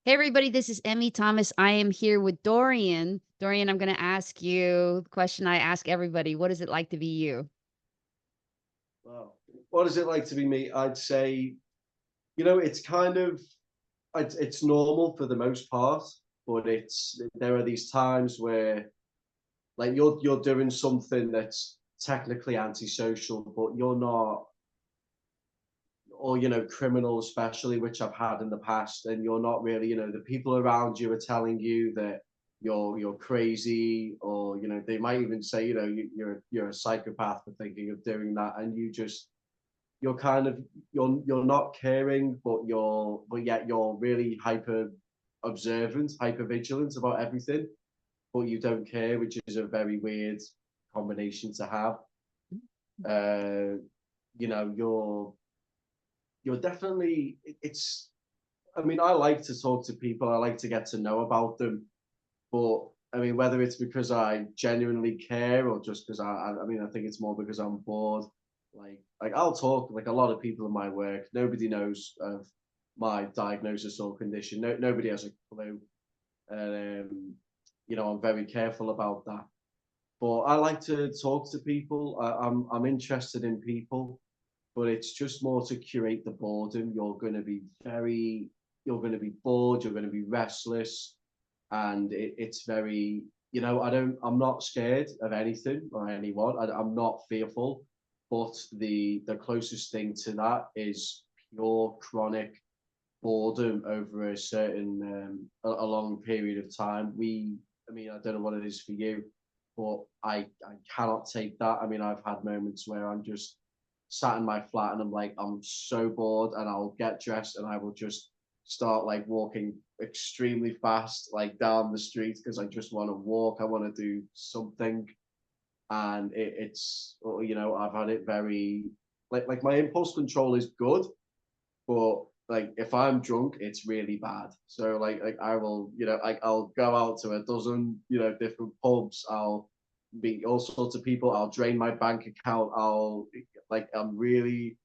Hey everybody, this is Emmy Thomas. I am here with Dorian. Dorian, I'm going to ask you the question I ask everybody. What is it like to be you? Wow. What is it like to be me? I'd say, it's kind of it's normal for the most part, but there are these times where like you're doing something that's technically antisocial, but you're not, or criminal especially, which I've had in the past, and you're not really, the people around you are telling you that you're crazy, or they might even say, you're a psychopath for thinking of doing that, and you're kind of you're not caring, but yet you're really hyper observant, hyper vigilant about everything, but you don't care, which is a very weird combination to have. Uh, you're definitely it's. I mean, I like to talk to people. I like to get to know about them, but I mean, whether it's because I genuinely care or just because I mean, I think it's more because I'm bored. Like I'll talk, like a lot of people in my work. Nobody knows of my diagnosis or condition. Nobody has a clue, and I'm very careful about that. But I like to talk to people. I'm interested in people, but it's just more to curate the boredom. You're going to be bored. You're going to be restless, and it's very, I'm not scared of anything or anyone. I'm not fearful, but the closest thing to that is pure chronic boredom over a certain a long period of time. I mean, I don't know what it is for you, but I cannot take that. I mean, I've had moments where I'm just sat in my flat and I'm like, I'm so bored, and I'll get dressed and I will just start like walking extremely fast, like down the street, because I just want to walk. I want to do something, and I've had it very like my impulse control is good, but like if I'm drunk, it's really bad. So like I will, I'll go out to a dozen, different pubs. I'll meet all sorts of people. I'll drain my bank account. I'm really,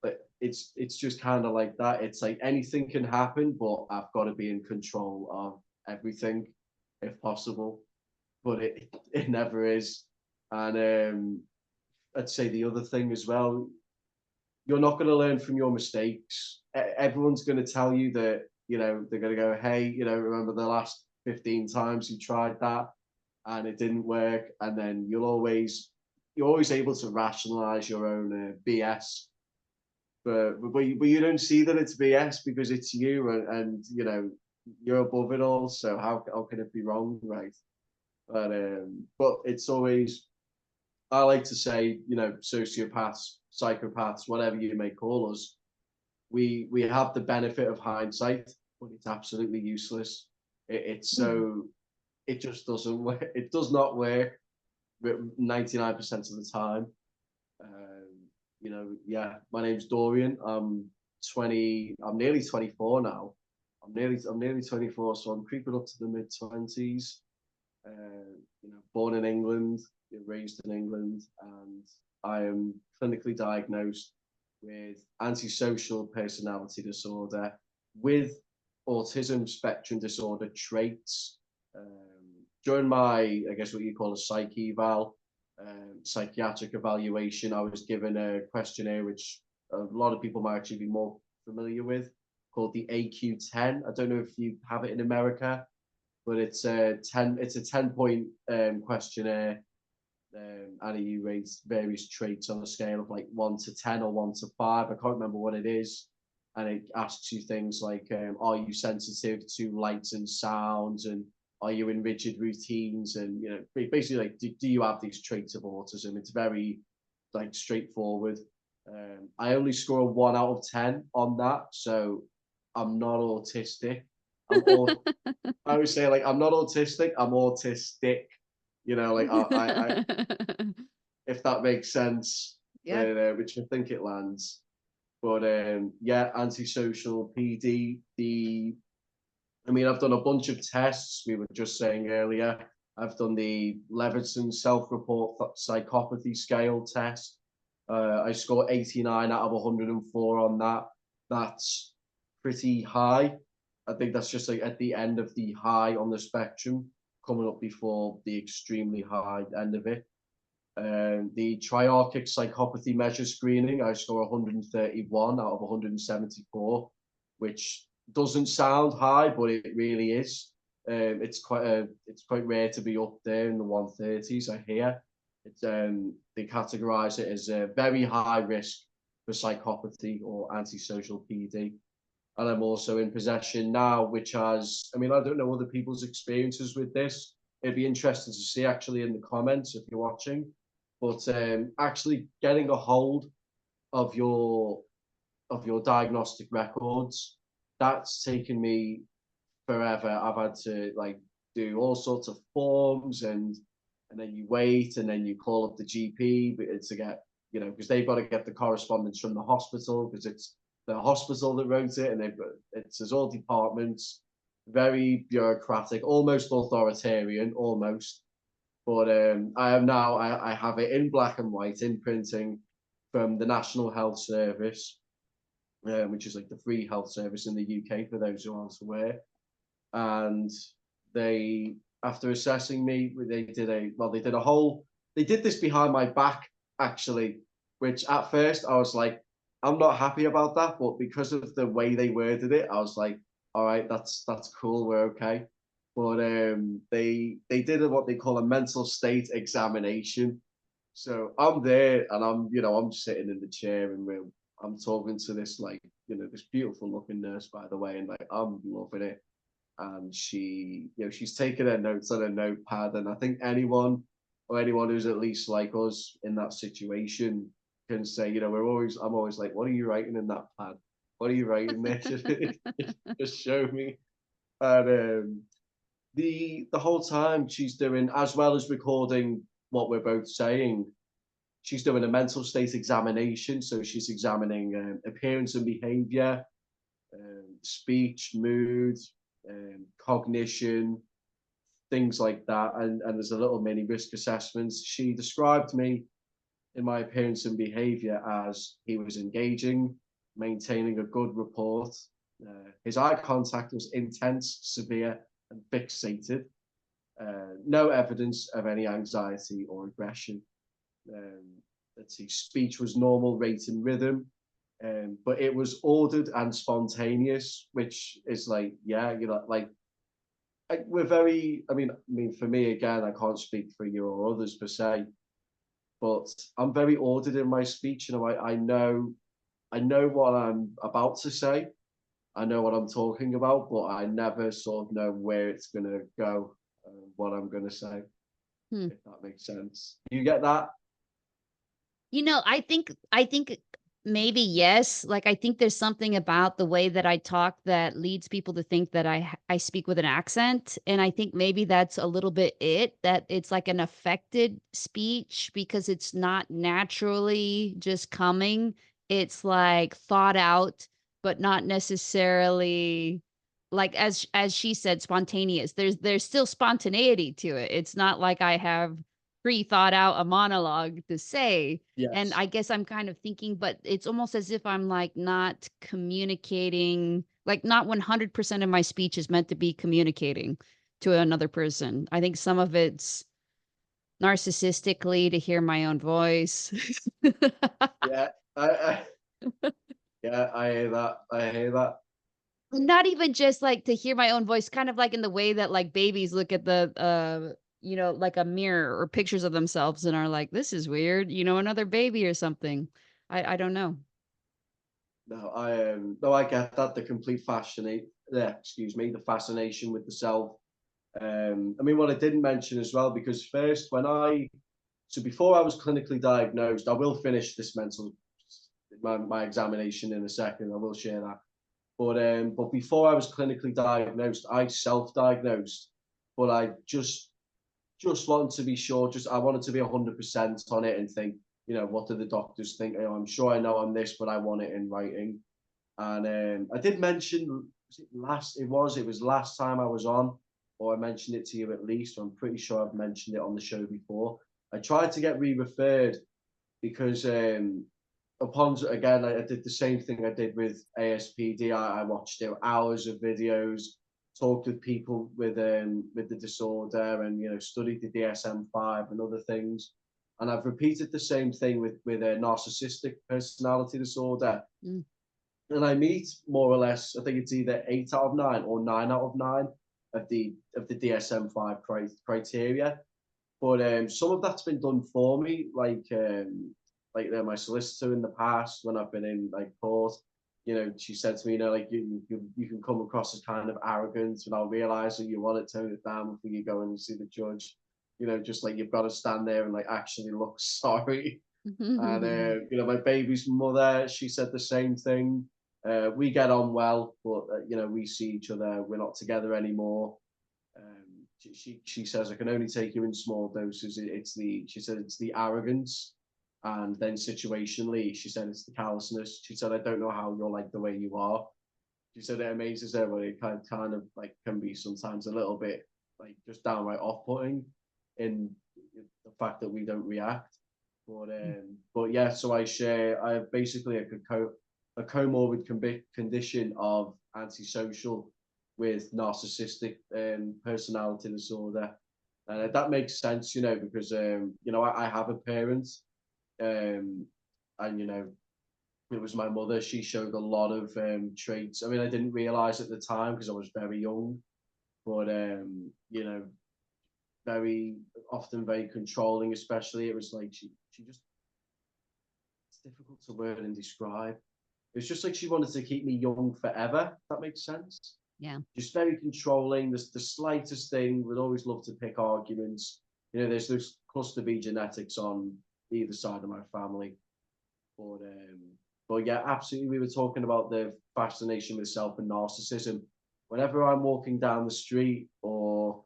like it's just kind of like that. It's like anything can happen, but I've got to be in control of everything if possible. But it never is. And I'd say the other thing as well, you're not going to learn from your mistakes. Everyone's going to tell you that, they're going to go, hey, remember the last 15 times you tried that and it didn't work. And then you're always able to rationalize your own BS. But you don't see that it's BS because it's you, and you're above it all. So how can it be wrong, right? But it's always, I like to say, sociopaths, psychopaths, whatever you may call us, we have the benefit of hindsight, but it's absolutely useless. It's Mhm. so it just doesn't work. It does not work 99% of the time. Yeah. My name's Dorian. I'm 20. I'm nearly 24 now. I'm nearly 24, so I'm creeping up to the mid 20s. Born in England, raised in England, and I am clinically diagnosed with antisocial personality disorder with autism spectrum disorder traits. During my, I guess what you call a psychiatric evaluation, I was given a questionnaire which a lot of people might actually be more familiar with, called the AQ10. I don't know if you have it in America, but it's a 10 point questionnaire, and you rate various traits on a scale of like 1 to 10 or 1 to 5. I can't remember what it is, and it asks you things like, are you sensitive to lights and sounds, and are you in rigid routines, and basically like, do you have these traits of autism? It's very like straightforward. I only score a 1 out of 10 on that, so I'm not autistic. I'm all I always say, like, I'm not autistic, I'm autistic. Like if that makes sense, Yeah. which I think it lands. But yeah, antisocial PD. I mean, I've done a bunch of tests. We were just saying earlier, I've done the Levinson self-report psychopathy scale test. I scored 89 out of 104 on that. That's pretty high. I think that's just like at the end of the high on the spectrum, coming up before the extremely high end of it. The triarchic psychopathy measure screening, I score 131 out of 174, which doesn't sound high, but it really is. It's quite rare to be up there in the 130s. I hear it's they categorize it as a very high risk for psychopathy or antisocial PD. And I'm also in possession now, which has, I mean, I don't know other people's experiences with this. It'd be interesting to see actually in the comments if you're watching. But actually getting a hold of your diagnostic records, that's taken me forever. I've had to like do all sorts of forms, and then you wait, and then you call up the GP to get, you know, because they've got to get the correspondence from the hospital, because it's the hospital that wrote it, and it's all departments, very bureaucratic, almost authoritarian, almost. But I am now, I have it in black and white in printing from the National Health Service, which is like the free health service in the UK for those who aren't aware. And they, after assessing me, they did they did this behind my back actually, which at first I was like, I'm not happy about that, but because of the way they worded it, I was like, all right, that's cool, we're okay. But they did what they call a mental state examination. So I'm there, and I'm sitting in the chair, and I'm talking to this, like, this beautiful looking nurse, by the way, and like I'm loving it. And she's taking her notes on a notepad, and I think anyone who's at least like us in that situation can say, I'm always like, what are you writing in that pad? What are you writing there? Just show me. And the whole time she's doing, as well as recording what we're both saying, she's doing a mental state examination. So she's examining appearance and behavior, speech, mood, cognition, things like that. And there's a little mini risk assessments. She described me in my appearance and behavior as he was engaging, maintaining a good rapport. His eye contact was intense, severe, and fixated. No evidence of any anxiety or aggression. Let's see, speech was normal rate and rhythm, but it was ordered and spontaneous, which is like, yeah, we're very. I mean, for me again, I can't speak for you or others per se, but I'm very ordered in my speech. I know what I'm about to say. I know what I'm talking about, but I never sort of know where it's gonna go, what I'm gonna say, Hmm. if that makes sense. You get that? I think maybe yes. Like I think there's something about the way that I talk that leads people to think that I speak with an accent, and I think maybe that's a little bit that it's like an affected speech because it's not naturally just coming. It's like thought out, but not necessarily like as she said, spontaneous. There's still spontaneity to it. It's not like I have pre-thought out a monologue to say. And Yes. I guess I'm kind of thinking, but it's almost as if I'm like not communicating, like not 100% of my speech is meant to be communicating to another person. I think some of it's narcissistically to hear my own voice. Yeah. I yeah, I hear that. I hear that. Not even just like to hear my own voice, kind of like in the way that like babies look at the like a mirror or pictures of themselves and are like, this is weird, another baby or something. I don't know. No, I get that. The complete fascinate. Yeah, excuse me. The fascination with the self. I mean, what I didn't mention as well, because first so before I was clinically diagnosed, I will finish this my examination in a second. I will share that. But before I was clinically diagnosed, I self-diagnosed. But I just wanted to be sure. Just I wanted to be 100% on it and think, what do the doctors think? I'm sure I know I'm this, but I want it in writing. And I did mention, it was last time I was on, or I mentioned it to you at least. I'm pretty sure I've mentioned it on the show before. I tried to get re-referred because upon again, I did the same thing I did with ASPD. I watched hours of videos, talked with people with the disorder, and studied the DSM-5 and other things. And I've repeated the same thing with a narcissistic personality disorder. Mm. And I meet more or less, I think it's either 8 out of 9 or 9 out of 9 of the DSM-5 criteria. But some of that's been done for me, like my solicitor in the past when I've been in like court. She said to me, like you can come across as kind of arrogant without realizing you want to tone it down before you go and see the judge. Just like you've got to stand there and like actually look sorry. And my baby's mother, she said the same thing. We get on well, but we see each other. We're not together anymore. She says I can only take you in small doses. She said it's the arrogance, and then situationally, she said it's the callousness. She said I don't know how you're like the way you are. She said it amazes her, but it kind of like can be sometimes a little bit like just downright off-putting in the fact that we don't react. But yeah, so I have basically a comorbid condition of antisocial with narcissistic personality disorder. And that makes sense, because I have a parent, and it was my mother. She showed a lot of traits. I mean, I didn't realize at the time because I was very young, but very often very controlling. Especially, it was like she just, it's difficult to word and describe. It's just like she wanted to keep me young forever. If that makes sense. Yeah. Just very controlling. The slightest thing would always love to pick arguments. There's cluster B genetics on either side of my family. But yeah, absolutely. We were talking about the fascination with self and narcissism. Whenever I'm walking down the street or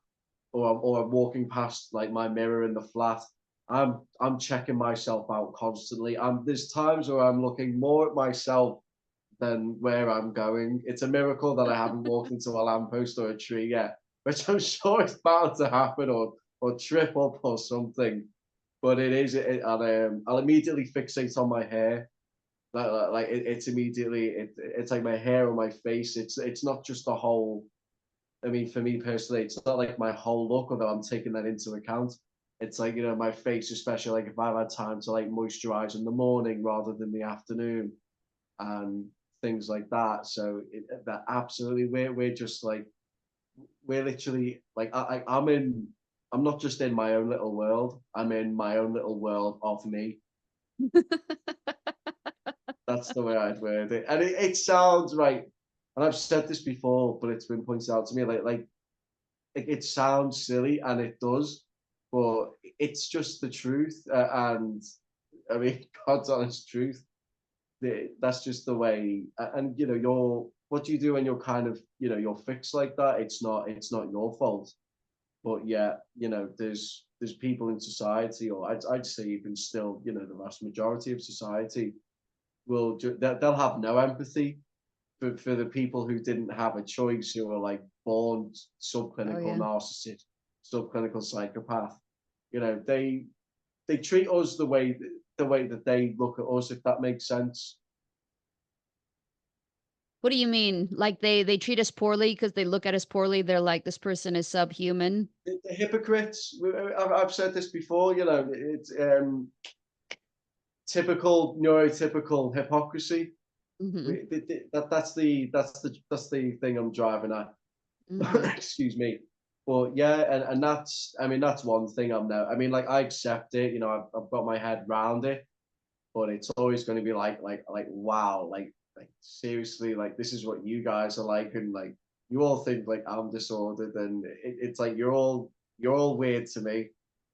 I'm walking past like my mirror in the flat, I'm checking myself out constantly. There's times where I'm looking more at myself than where I'm going. It's a miracle that I haven't walked into a lamppost or a tree yet, which I'm sure is bound to happen or trip up or something. But it is, and I'll immediately fixate on my hair. It's immediately it's like my hair or my face. It's not just the whole. I mean, for me personally, it's not like my whole look, although I'm taking that into account. It's like my face, especially like if I've had time to like moisturize in the morning rather than the afternoon, and things like that. So that absolutely, we're just like we're literally like I'm not just in my own little world. I'm in my own little world of me. That's the way I'd word it, and it sounds right. And I've said this before, but it's been pointed out to me like it sounds silly, and it does, but it's just the truth. And I mean, God's honest truth. That's just the way. And what do you do when you're kind of you're fixed like that? It's not your fault. But yeah, there's people in society, or I'd say even still, the vast majority of society they'll have no empathy for the people who didn't have a choice, who were like born Oh subclinical yeah. narcissist, subclinical psychopath. They treat us the way that they look at us, if that makes sense. What do you mean? Like they treat us poorly because they look at us poorly? They're like, "This person is subhuman?" The hypocrites. I've said this before. It's typical neurotypical hypocrisy. Mhm. That's the thing I'm driving at. Mhm. Excuse me. But yeah, and that's, I mean, that's one thing I'm now. I mean, like, I accept it. I've got my head round it, but it's always going to be like wow, like seriously, like this is what you guys are like, and like you all think like I'm disordered, and it's like you're all weird to me.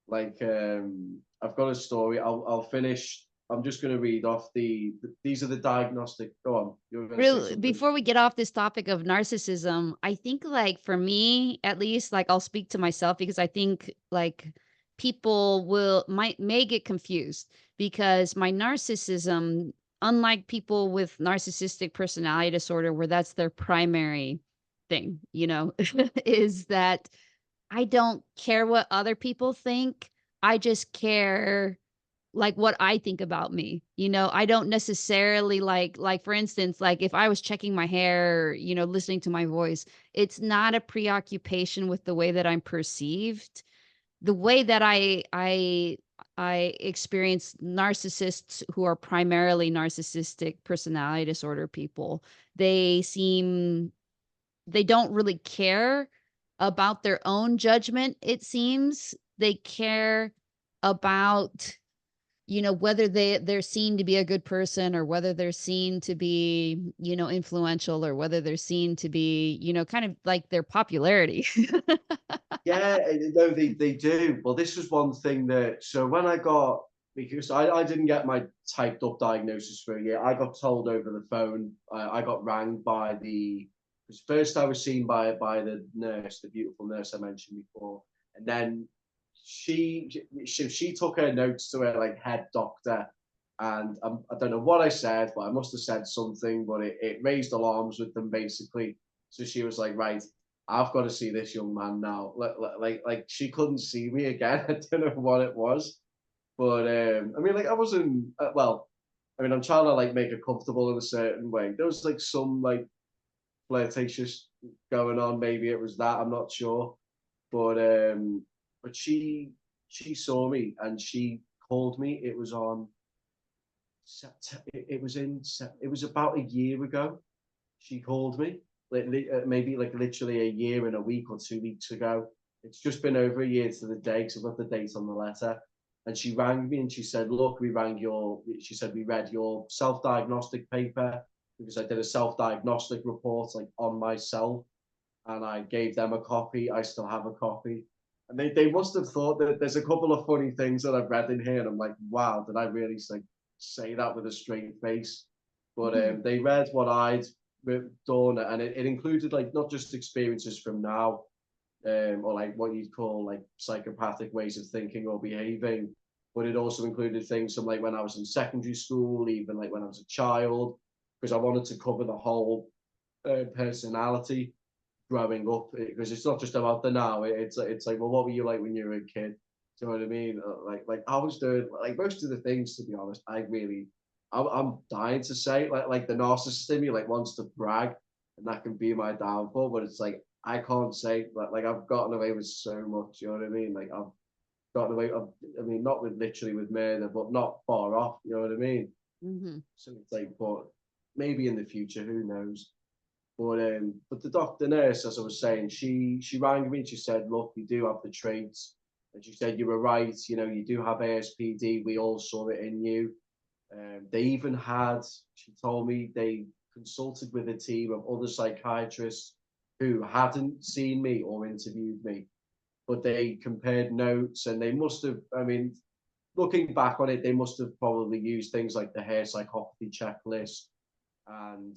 Like I've got a story. I'll finish. I'm just going to read off these are the diagnostic. Go on, you were going to say Real something. before we get off this topic of narcissism, I think, like, for me, at least, like, I'll speak to myself because I think, like, people may get confused because my narcissism, unlike people with narcissistic personality disorder where that's their primary thing, is that I don't care what other people think. I just care like what I think about me. You know, I don't necessarily like for instance, like if I was checking my hair, you know, listening to my voice, it's not a preoccupation with the way that I'm perceived. The way that I experience narcissists who are primarily narcissistic personality disorder people, they seem they don't really care about their own judgment, it seems. They care about, you know, whether they're seen to be a good person or whether they're seen to be, you know, influential or whether they're seen to be, you know, kind of like their popularity. Yeah, no, they do. Well, this was one thing that, so when I got, because I didn't get my typed up diagnosis for a year, I got told over the phone, I got rang by the, because first I was seen by the nurse, the beautiful nurse I mentioned before, and then she took her notes to her like head doctor, and I don't know what I said, but I must have said something, but it raised alarms with them basically. So she was like, right, I've got to see this young man now. Like she couldn't see me again. I don't know what it was, but I mean, like I wasn't well. I mean, I'm trying to like make it comfortable in a certain way. There was like some like flirtatious going on. Maybe it was that. I'm not sure, but but she saw me and she called me. It was on. It was in. It was about a year ago. She called me, like maybe like literally a year and a week or 2 weeks ago. It's just been over a year to the day because I've got the date on the letter. And she rang me and she said, look, we rang your, she said, we read your self-diagnostic paper because I did a self-diagnostic report like on myself and I gave them a copy. I still have a copy. And they must have thought that there's a couple of funny things that I've read in here. And I'm like, wow, did I really like say that with a straight face? But Mhm. they read what I'd done, and it included like not just experiences from now, or like what you'd call like psychopathic ways of thinking or behaving, but it also included things from like when I was in secondary school, even like when I was a child, because I wanted to cover the whole personality growing up, because it's not just about the now. It's like, well, what were you like when you were a kid? Do you know what I mean? Like I was doing like most of the things. To be honest, I'm dying to say like the narcissist in me like wants to brag, and that can be my downfall. But it's like I can't say like I've gotten away with so much. You know what I mean? Like I've gotten away. I mean, not with literally with murder, but not far off. You know what I mean? Mhm. So it's like, but maybe in the future, who knows? But the doctor nurse, as I was saying, she rang me and she said, look, you do have the traits. And she said, you were right, you know, you do have ASPD. We all saw it in you. They even had, she told me, they consulted with a team of other psychiatrists who hadn't seen me or interviewed me, but they compared notes and they must have, I mean, looking back on it, they must have probably used things like the hair psychopathy checklist and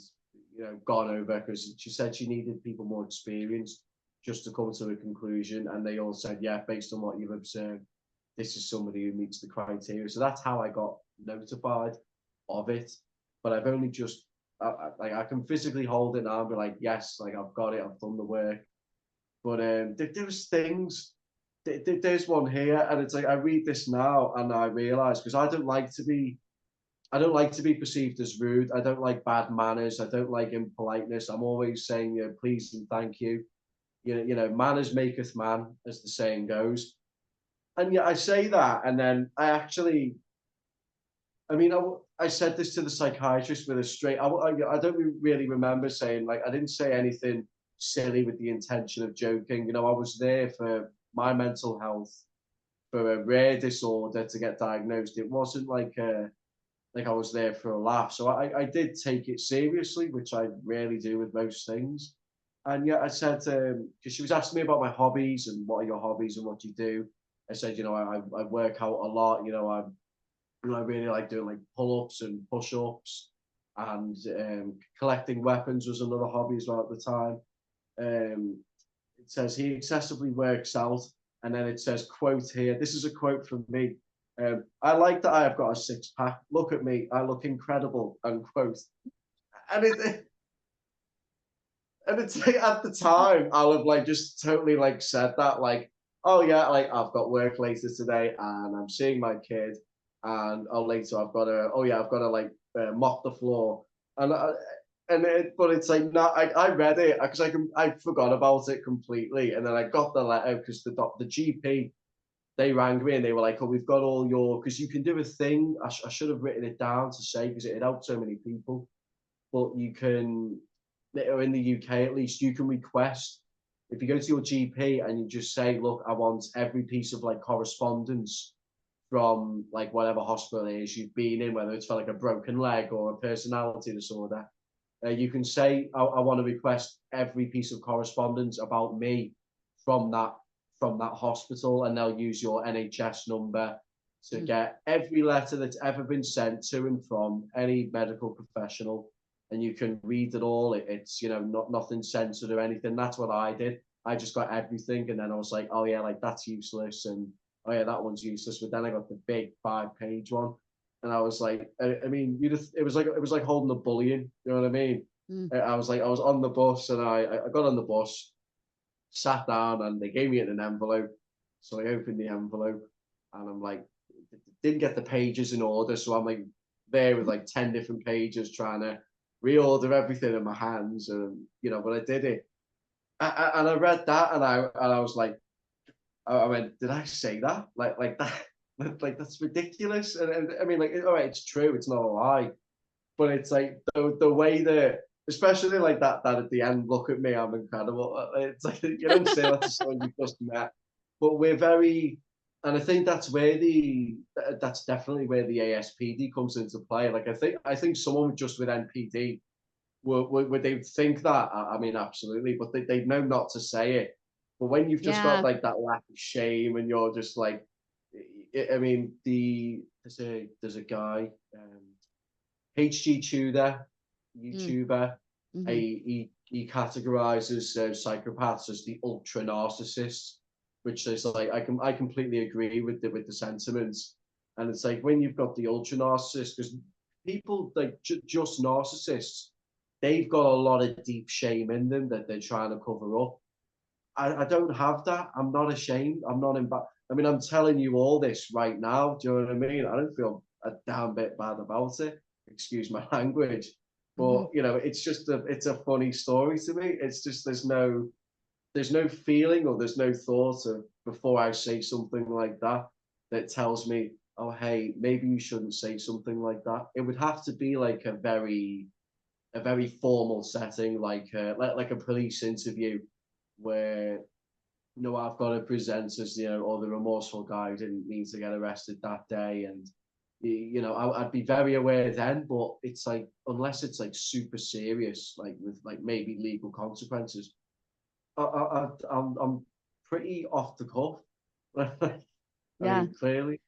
gone over, because she said she needed people more experienced just to come to a conclusion, and they all said, yeah, based on what you've observed, this is somebody who meets the criteria. So that's how I got notified of it. But I've only just like I can physically hold it now and be like, yes, like I've got it, I've done the work. But there's things. There's one here, and it's like I read this now and I realize, because I don't like to be perceived as rude. I don't like bad manners. I don't like impoliteness. I'm always saying, please and thank you. Manners maketh man, as the saying goes. And yet I say that, and then I mean, I said this to the psychiatrist with a straight. I don't really remember saying, like, I didn't say anything silly with the intention of joking. I was there for my mental health, for a rare disorder to get diagnosed. It wasn't like I was there for a laugh. So I did take it seriously, which I rarely do with most things. And yeah, I said, because she was asking me about my hobbies and what are your hobbies and what do you do. I said, I work out a lot. I really like doing like pull-ups and push-ups, and collecting weapons was another hobby as well at the time. It says he excessively works out, and then it says, quote here. This is a quote from me. I like that I have got a six-pack. Look at me, I look incredible. Unquote. And it's like at the time I'll have like just totally like said that like, oh yeah, like I've got work later today and I'm seeing my kid. and oh later I've got to like mop the floor, and but it's like not. I read it because I forgot about it completely, and then I got the letter because the GP, they rang me and they were like, oh, we've got all your, because you can do a thing. I should have written it down to say because it helped so many people, but you can, or in the UK at least, you can request, if you go to your GP and you just say, look, I want every piece of like correspondence from like whatever hospital it is you've been in, whether it's for like a broken leg or a personality disorder, you can say, I want to request every piece of correspondence about me from that hospital, and they'll use your NHS number to get every letter that's ever been sent to and from any medical professional, and you can read it all. It's not nothing censored or anything. That's what I did. I just got everything, and then I was like, oh yeah, like that's useless, and oh yeah, that one's useless. But then I got the big 5-page one, and I was like, I mean, it was like holding a bullion. You know what I mean? Mm. I was on the bus, and I got on the bus, sat down, and they gave me it in an envelope. So I opened the envelope, and I'm like, didn't get the pages in order, so I'm like there with like 10 different pages trying to reorder everything in my hands, and but I did it. And I read that, and I was like, I went, did I say that? Like that? Like that's ridiculous. And I mean, like, all right, it's true, it's not a lie, but it's like the way that, especially like that at the end, look at me, I'm incredible. It's like you don't say that to someone you just met, but we're very, and I think that's definitely where the ASPD comes into play. Like I think someone just with NPD would they think that? I mean, absolutely, but they know not to say it. But when you've just got Yeah. like that lack of shame, and you're just like, I mean, there's a guy, HG Tudor, Mm. YouTuber. Hmm. He categorizes psychopaths as the ultra narcissists, which is like I completely agree with the sentiments. And it's like when you've got the ultra narcissists, because people like just narcissists, they've got a lot of deep shame in them that they're trying to cover up. I don't have that. I'm not ashamed. I'm not embarrassed. I mean, I'm telling you all this right now. Do you know what I mean? I don't feel a damn bit bad about it. Excuse my language, Hmm. but it's just it's a funny story to me. It's just there's no feeling or there's no thought of before I say something like that that tells me, oh hey, maybe you shouldn't say something like that. It would have to be like a very formal setting, like a police interview where I've got to present as or the remorseful guy who didn't mean to get arrested that day, and I'd be very aware then. But it's like unless it's like super serious, like with like maybe legal consequences, I'm pretty off the cuff. I Yeah. mean, clearly,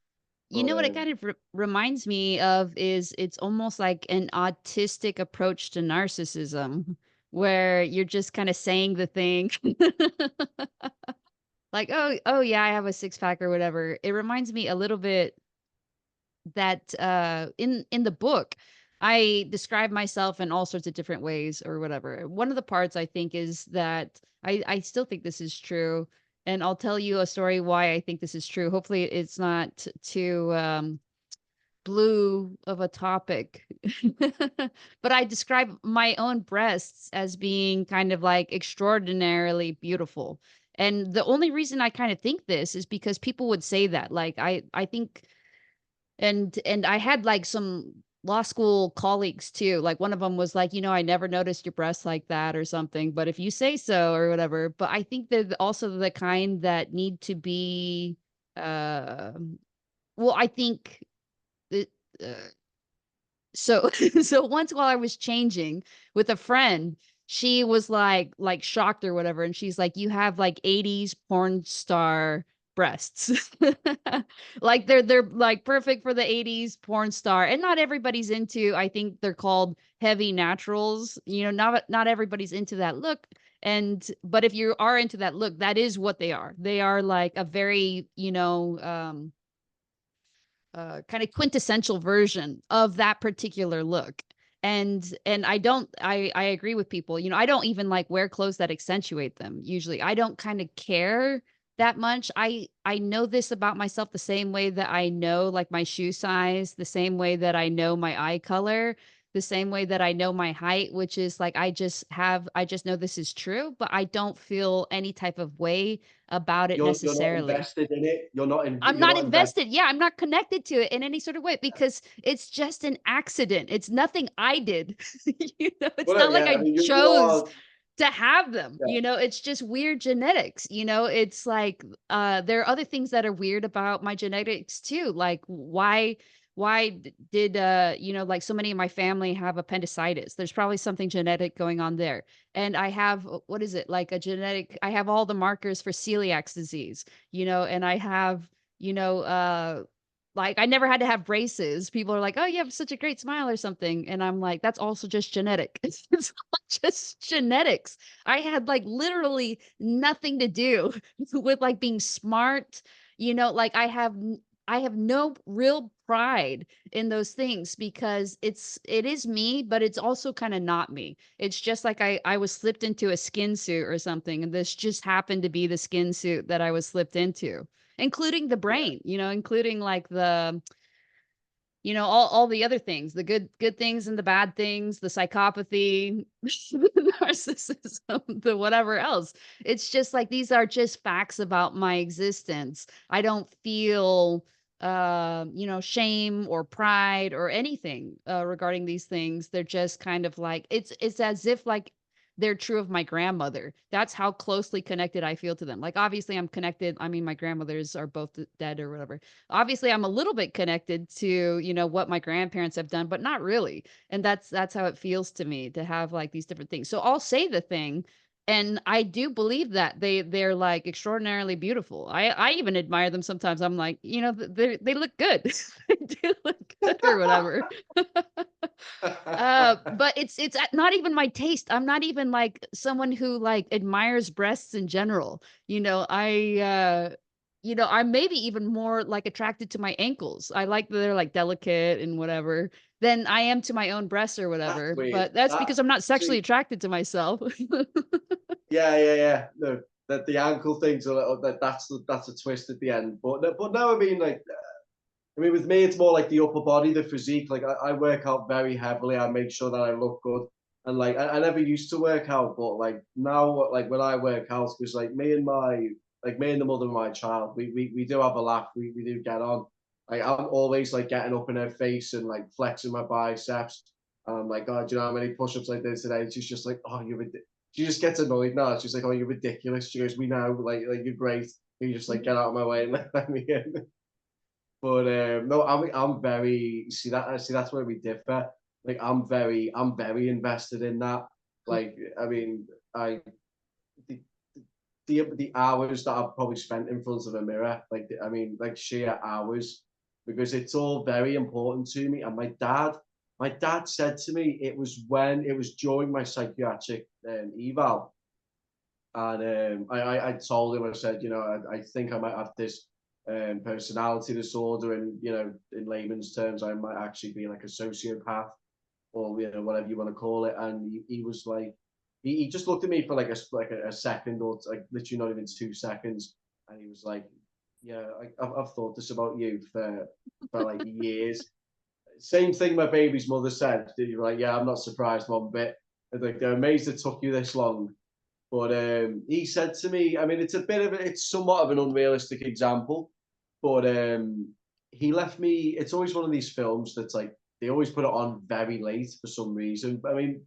You but know what it kind of reminds me of is it's almost like an autistic approach to narcissism, where you're just kind of saying the thing. Like, oh yeah, I have a six pack or whatever. It reminds me a little bit that in the book I describe myself in all sorts of different ways or whatever. One of the parts I think is that I still think this is true, and I'll tell you a story why I think this is true. Hopefully it's not too blue of a topic. But I describe my own breasts as being kind of like extraordinarily beautiful. And the only reason I kind of think this is because people would say that. Like I think, and I had like some law school colleagues too. Like one of them was like, I never noticed your breasts like that or something, but if you say so or whatever. But I think they're also the kind that need to be uh well, I think it, uh, so so once while I was changing with a friend, she was like shocked or whatever, and she's like, "You have like 80s porn star breasts." Like they're like perfect for the 80s porn star. And not everybody's into, I think they're called heavy naturals. Not everybody's into that look. And but if you are into that look, that is what they are. They are like a very, kind of quintessential version of that particular look. And I agree with people. I don't even like wear clothes that accentuate them. Usually I don't kind of care that much. I know this about myself the same way that I know, like, my shoe size, the same way that I know my eye color, the same way that I know my height, which is like I just know this is true, but I don't feel any type of way about it You're not necessarily. invested in it. I'm You're not not invested. invested. Yeah, I'm not connected to it in any sort of way because it's just an accident. It's nothing I did. It's Well, not like yeah, I I mean, you chose are. to have them, Yeah, it's just weird genetics, it's like, there are other things that are weird about my genetics too, like did, like so many of my family have appendicitis. There's probably something genetic going on there. And I have, what is it? Like a genetic, I have all the markers for celiac disease, and I have, you know, uh, like I never had to have braces. People are like, "Oh, you have such a great smile," or something, and I'm like, "That's also just genetic." It's all just genetics. I had like literally nothing to do with like being smart. Like I have no real pride in those things because it is me, but it's also kind of not me. It's just like I was slipped into a skin suit or something, and this just happened to be the skin suit that I was slipped into. Including the yeah. brain, including like the all the other things, the good things and the bad things, the psychopathy, the narcissism, the whatever else. It's just like these are just facts about my existence. I don't feel shame or pride or anything regarding these things. They're just kind of like it's as if like they're true of my grandmother. That's how closely connected I feel to them. Like obviously I'm connected. I mean, my grandmothers are both dead or whatever. Obviously I'm a little bit connected to what my grandparents have done, but not really. And that's how it feels to me to have like these different things. So I'll say the thing, and I do believe that they're like extraordinarily beautiful. I even admire them sometimes. I'm like, they look good. They do look good or whatever. But it's not even my taste. I'm not even like someone who like admires breasts in general. I'm maybe even more like attracted to my ankles. I like that they're like delicate and whatever than I am to my own breasts or That's whatever. weird. But that's That because I'm not sexually see, attracted to myself. yeah, yeah, yeah. No, that the ankle thing's a little that's a twist at the end. But no, I mean like I mean with me it's more like the upper body, the physique. Like I work out very heavily. I make sure that I look good. And like I never used to work out, but like now like when I work out, because like me and the mother of my child, we do have a laugh. We do get on. Like I'm always like getting up in her face and like flexing my biceps. And I'm like, oh, do you know how many push-ups I did today? And she's just like, oh, she just gets annoyed now. She's like, oh, you're ridiculous. She goes, we know, like you're great. You just like get out of my way and let me in. But no, I'm very see that's where we differ. Like I'm very invested in that. Like I mean, I the the hours that I've probably spent in front of a mirror, like I mean, like sheer hours, because it's all very important to me. And my dad said to me, it was during my psychiatric eval, and I told him, I said, I think I might have this personality disorder, and in layman's terms, I might actually be like a sociopath, or whatever you want to call it. And he was like, he just looked at me for like a second, or like literally not even 2 seconds, and he was like, yeah, I've thought this about you for like years. Same thing my baby's mother said. You're like, yeah, I'm not surprised one bit. Like they're amazed it took you this long. But he said to me, I mean, it's somewhat of an unrealistic example, but he left me. It's always one of these films that's like they always put it on very late for some reason. I mean,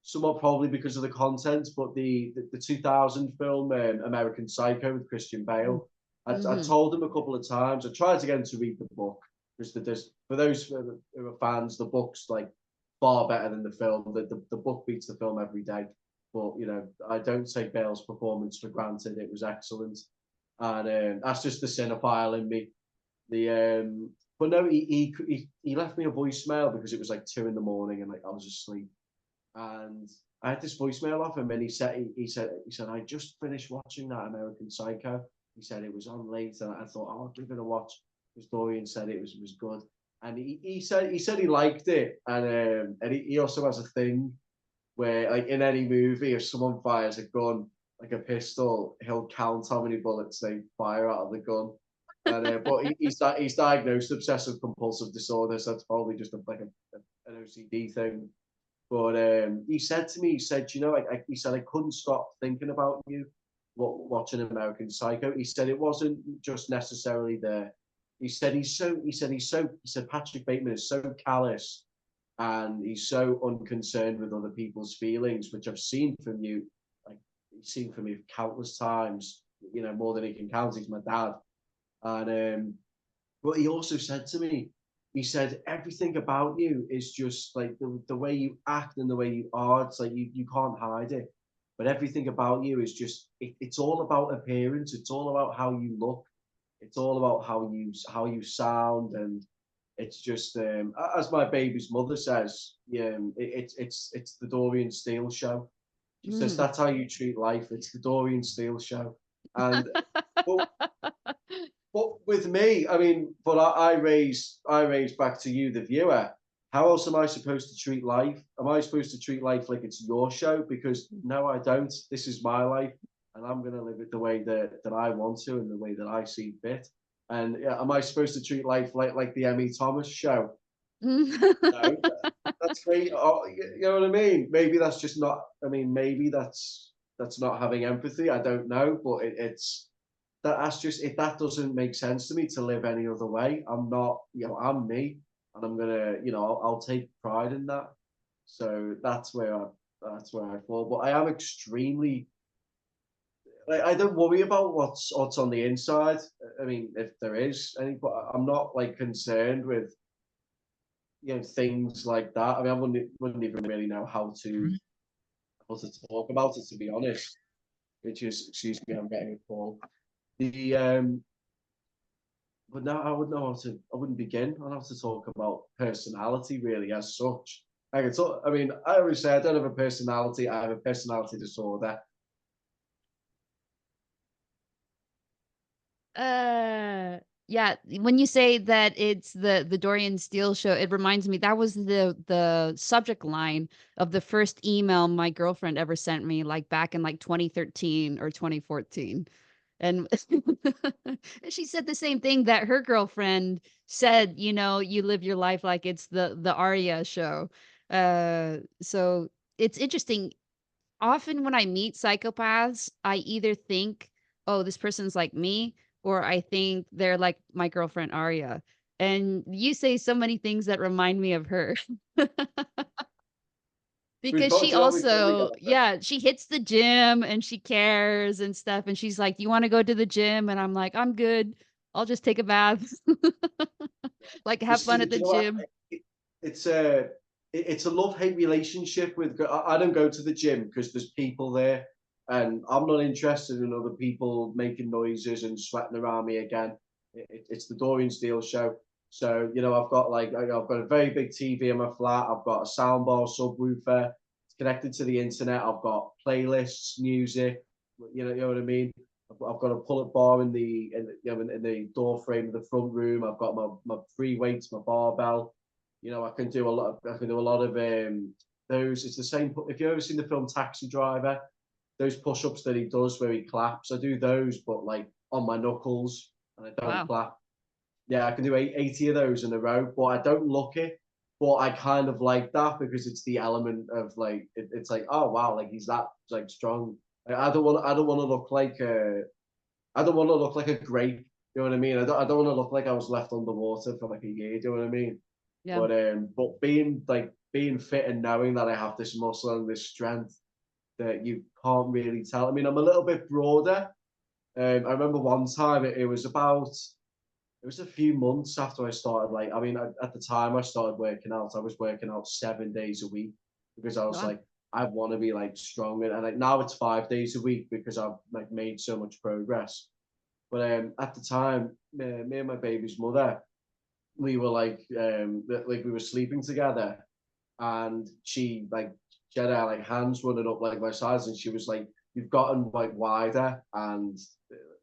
somewhat probably because of the content, but the 2000 film American Psycho with Christian Bale. I Mm-hmm. told him a couple of times. I tried to get him to read the book because for those who are fans, the book's like far better than the film. The book beats the film every day. But I don't take Bale's performance for granted. It was excellent, and that's just the cinephile in me. The but no, he left me a voicemail because it was like 2 in the morning and like I was asleep, and I had this voicemail off him, and he said I just finished watching that American Psycho. He said it was on late, and I thought, oh, I'll give it a watch because Dorian said it was good, and he said he liked it, and he also has a thing where like in any movie, if someone fires a gun, like a pistol, he'll count how many bullets they fire out of the gun. And but he's diagnosed obsessive compulsive disorder, so it's probably just an OCD thing. But he said to me, he said, you know, he said, I couldn't stop thinking about you watching American Psycho. He said it wasn't just necessarily the. He said Patrick Bateman is so callous and he's so unconcerned with other people's feelings, which I've seen from you, like he's seen from me countless times, you know, more than he can count. He's my dad. And but he also said to me, he said, everything about you is just like the way you act and the way you are. It's like you can't hide it. But everything about you is just, it's all about appearance. It's all about how you look. It's all about how you sound. And it's just, as my baby's mother says, yeah, it's the Dorian Steel show. She says, Mm. that's how you treat life. It's the Dorian Steel show. And, well, but with me, I mean, but I raise back to you, the viewer. How else am I supposed to treat life? Am I supposed to treat life like it's your show? Because no, I don't. This is my life, and I'm going to live it the way that I want to, and the way that I see fit. And yeah, am I supposed to treat life like the Emmy Thomas show? No, that's great. Oh, you know what I mean? Maybe that's just not. I mean, maybe that's not having empathy. I don't know, but it's that's just if that doesn't make sense to me to live any other way. I'm not, you know, I'm me, and I'm gonna, you know, I'll take pride in that. So that's where I fall. But I am extremely. I don't worry about what's on the inside. I mean, if there is any, but I'm not like concerned with things like that. I mean, I wouldn't even really know how to talk about it, to be honest. Which is, excuse me, I'm getting a call. The But now I wouldn't know how to. I wouldn't begin. I'd have to talk about personality really as such. I can talk. I mean, I always say I don't have a personality. I have a personality disorder. Uh, yeah, when you say that it's the Dorian Steel show, it reminds me that was the subject line of the first email my girlfriend ever sent me, like back in like 2013 or 2014. And she said the same thing that her girlfriend said, you know, you live your life like it's the Arya show. So it's interesting. Often when I meet psychopaths, I either think, oh, this person's like me, or I think they're like my girlfriend Arya. And you say so many things that remind me of her. Because she We've probably got also, yeah, she hits the gym and she cares and stuff. And she's like, "Do you want to go to the gym?" And I'm like, "I'm good. I'll just take a bath." Like, have this. fun Do at the you know what? gym. It's a it's a love hate relationship with. I don't go to the gym because there's people there, and I'm not interested in other people making noises and sweating around me again. It's the Dorian Steel show. So I've got a very big TV in my flat. I've got a soundbar, subwoofer. It's connected to the internet. I've got playlists, music. You know what I mean. I've got a pull-up bar in the door frame of the front room. I've got my free weights, my barbell. I can do a lot of those. It's the same. If you've ever seen the film Taxi Driver, those push-ups that he does where he claps, I do those, but like on my knuckles, and I don't Wow. clap. Yeah, I can do 80 of those in a row, but I don't look it. But I kind of like that because it's the element of like it's like, oh wow, like he's that like strong. I don't want to look like I don't want to look like a grape. You know what I mean? I don't want to look like I was left underwater for like a year. Do you know what I mean? Yeah. But being fit and knowing that I have this muscle and this strength that you can't really tell. I mean, I'm a little bit broader. I remember one time it was a few months after I started. Like, I mean, at the time I started working out, I was working out 7 days a week because I was Wow. like, I want to be like strong, and like now it's 5 days a week because I've like made so much progress. But at the time, me and my baby's mother, we were like we were sleeping together, and she had her like hands running up like my sides, and she was like, "You've gotten like wider," and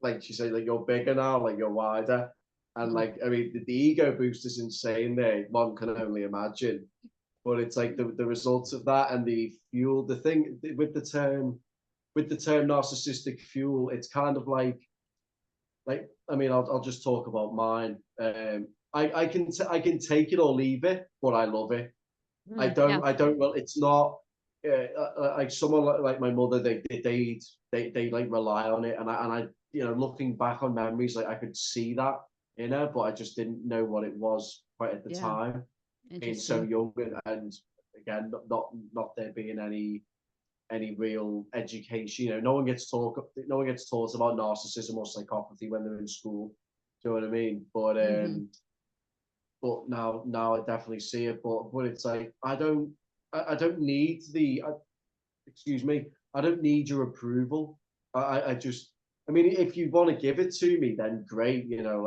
like she said, like you're bigger now, like you're wider, and Mm. like I mean the ego boost is insane. There, one can only imagine, but it's like the results of that and the fuel. The thing with the term with the term narcissistic fuel, it's kind of like I mean, I'll just talk about mine. I can take it or leave it, but I love it. Yeah, I don't. Well, it's not like someone like my mother. They like rely on it, and I you know, looking back on memories, like I could see that in her, but I just didn't know what it was quite at the yeah, time, being so interesting. young, and again, not there being any real education. You know, no one gets taught about narcissism or psychopathy when they're in school. Do you know what I mean? Hmm. But now I definitely see it. But it's like I don't need excuse me, I don't need your approval. I just, I mean, if you want to give it to me, then great. You know,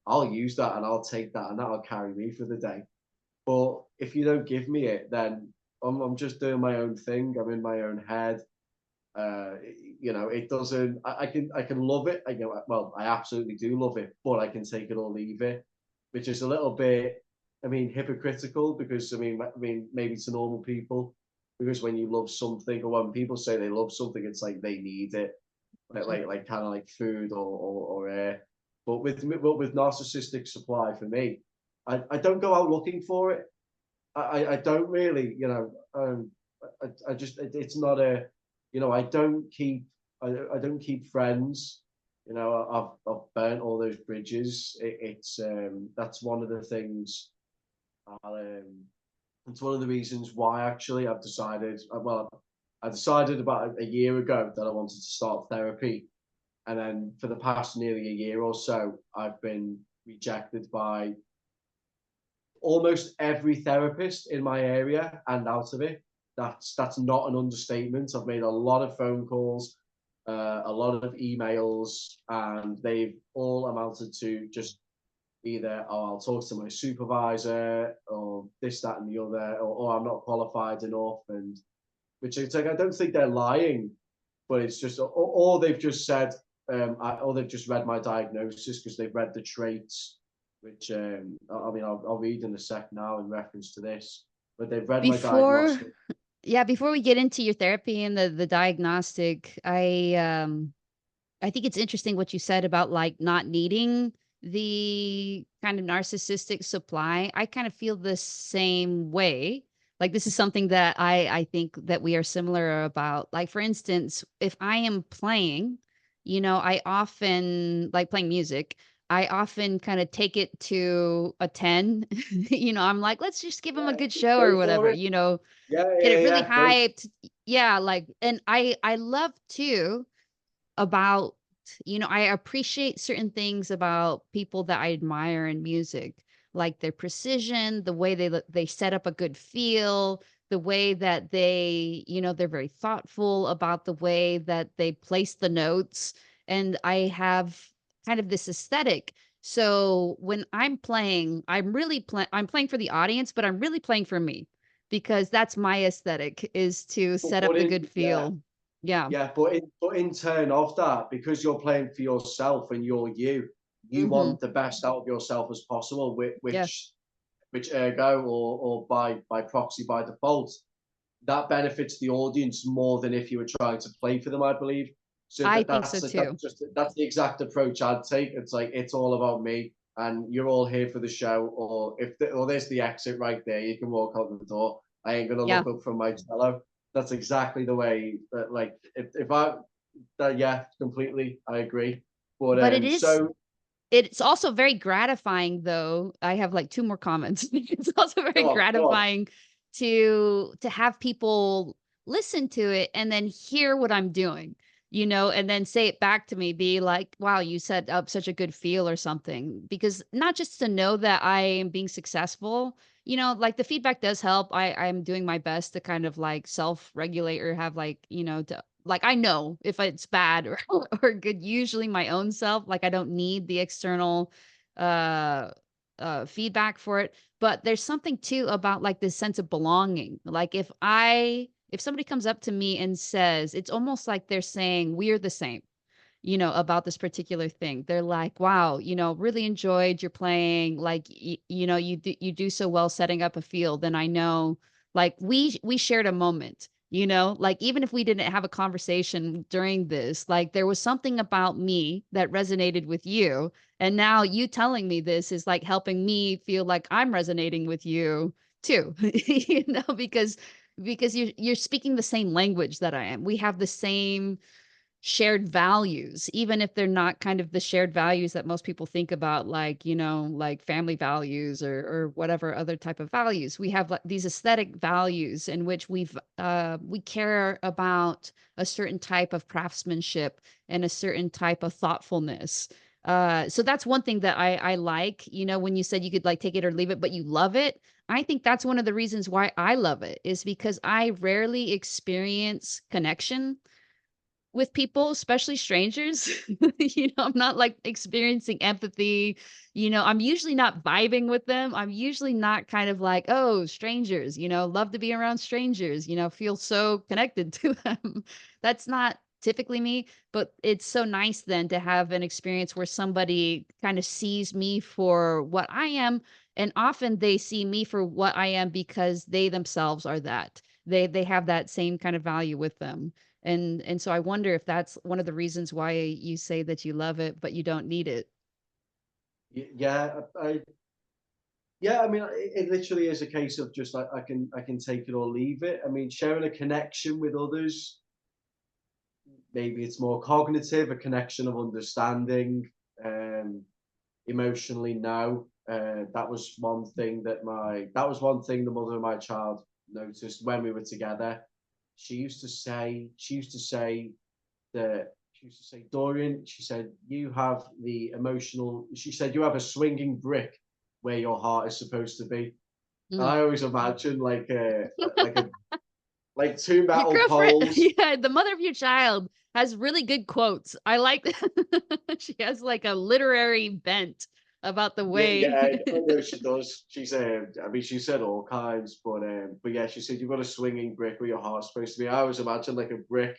I'll use that and I'll take that and that'll carry me for the day. But if you don't give me it, then I'm just doing my own thing. I'm in my own head. Uh, you know, it doesn't. I can love it. I go well. I absolutely do love it, but I can take it or leave it, which is a little bit. I mean, hypocritical because I mean, maybe to normal people, because when you love something or when people say they love something, it's like they need it, like kind of like food or air. But with narcissistic supply for me, I don't go out looking for it. I don't really, you know, I just it's not a, you know, I don't keep friends. You know, I've burnt all those bridges. It's that's one of the things. I'll, it's one of the reasons why actually I've decided. Well, I decided about a year ago that I wanted to start therapy, and then for the past nearly a year or so, I've been rejected by almost every therapist in my area and out of it. That's not an understatement. I've made a lot of phone calls, a lot of emails, and they've all amounted to just either, oh, I'll talk to my supervisor, or this, that, and the other, or I'm not qualified enough, and which it's like I don't think they're lying, but it's just, or they've just said, or they've just read my diagnosis because they've read the traits, which I mean, I'll read in a sec now in reference to this, but they've read my Before, diagnostic. yeah, before we get into your therapy and the diagnostic, I think it's interesting what you said about like not needing the kind of narcissistic supply. I kind of feel the same way. Like this is something that I think that we are similar about. Like for instance, if I am playing, I often like playing music. I often kind of take it to a 10. I'm like, let's just give them a Yeah, good show or go for whatever, it. Yeah, get yeah, it really yeah. Go. hyped. Yeah, like and I love too about I appreciate certain things about people that I admire in music, like their precision, the way they set up a good feel, the way that they're very thoughtful about the way that they place the notes, and I have kind of this aesthetic. So when I'm playing, I'm playing for the audience, but I'm really playing for me because that's my aesthetic is to set up But the in good yeah, feel. Yeah. yeah, but in turn of that, because you're playing for yourself and you're you, you Mhm. want the best out of yourself as possible, Yes. which ergo or by proxy by default, that benefits the audience more than if you were trying to play for them, I believe. So I think so too. that's the exact approach I'd take. It's like it's all about me, and you're all here for the show. Or there's the exit right there. You can walk out the door. I ain't gonna Yeah. look up from my cello. That's exactly the way that like if I that yeah, completely I agree. But But so it's also very gratifying though. I have like 2 more comments. It's also very go on. gratifying to have people listen to it and then hear what I'm doing, and then say it back to me, be like, "Wow, you set up such a good feel," or something. Because not just to know that I am being successful, like the feedback does help. I'm doing my best to kind of like self-regulate or have like, to like I know if it's bad or or good, usually my own self, like I don't need the external uh feedback for it. But there's something too about like this sense of belonging. Like if somebody comes up to me and says, it's almost like they're saying we're the same, about this particular thing. They're like, wow, really enjoyed your playing. Like, you do so well setting up a field. And I know like we shared a moment. You know, like, even if we didn't have a conversation during this, like, there was something about me that resonated with you, and now you telling me this is, like, helping me feel like I'm resonating with you too, you know, because you're speaking the same language that I am. We have the same shared values, even if they're not kind of the shared values that most people think about, like, you know, like family values or whatever other type of values. We have like these aesthetic values in which we care about a certain type of craftsmanship and a certain type of thoughtfulness. So that's one thing that I like, you know, when you said you could like take it or leave it, but you love it. I think that's one of the reasons why I love it is because I rarely experience connection with people, especially strangers. You know, I'm not, like, experiencing empathy, you know, I'm usually not vibing with them, I'm usually not kind of like, "Oh, strangers," you know, love to be around strangers, you know, feel so connected to them. That's not typically me, but it's so nice then to have an experience where somebody kinda sees me for what I am, and often they see me for what I am because they themselves are that. They have that same kind of value with them. And so I wonder if that's one of the reasons why you say that you love it, but you don't need it. Yeah, yeah, I mean, it literally is a case of just like I can take it or leave it. I mean, sharing a connection with others, maybe it's more cognitive, a connection of understanding, um, emotionally. No, that was one thing the mother of my child noticed when we were together. She used to say, Dorian, she said, you have the emotional, she said, you have a swinging brick where your heart is supposed to be. And Mm. I always imagine like a like two Your metal girlfriend poles. yeah, the mother of your child has really good quotes. I like she has, like, a literary bent about the Yeah, way yeah, I know she does. She's I mean, she said all kinds, but yeah, she said you've got a swinging brick where your heart's supposed to be. I always imagine like a brick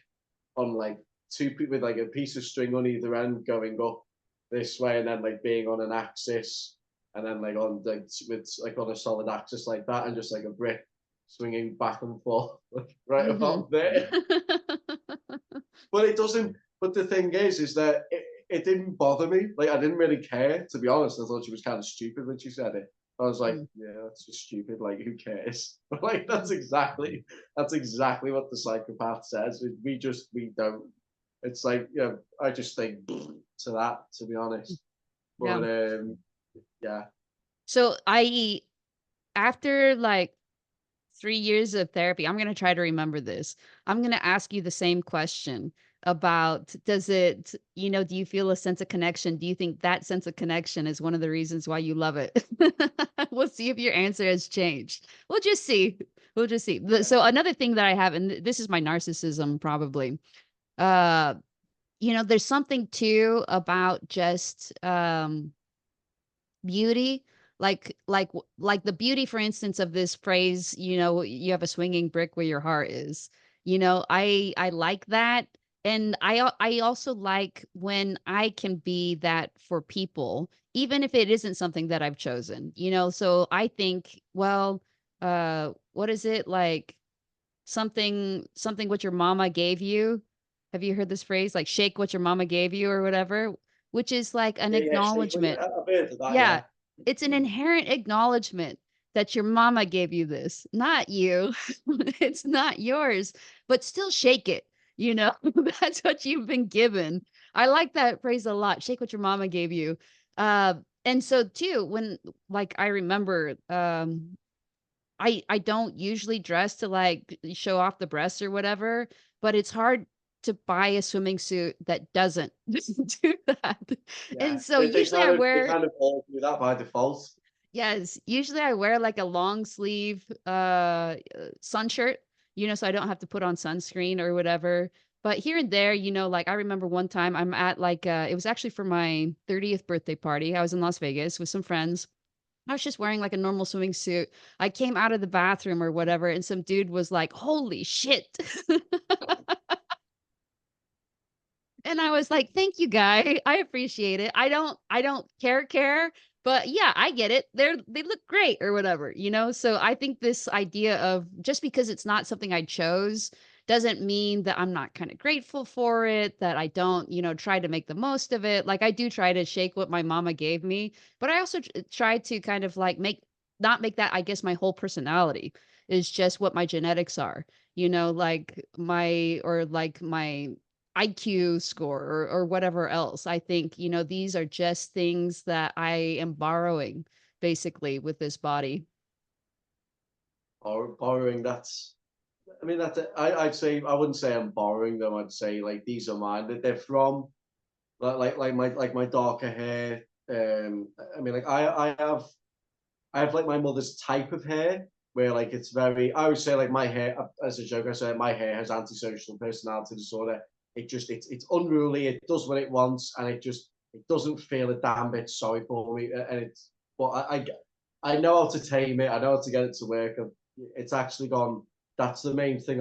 on like with like a piece of string on either end going up this way, and then like being on an axis, and then like on like with like on a solid axis like that, and just like a brick swinging back and forth like right Mhm. about there. But it doesn't. But the thing is that it didn't bother me. Like I didn't really care, to be honest. I thought she was kind of stupid when she said it. I was like, Mm, yeah, that's just stupid. Like, who cares? Like, mm, that's exactly what the psychopath says. We don't. It's like, yeah, I just think to that, to be mm. honest. Yeah. But yeah, So, I after, like, 3 years of therapy, I'm gonna try to remember this. I'm gonna ask you the same question about does it you know, do you feel a sense of connection? Do you think that sense of connection is one of the reasons why you love it? We'll see if your answer has changed. We'll just see. We'll just see. yeah, So another thing that I have, and this is my narcissism probably, uh, you know, there's something too about just, beauty, like the beauty, for instance, of this phrase, you know, "You have a swinging brick where your heart is." You know, I like that, and I also like when I can be that for people, even if it isn't something that I've chosen, you know? So I think, well, what is it? Like, something what your mama gave you. Have you heard this phrase? Like, "Shake what your mama gave you," or whatever, which is like an yeah, yeah. Shake, well, yeah, acknowledgement. I've heard of that. Yeah, Yeah, it's an inherent acknowledgement that your mama gave you this, not you. It's not yours, but still shake it, you know? That's what you've been given. I like that phrase a lot, "Shake what your mama gave you." Uh, and so too, when like, I remember, I don't usually dress to, like, show off the breasts or whatever, but it's hard to buy a swimming suit that doesn't do that. yeah. And so usually I They wear kind of all do that by default. yes, usually I wear like a long sleeve, sun shirt, you know, so I don't have to put on sunscreen or whatever. But here and there, you know, like I remember one time I'm at like, it was actually for my 30th birthday party. I was in Las Vegas with some friends. I was just wearing like a normal swimming suit. I came out of the bathroom or whatever, and some dude was like, "Holy shit." And I was like, "Thank you, guy. I appreciate it. I don't care, But yeah, I get it. They look great or whatever, you know? So I think this idea of just because it's not something I chose doesn't mean that I'm not kind of grateful for it, that I don't, try to make the most of it. Like I do try to shake what my mama gave me, but I also try to kind of like not make that, I guess, my whole personality is just what my genetics are, like my IQ score or whatever else. I think, these are just things that I am borrowing basically with this body. Or borrowing, that's, I mean, I'd say, I wouldn't say I'm borrowing them. I'd say like these are mine. That they're from like my darker hair. I mean, like I have like my mother's type of hair where like it's very. I would say like my hair, as a joke, I say my hair has antisocial personality disorder. It's unruly. It does what it wants, and it doesn't feel a damn bit sorry for me. And it's but I know how to tame it. I know how to get it to work. And it's actually gone. That's the main thing.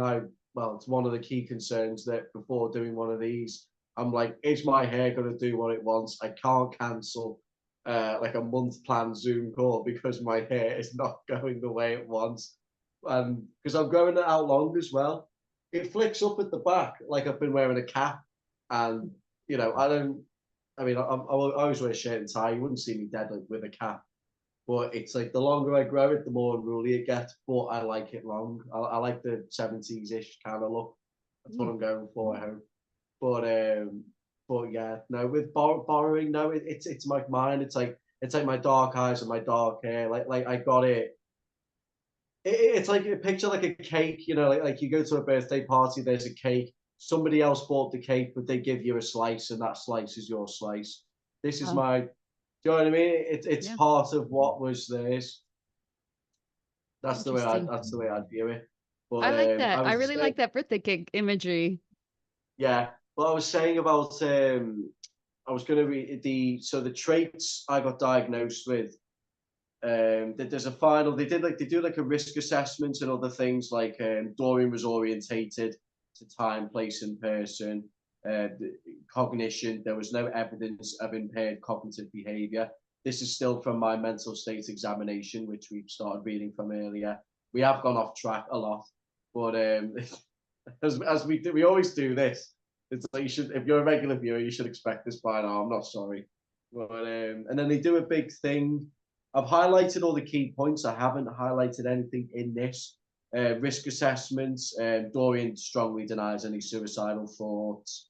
Well, it's one of the key concerns that before doing one of these, I'm like, is my hair going to do what it wants? I can't cancel like a month planned Zoom call because my hair is not going the way it wants. And because I'm growing it out long as well, it flicks up at the back like I've been wearing a cap. And, I don't, I mean, I always wear a shirt and tie. You wouldn't see me dead like, with a cap. But it's like the longer I grow it, the more unruly it gets. But I like it long. I like the 70s ish kind of look. That's what Mm. I'm going for, I hope. But yeah, no, with borrowing, no, it's like mine. It's like my dark eyes and my dark hair. Like I got it. It's like a picture like a cake, like you go to a birthday party, there's a cake. Somebody else bought the cake, but they give you a slice, and that slice is your slice. This is Oh, my. Do you know what I mean? It's yeah. part of what was theirs. Interesting. That's the way I view it. But I like I that. I was really like that birthday cake imagery. yeah. But I was saying about I was going to read the traits I got diagnosed with. That there's a final. They do like a risk assessment and other things like Dorian was orientated to time, place, and person. Cognition. There was no evidence of impaired cognitive behavior. This is still from my mental state examination, which we've started reading from earlier. We have gone off track a lot, but as we always do this. It's like if you're a regular viewer, you should expect this by now. I'm not sorry, but and then they do a big thing. I've highlighted all the key points. I haven't highlighted anything in this risk assessments. Dorian strongly denies any suicidal thoughts.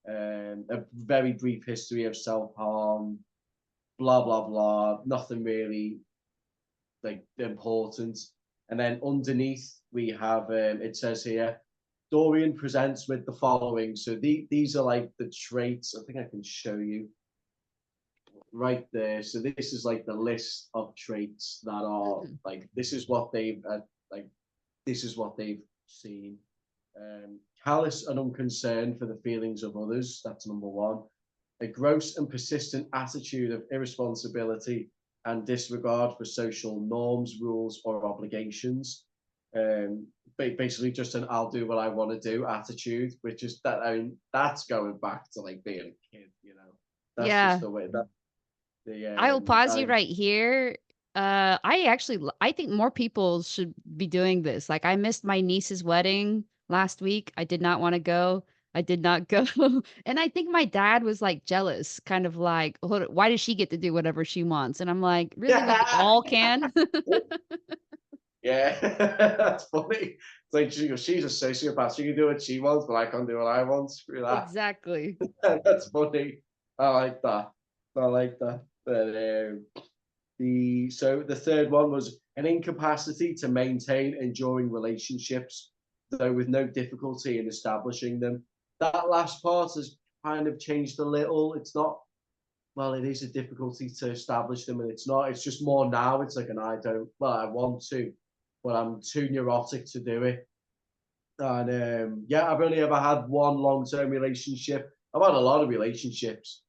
A very brief history of self harm. Blah blah blah. Nothing really like important. And then underneath we have it says here Dorian presents with the following. So these are like the traits. I think I can show you right there. So this is like the list of traits that are Mm. like this is what they've like this is what they've seen. Callous and unconcerned for the feelings of others. That's number one. A gross and persistent attitude of irresponsibility and disregard for social norms, rules, or obligations. Um, Basically, just an "I'll do what I want to do" attitude, which is that. I mean, that's going back to like being a kid. That's just Yeah. the way that I will pause I you right here. I think more people should be doing this. Like I missed my niece's wedding last week. I did not want to go. I did not go. And I think my dad was like jealous, kind of like, why does she get to do whatever she wants? And I'm like, really, we all can? yeah, that's funny. It's like she's a sociopath. She can do what she wants, but I can't do what I want. Screw that. Exactly. That's funny. I like that. I like that. But the third one was an incapacity to maintain enduring relationships, though with no difficulty in establishing them. That last part has kind of changed a little. It's not, well, it is a difficulty to establish them, and it's not. It's just more now. It's like an I don't. Well, I want to, but I'm too neurotic to do it. And yeah, I've only ever had one long-term relationship. I've had a lot of relationships,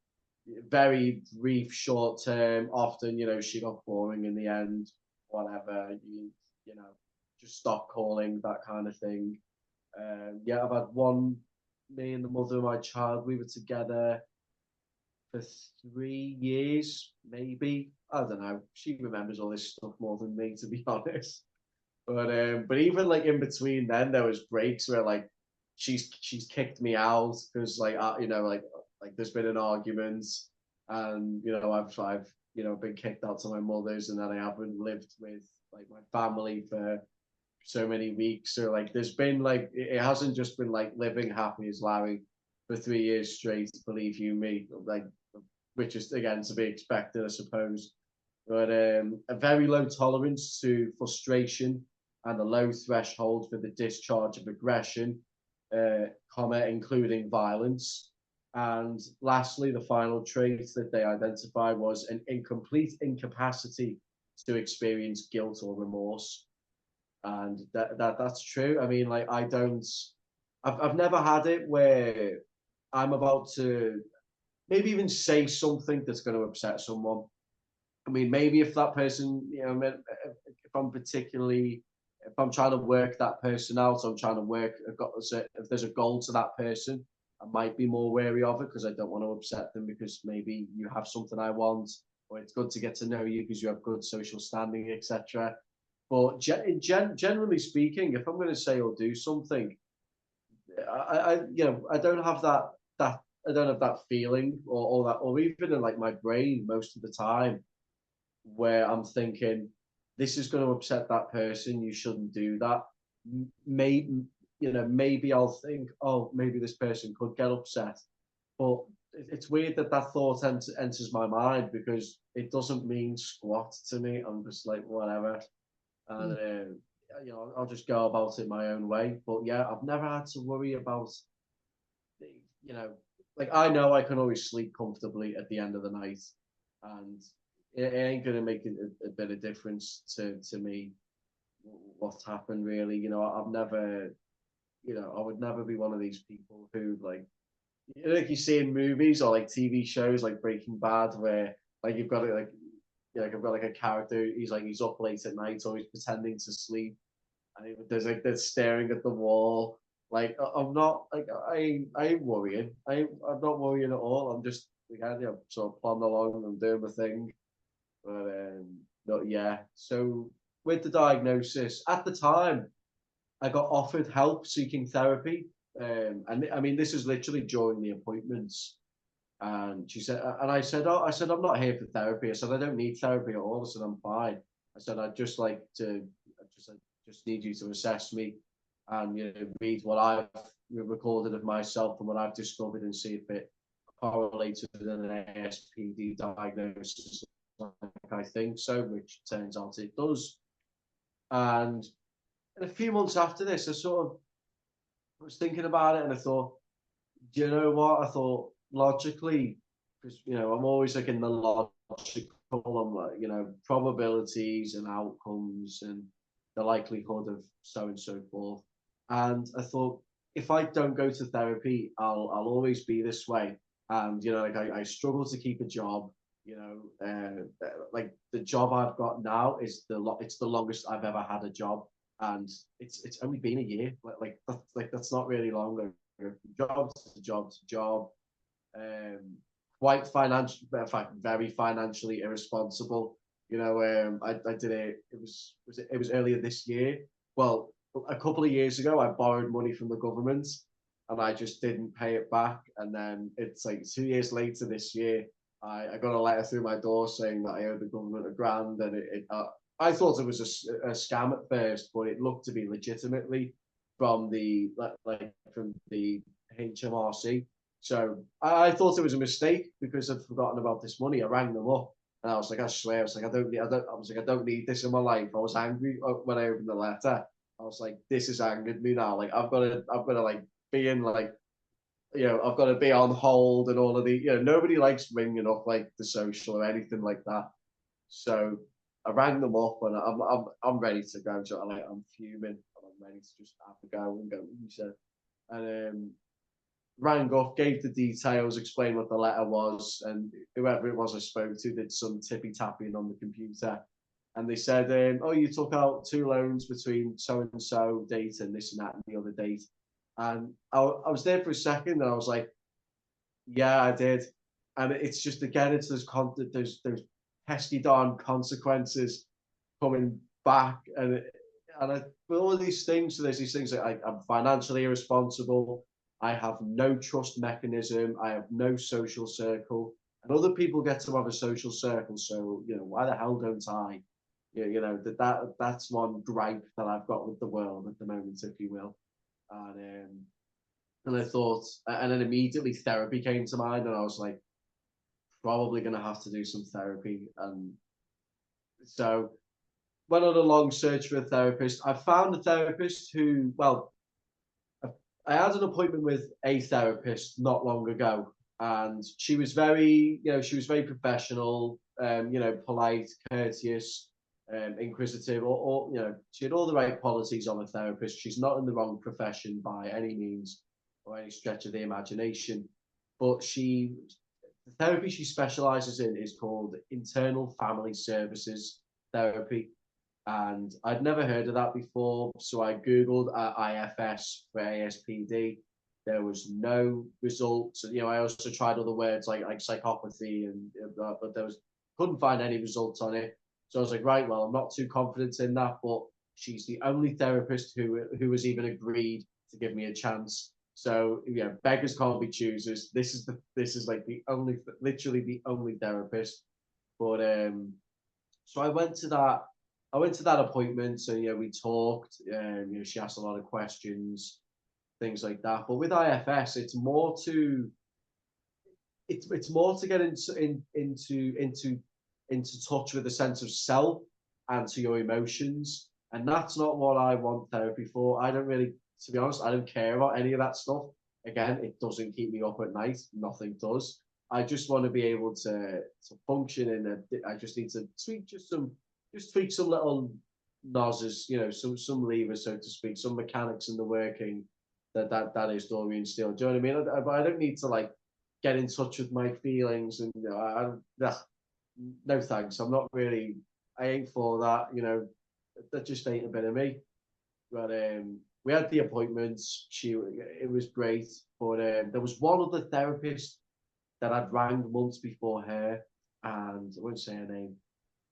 very brief, short term. Often, she got boring in the end. Whatever, you know, just stop calling, that kind of thing. Yeah, I've had one. Me and the mother of my child, we were together. for 3 years, maybe. I don't know. She remembers all this stuff more than me, to be honest. But even like in between then, there was breaks where like she's kicked me out because like like there's been an argument, and I've been kicked out to my mother's, and then I haven't lived with like my family for so many weeks. So like there's been like it hasn't just been like living happy as Larry for 3 years straight, believe you me, like which is again to be expected, I suppose. But a very low tolerance to frustration and a low threshold for the discharge of aggression, including violence. And lastly, the final trait that they identified was an incomplete incapacity to experience guilt or remorse. And that's true. I mean, like I've never had it where I'm about to maybe even say something that's going to upset someone. I mean, maybe if that person, if I'm particularly, if I'm trying to work that person out, I'm trying to work, if there's a goal to that person, I might be more wary of it because I don't want to upset them because maybe you have something I want, or it's good to get to know you because you have good social standing, etc. But generally speaking, if I'm going to say or do something, I don't have that I don't have that feeling or that, or even in like my brain most of the time where I'm thinking, this is going to upset that person. You shouldn't do that. Maybe, maybe I'll think, oh, maybe this person could get upset. But it's weird that that thought enters my mind because it doesn't mean squat to me. I'm just like, whatever. And, Mm. I'll just go about it my own way. But yeah, I've never had to worry about, you know, like I know I can always sleep comfortably at the end of the night. And it ain't gonna make a bit of difference to me what's happened really. I've never, I would never be one of these people who like you see in movies or like TV shows like Breaking Bad where like you've got it like I've got like a character, he's up late at night or he's pretending to sleep and there's like they're staring at the wall. Like I'm not like I ain't worrying. I'm not worrying at all. I'm just again, sort of plodding along and doing my thing. But yeah. So with the diagnosis, at the time, I got offered help seeking therapy. And I mean, this is literally during the appointments. And she said, and I said, I'm not here for therapy. I said, I don't need therapy at all. I said, I'm fine. I said, I'd just like to, I just need you to assess me and read what I've recorded of myself and what I've discovered and see if it correlates with an ASPD diagnosis like I think so, which turns out it does. And a few months after this, I sort of was thinking about it and I thought, do you know what? I thought logically, because I'm always like in the logical, I'm like, probabilities and outcomes and the likelihood of so and so forth. And I thought, if I don't go to therapy, I'll always be this way. And like I struggle to keep a job. Like the job I've got now is it's the longest I've ever had a job, and it's only been a year. That's not really long. Job to job to job. Um, Quite financial, in fact, very financially irresponsible. I did it. It was earlier this year. Well, a couple of years ago, I borrowed money from the government, and I just didn't pay it back. And then it's like 2 years later this year, I got a letter through my door saying that I owed the government £1,000, and I thought it was a scam at first, but it looked to be legitimately from the HMRC. So I thought it was a mistake because I'd forgotten about this money. I rang them up and I was like, I swear, I was like, I don't need this in my life. I was angry when I opened the letter. I was like, this has angered me now. Like I've got to like be in like, I've got to be on hold and all of the, nobody likes ringing up like the social or anything like that. So I rang them up and I'm ready to go. So I'm fuming. I'm ready to just have to go and go. He said, and rang up, gave the details, explained what the letter was, and whoever it was I spoke to did some tippy tapping on the computer. And they said, oh, you took out 2 loans between so and so date and this and that and the other date. And I was there for a second and I was like, yeah, I did. and it's just again, it's those pesky darn consequences coming back, with all these things. So there's these things that I'm financially irresponsible. I have no trust mechanism. I have no social circle, and other people get to have a social circle. So why the hell don't I? That's one gripe that I've got with the world at the moment, if you will. And I thought, and then immediately therapy came to mind, and I was like, probably going to have to do some therapy. And so went on a long search for a therapist. I found a therapist who, well, I had an appointment with a therapist not long ago, and she was she was very professional, polite, courteous, inquisitive, she had all the right qualities of a therapist. She's not in the wrong profession by any means or any stretch of the imagination, but the therapy she specializes in is called internal family services therapy. And I'd never heard of that before. So I Googled IFS for ASPD. There was no results. I also tried other words like psychopathy, but couldn't find any results on it. So I was like, right, well, I'm not too confident in that, but she's the only therapist who has even agreed to give me a chance. So beggars can't be choosers. This is like literally the only therapist. But so I went to that appointment, and we talked. She asked a lot of questions, things like that. But with IFS, it's more to get into touch with a sense of self and to your emotions, and that's not what I want therapy for. I don't really, to be honest, I don't care about any of that stuff. Again, it doesn't keep me up at night. Nothing does. I just want to be able to function I just need to tweak some little noses, some levers, so to speak, some mechanics in the working that is Dorian Steel. Do you know what I mean? I don't need to like get in touch with my feelings, and no thanks. I'm not really. I ain't for that. That just ain't a bit of me. But we had the appointments. It was great, but there was one other therapist that I'd rang months before her, and I won't say her name.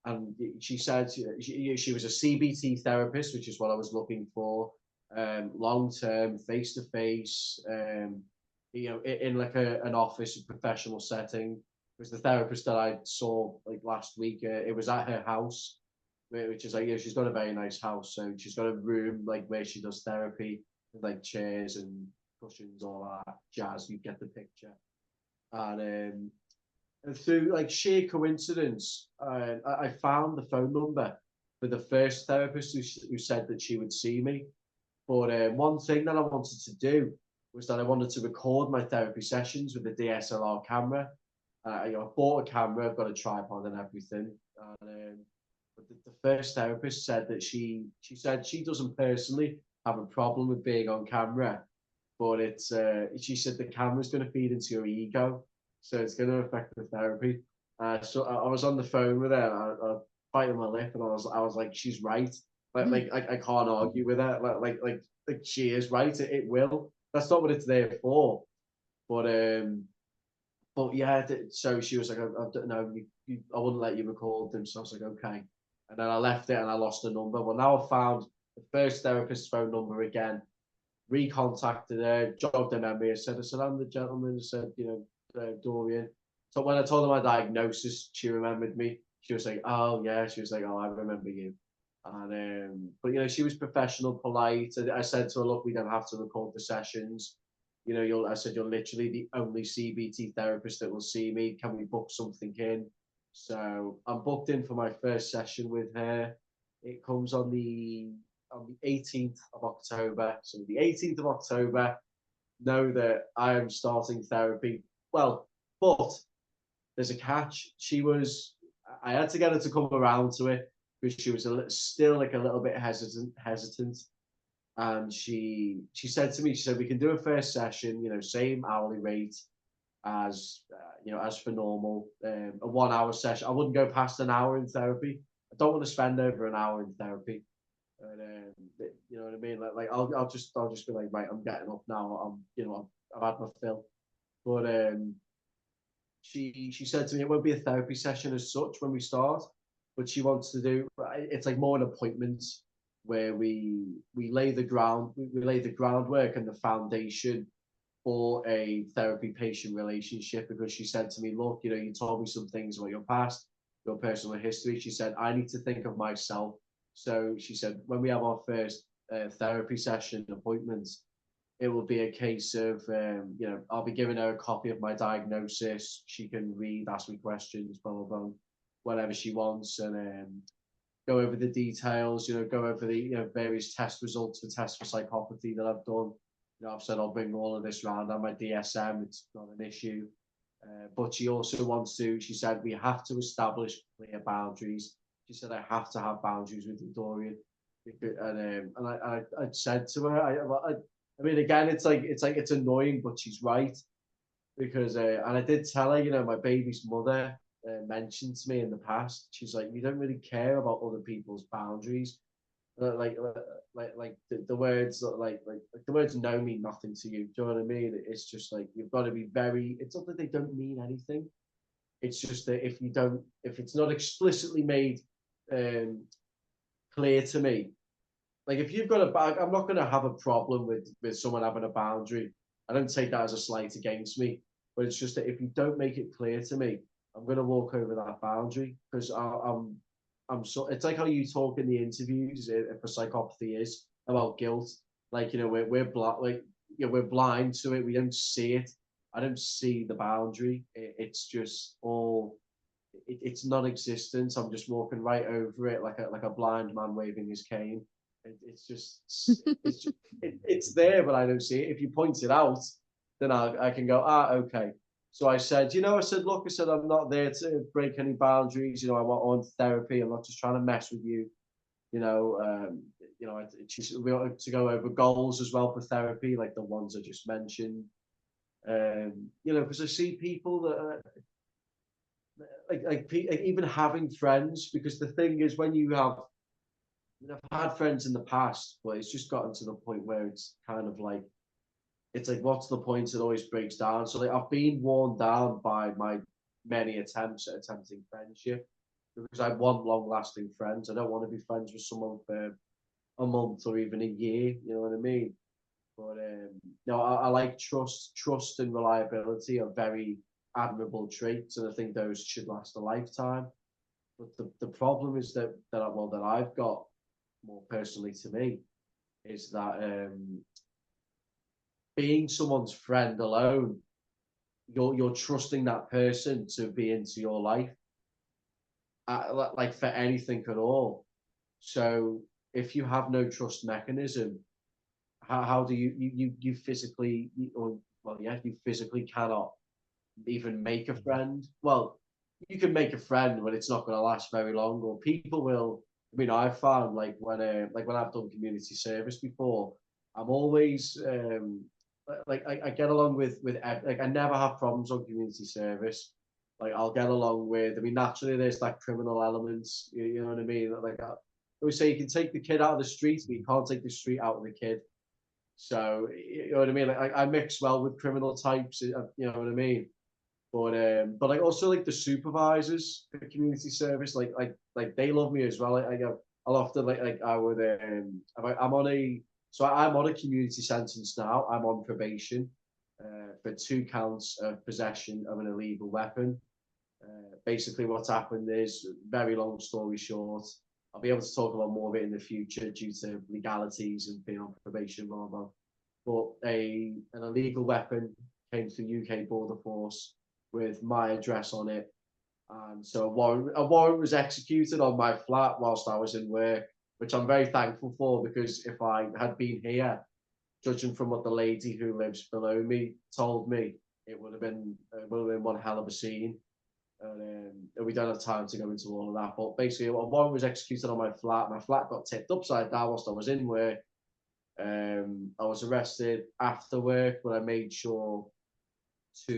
And she said she was a CBT therapist, which is what I was looking for, long term, face to face, in like an office, a professional setting. It was the therapist that I saw like last week. It was at her house, which is like, she's got a very nice house, so she's got a room like where she does therapy with like chairs and cushions, all that jazz. You get the picture. And through like sheer coincidence, I found the phone number for the first therapist who said that she would see me. But one thing that I wanted to do was that I wanted to record my therapy sessions with a DSLR camera. I bought a camera, I've got a tripod and everything. But the first therapist said that she said she doesn't personally have a problem with being on camera, but she said the camera's going to feed into your ego, so it's going to affect the therapy. So I was on the phone with her, I biting my lip, and I was like, she's right. I can't argue with her. Like she is right. It will. That's not what it's there for. But yeah. So she was like, I don't know. I wouldn't let you record them. So I was like, okay. And then I left it, and I lost the number. Well, now I found the first therapist's phone number again. Recontacted her, jogged her memory. I said, I'm the gentleman who said, Dorian. So when I told her my diagnosis, she remembered me. She was like, oh yeah. She was like, oh, I remember you. And but she was professional, polite. I said to her, look, we don't have to record the sessions. I said, you're literally the only CBT therapist that will see me. Can we book something in? So I'm booked in for my first session with her. It comes on the 18th of October. So the 18th of October, know that I am starting therapy. Well, but there's a catch. I had to get her to come around to it because she was still like a little bit hesitant. And she said to me, she said, we can do a first session, same hourly rate as, as for normal, a 1 hour session. I wouldn't go past an hour in therapy. I don't want to spend over an hour in therapy. And you know what I mean? I'll just be like, right, I'm getting up now. I've had my fill. But she said to me it won't be a therapy session as such when we start, but she wants to do it's like more an appointment where we lay the we lay the groundwork and the foundation for a therapy patient relationship, because she said to me, look, you know, you told me some things about your past, your personal history. She said, I need to think of myself. So she said, when we have our first therapy session appointments, it will be a case of, you know, I'll be giving her a copy of my diagnosis. She can read, ask me questions, blah, blah, blah, whatever she wants, and go over the details, you know, go over the, you know, various test results for tests for psychopathy that I've done. You know, I've said I'll bring all of this round on my DSM. It's not an issue. But she also wants to, she said, we have to establish clear boundaries. She said, I have to have boundaries with Dorian. And I said to her, I mean, again, it's annoying, but she's right, because, and I did tell her, you know, my baby's mother mentioned to me in the past, she's like, you don't really care about other people's boundaries. The words the words no mean nothing to you. Do you know what I mean? It's just like you've got to be very. It's not that they don't mean anything. It's just that if it's not explicitly made clear to me, like if you've got a bag, I'm not going to have a problem with someone having a boundary. I don't take that as a slight against me, but it's just that if you don't make it clear to me, I'm going to walk over that boundary, because I'm so. It's like how you talk in the interviews for psychopathy is about guilt. Like, you know, we're blind to it. We don't see it. I don't see the boundary. It's just all. It's non-existent. I'm just walking right over it like a blind man waving his cane. It's just it's there, but I don't see it. If you point it out, then I can go, okay. So I said, you know, I said, look, I said, I'm not there to break any boundaries. You know, I want therapy. I'm not just trying to mess with you. You know, we want to go over goals as well for therapy, like the ones I just mentioned. You know, because I see people that are, like even having friends, because the thing is when you have, I mean, I've had friends in the past, but it's just gotten to the point where it's kind of like, it's like, what's the point? It always breaks down. So like, I've been worn down by my many attempts at attempting friendship, because I want long-lasting friends. I don't want to be friends with someone for a month or even a year. You know what I mean? But no, I like trust. Trust and reliability are very admirable traits, and I think those should last a lifetime. But the problem is that I've got more personally to me is that being someone's friend alone, you're trusting that person to be into your life, like for anything at all. So if you have no trust mechanism, how do you physically or well, yeah, you physically cannot even make a friend. Well, you can make a friend, but it's not going to last very long. Or people will. I mean, I've found like when I've done community service before, I'm always like I get along with like I never have problems on community service. Like I'll get along with. I mean, naturally there's like criminal elements. You know what I mean? Like I always say, you can take the kid out of the street, but you can't take the street out of the kid. So you know what I mean? Like I mix well with criminal types. You know what I mean? But like also like the supervisors for community service, like they love me as well. I'll often like I would I'm on a I'm on a community sentence now. I'm on probation for 2 counts of possession of an illegal weapon. Basically, what's happened is, very long story short, I'll be able to talk a lot more of it in the future due to legalities and being on probation, blah blah. But an illegal weapon came to the UK Border Force with my address on it. And so a warrant was executed on my flat whilst I was in work, which I'm very thankful for, because if I had been here, judging from what the lady who lives below me told me, it would have been one hell of a scene. And we don't have time to go into all of that. But basically, a warrant was executed on my flat. My flat got tipped upside down whilst I was in work. I was arrested after work, but I made sure so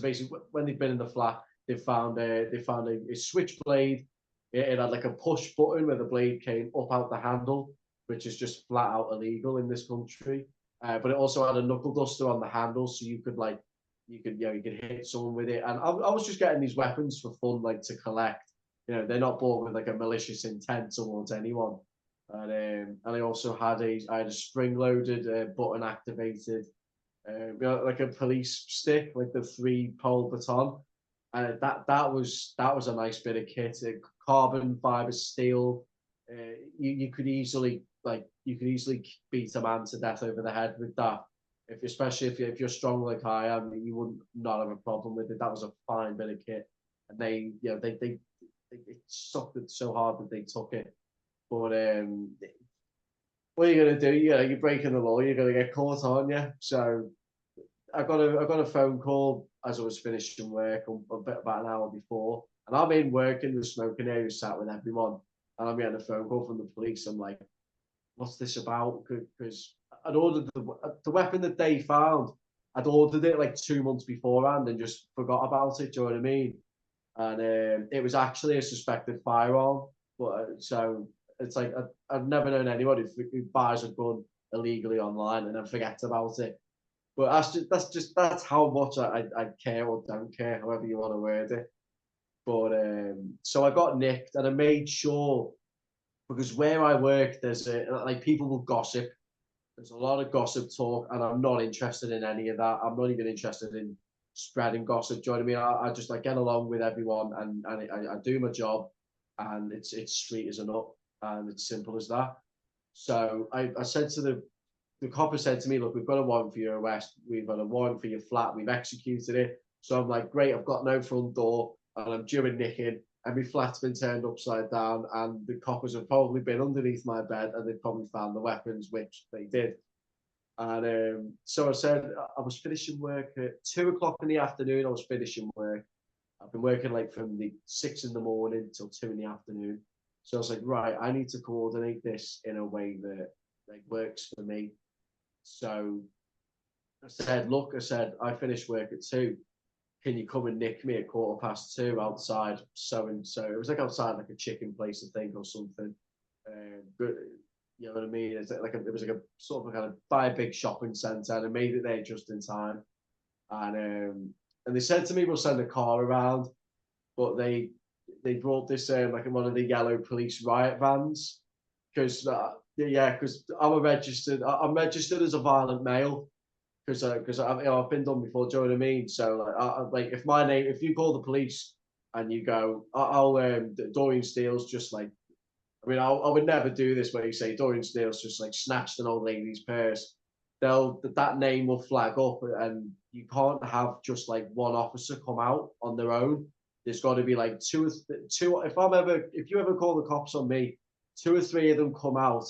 basically when they've been in the flat, they found a switchblade. It had like a push button where the blade came up out the handle, which is just flat out illegal in this country. But it also had a knuckle duster on the handle, so you could like you could hit someone with it. And I was just getting these weapons for fun, like to collect. They're not bought with like a malicious intent towards anyone. And I also had a spring-loaded, button activated, like a police stick, like the 3-pole baton. And that was a nice bit of kit. Carbon fiber steel. You could easily beat a man to death over the head with that. Especially if you're strong like I am, you wouldn't not have a problem with it. That was a fine bit of kit, and they sucked it so hard that they took it. But what are you gonna do? You're breaking the law. You're gonna get caught, aren't you? So I got a phone call as I was finishing work about an hour before, and I'm in work in the smoking area, sat with everyone, and I'm getting a phone call from the police. I'm like, what's this about? Because I'd ordered the weapon that they found. I'd ordered it like 2 months beforehand and just forgot about it. Do you know what I mean? And it was actually a suspected firearm. But so it's like I've never known anybody who buys a gun illegally online and then forgets about it. But that's how much I care or don't care, however you want to word it. But so I got nicked, and I made sure, because where I work, there's like people will gossip. There's a lot of gossip talk, and I'm not interested in any of that. I'm not even interested in spreading gossip. Do you know what I mean? I just like get along with everyone, and I do my job, and it's straight as a nut, and it's simple as that. So I said to the copper said to me, look, we've got a warrant for your arrest. We've got a warrant for your flat. We've executed it. So I'm like, great, I've got no front door, and I'm due a nicking, and my flat's been turned upside down, and the coppers have probably been underneath my bed, and they've probably found the weapons, which they did. And so I said, I was finishing work at 2 o'clock in the afternoon. I was finishing work. I've been working like from the 6 in the morning till 2 in the afternoon. So I was like, right, I need to coordinate this in a way that like works for me. So I said, look, I finished work at 2. Can you come and nick me at 2:15 outside so and so? It was like outside like a chicken place, I think, or something. But you know what I mean? It's like it was like a sort of kind of buy a big shopping centre, and I made it there just in time. And they said to me, we'll send a car around, but they brought this like in one of the yellow police riot vans, because because I'm registered as a violent male, because I've been done before. Do you know what I mean? So like if you call the police and you go, I'll Dorian Steele's just like, I would never do this, where you say Dorian Steele's just like snatched an old lady's purse. That name will flag up, and you can't have just like one officer come out on their own. There's got to be like two. If you ever call the cops on me, 2 or 3 of them come out,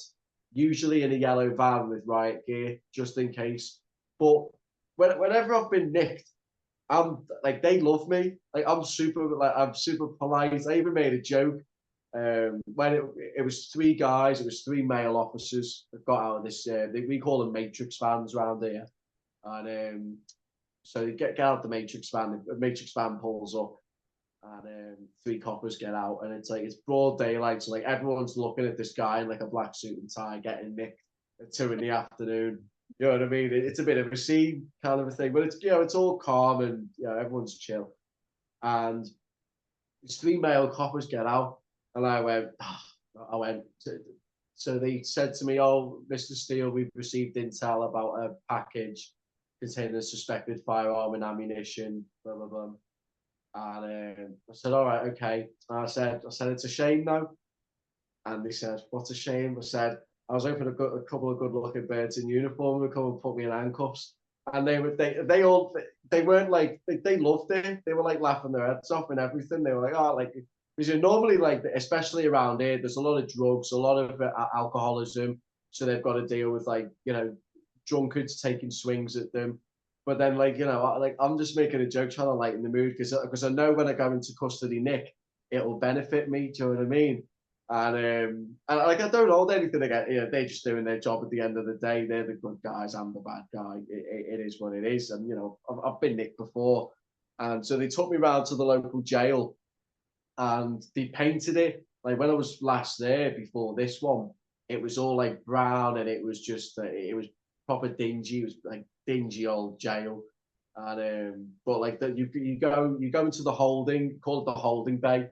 usually in a yellow van with riot gear, just in case. But whenever I've been nicked, I'm like, they love me. I'm super polite. I even made a joke. When it was 3 guys, it was 3 male officers that got out of this. We call them Matrix vans around here, and so they get out the Matrix van. The Matrix van pulls up, and 3 coppers get out, and it's like it's broad daylight, so like everyone's looking at this guy in like a black suit and tie getting nicked at 2 in the afternoon. You know what I mean? It's a bit of a scene kind of a thing, but it's all calm, and everyone's chill. And these 3 male coppers get out, and I went. So they said to me, "Oh, Mr. Steele, we've received intel about a package containing a suspected firearm and ammunition." Blah blah blah. And I said, "All right, okay." And I said, "It's a shame, though." And they said, "What's a shame?" I said, "I was hoping a couple of good-looking birds in uniform would come and put me in handcuffs." And they weren't like they loved it. They were like laughing their heads off and everything. They were like, "Oh, like." Because normally, like, especially around here, there's a lot of drugs, a lot of alcoholism. So they've got to deal with, like, drunkards taking swings at them. But then, like, I'm just making a joke, trying to lighten the mood, because I know when I go into custody, Nick, it will benefit me. Do you know what I mean? And like, I don't hold anything against, they're just doing their job at the end of the day. They're the good guys. I'm the bad guy. It is what it is. And, I've been nicked before. And so they took me round to the local jail, and they painted it like when I was last there before this one. It was all like brown, and it was just it was proper dingy. It was like dingy old jail, And but like that, you go into the holding, call it the holding bay,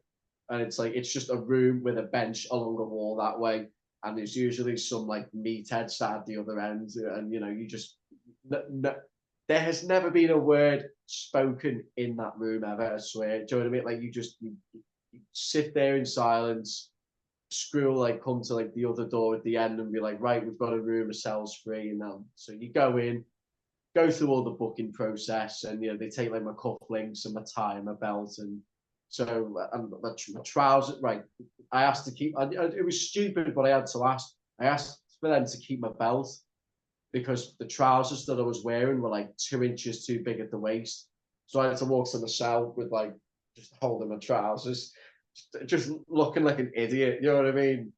and it's like it's just a room with a bench along the wall that way, and there's usually some like meathead sat at the other end, and you just there has never been a word spoken in that room ever. I swear. Do you know what I mean? Like you sit there in silence. Screw like come to like the other door at the end and be like, right, we've got a room, a cell's free, and then so you go in, go through all the booking process, and they take like my cufflinks and my tie and my belt, and so and my trousers. Right, I asked to keep. It was stupid, but I had to ask. I asked for them to keep my belt because the trousers that I was wearing were like 2 inches too big at the waist. So I had to walk to the cell with like just holding my trousers, just looking like an idiot. You know what I mean?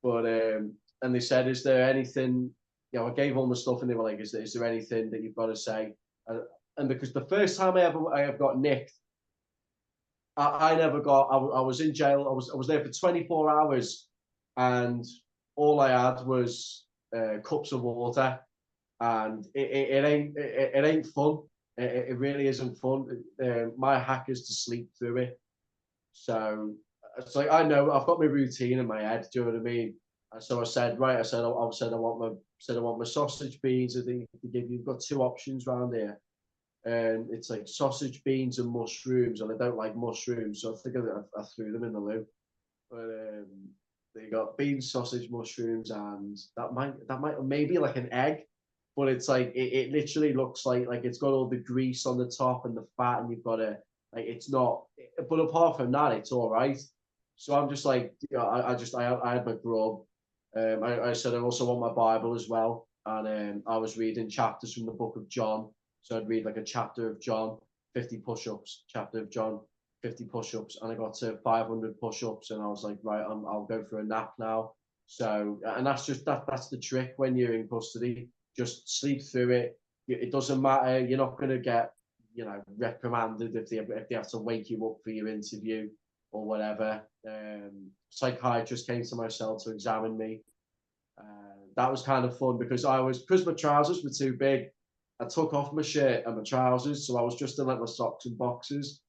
But and they said, "Is there anything?" I gave all my stuff, and they were like, "Is there anything that you've got to say?" And because the first time I have got nicked, I never got. I was in jail. I was there for 24 hours, and all I had was cups of water, and it ain't fun. It really isn't fun. My hack is to sleep through it. So it's like I know I've got my routine in my head. Do you know what I mean? And so I said, right. I want my sausage beans. I think they give you've got two options around here. And it's like sausage, beans, and mushrooms, and I don't like mushrooms, so I think I threw them in the loo. But they got beans, sausage, mushrooms, and that might maybe like an egg, but it's like it literally looks like it's got all the grease on the top and the fat, and you've got to like it's not. But apart from that, it's all right. So I'm just like, I had my grub. I said I also want my Bible as well, and I was reading chapters from the book of John. So I'd read like a chapter of John, 50 push-ups, chapter of John, 50 push-ups, and I got to 500 push-ups, and I was like, right, I'll go for a nap now. So, and that's the trick when you're in custody. Just sleep through it. It doesn't matter. You're not going to get, reprimanded if they have to wake you up for your interview or whatever. Psychiatrist came to my cell to examine me. That was kind of fun because my trousers were too big. I took off my shirt and my trousers, so I was just in like my socks and boxers.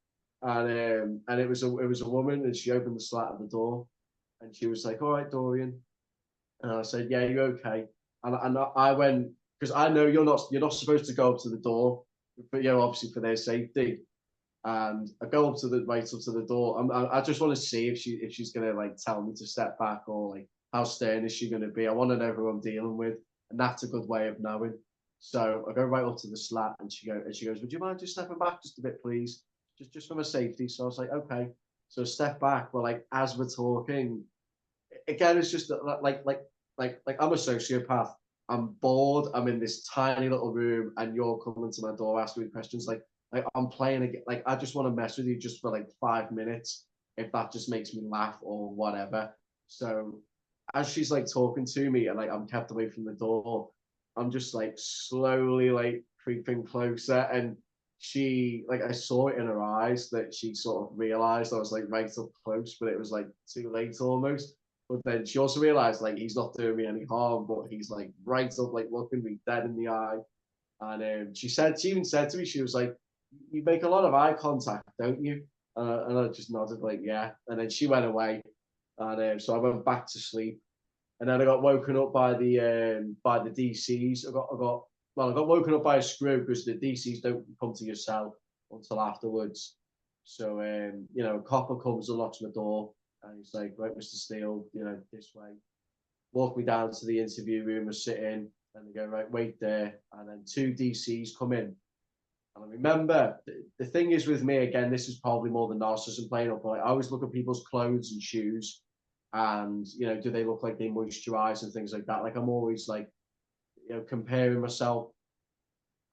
And it was a woman, and she opened the slat of the door, and she was like, "All right, Dorian," and I said, "Yeah, you okay?" And I went because I know you're not supposed to go up to the door, but obviously for their safety. And I go up to the right up to the door. I just want to see if she's gonna like tell me to step back, or like how stern is she gonna be. I want to know who I'm dealing with, and that's a good way of knowing. So I go right up to the slat, and she goes, "Would you mind just stepping back just a bit, please, just for my safety?" So I was like, "Okay." So step back, but like as we're talking, again, it's just like I'm a sociopath. I'm bored. I'm in this tiny little room, and you're coming to my door asking me questions. Like I'm playing again. Like I just want to mess with you just for like 5 minutes, if that just makes me laugh or whatever. So as she's like talking to me, and like I'm kept away from the door, I'm just like slowly like creeping closer, and she like I saw it in her eyes that she sort of realized I was like right up close, but it was like too late almost. But then she also realized like he's not doing me any harm, but he's like right up, like looking me dead in the eye. And she even said to me, she was like, "You make a lot of eye contact, don't you?" And I just nodded like, "Yeah." And then she went away, and so I went back to sleep. And then I got woken up by the DCs. I got woken up by a screw because the DCs don't come to your cell until afterwards. So a copper comes and knocks on the door, and he's like, "Right, Mr. Steele, this way." Walk me down to the interview room. We're sitting, and they go, "Right, wait there." And then two DCs come in. And I remember the thing is with me, again, this is probably more than narcissism playing up, but I always look at people's clothes and shoes, and do they look like they moisturize and things like that. Like I'm always like comparing myself.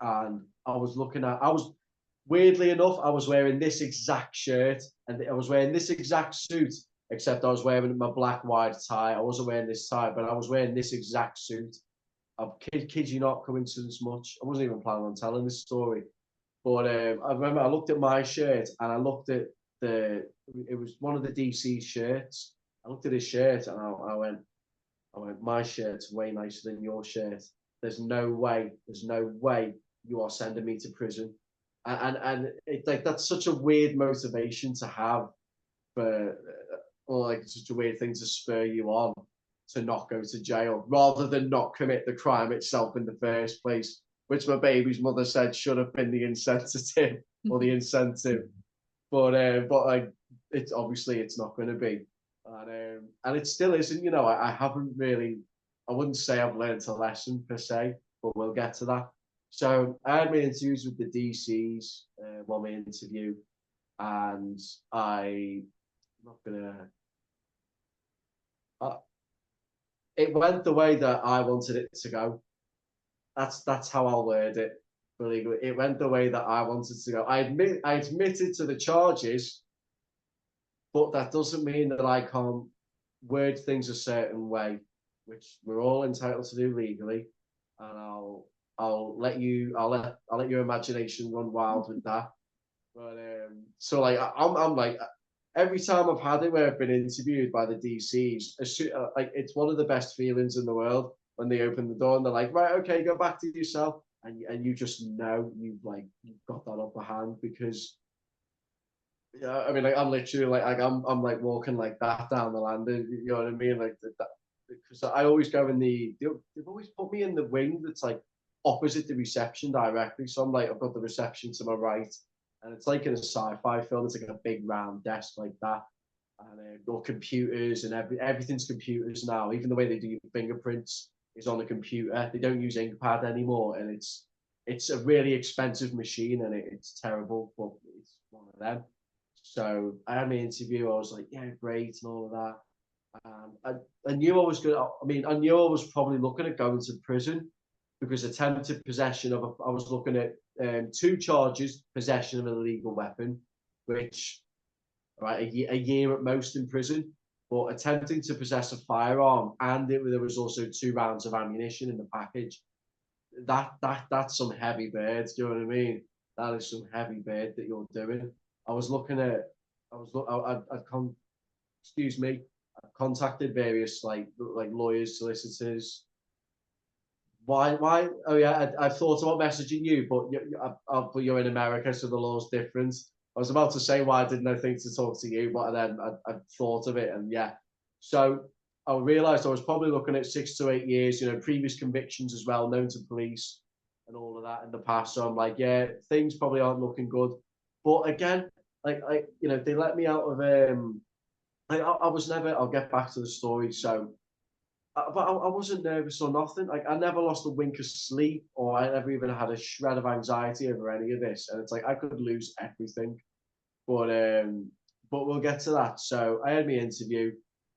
And I was weirdly enough, I was wearing this exact shirt, and I was wearing this exact suit, except I was wearing my black wide tie. I wasn't wearing this tie, but I was wearing this exact suit. I kid you not, coincidence much. I wasn't even planning on telling this story. But I remember I looked at my shirt, and I looked at it was one of the DC shirts. I looked at his shirt, and I went, my shirt's way nicer than your shirt. There's no way you are sending me to prison. And it's like that's such a weird motivation to have for, or like such a weird thing to spur you on to not go to jail rather than not commit the crime itself in the first place, which my baby's mother said should have been the incentive or the incentive. But like it's obviously it's not going to be, and it still isn't. You know, I haven't really. I wouldn't say I've learned a lesson per se, but we'll get to that. So I had my interviews with the DCs, my interview, and I'm not gonna. Uh, it went the way that I wanted it to go. That's how I'll word it. Believe it went the way that I wanted to go. I admitted to the charges, but that doesn't mean that I can't word things a certain way, which we're all entitled to do legally. And I'll let your imagination run wild with that. But so like I'm like every time I've had it where I've been interviewed by the DCs, like it's one of the best feelings in the world when they open the door and they're like, right, okay, go back to yourself, and you just know you've got that upper hand because yeah, I mean, like I'm literally like I'm like walking like that down the landing. You know what I mean? Like that, because I always go in they've always put me in the wing that's like opposite the reception directly. So I'm like I've got the reception to my right, and it's like in a sci-fi film. It's like a big round desk like that, and all computers and everything's computers now. Even the way they do your fingerprints is on a computer. They don't use ink pad anymore, and it's a really expensive machine, and it's terrible, but it's one of them. So I had my interview. I was like, yeah, great, and all of that. I knew I was good. I mean, I knew I was probably looking at going to prison because attempted possession of I was looking at two charges: possession of an illegal weapon, which right a year at most in prison, but attempting to possess a firearm and there was also 2 rounds of ammunition in the package. That's some heavy birds. Do you know what I mean? That is some heavy bird that you're doing. I was looking at, I was look, excuse me, I contacted various like lawyers, solicitors. Why? Oh yeah, I thought about messaging you, but but you're in America, so the law's different. I was about to say why didn't I think to talk to you, but then I thought of it, and yeah. So I realised I was probably looking at 6 to 8 years. You know, previous convictions as well, known to police, and all of that in the past. So I'm like, yeah, things probably aren't looking good. But again, you know, they let me out of I was never. I'll get back to the story. So but I wasn't nervous or nothing. Like I never lost a wink of sleep, or I never even had a shred of anxiety over any of this. And it's like I could lose everything, but we'll get to that. So I had my interview,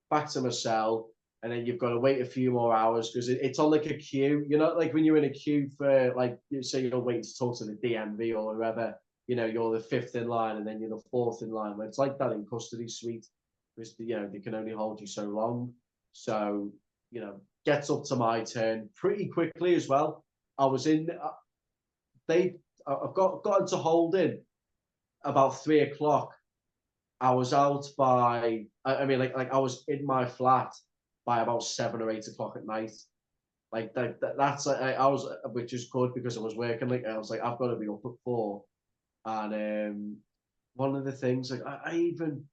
back to my cell, and then you've got to wait a few more hours because it's on like a queue. You know, like when you're in a queue for like you say you're waiting to talk to the DMV or whoever. You know, you're the fifth in line, and then you're the fourth in line. Where it's like that in custody suite, because you know they can only hold you so long. So you know, gets up to my turn pretty quickly as well. I was in, they, I've got into holding about 3 o'clock. I was out by, I mean, like I was in my flat by about 7 or 8 o'clock at night. Like that's I was, which is good because I was working. Like I was like, I've got to be up at 4. And one of the things, like I even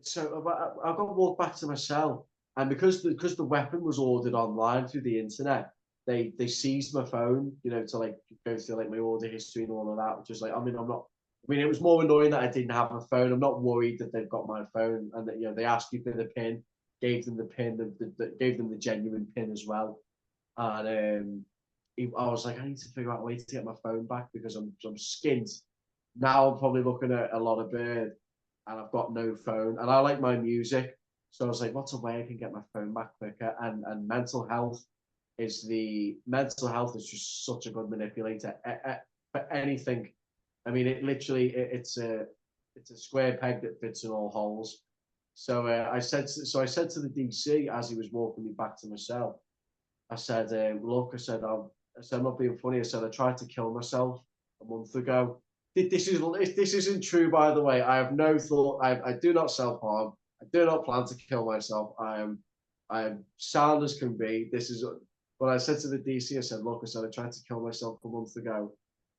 so I got walked back to my cell, and because the weapon was ordered online through the internet, they seized my phone, you know, to like go through like my order history and all of that. Which is like, I mean, I'm not. I mean, it was more annoying that I didn't have a phone. I'm not worried that they've got my phone, and that you know they asked you for the pin, gave them the pin, gave them the genuine pin as well, and I was like, I need to figure out a way to get my phone back because I'm skint. Now I'm probably looking at a lot of bird, and I've got no phone, and I like my music, so I was like, what's a way I can get my phone back quicker? And mental health is just such a good manipulator for anything. I mean, it's a square peg that fits in all holes. So I said to the DC as he was walking me back to my cell, I said, look, I said, I'm not being funny. I said, I tried to kill myself a month ago. This isn't true, by the way. I have no thought. I do not self harm. I do not plan to kill myself. I am sound as can be. This is what I said to the DC. I said, look, I said I tried to kill myself a month ago,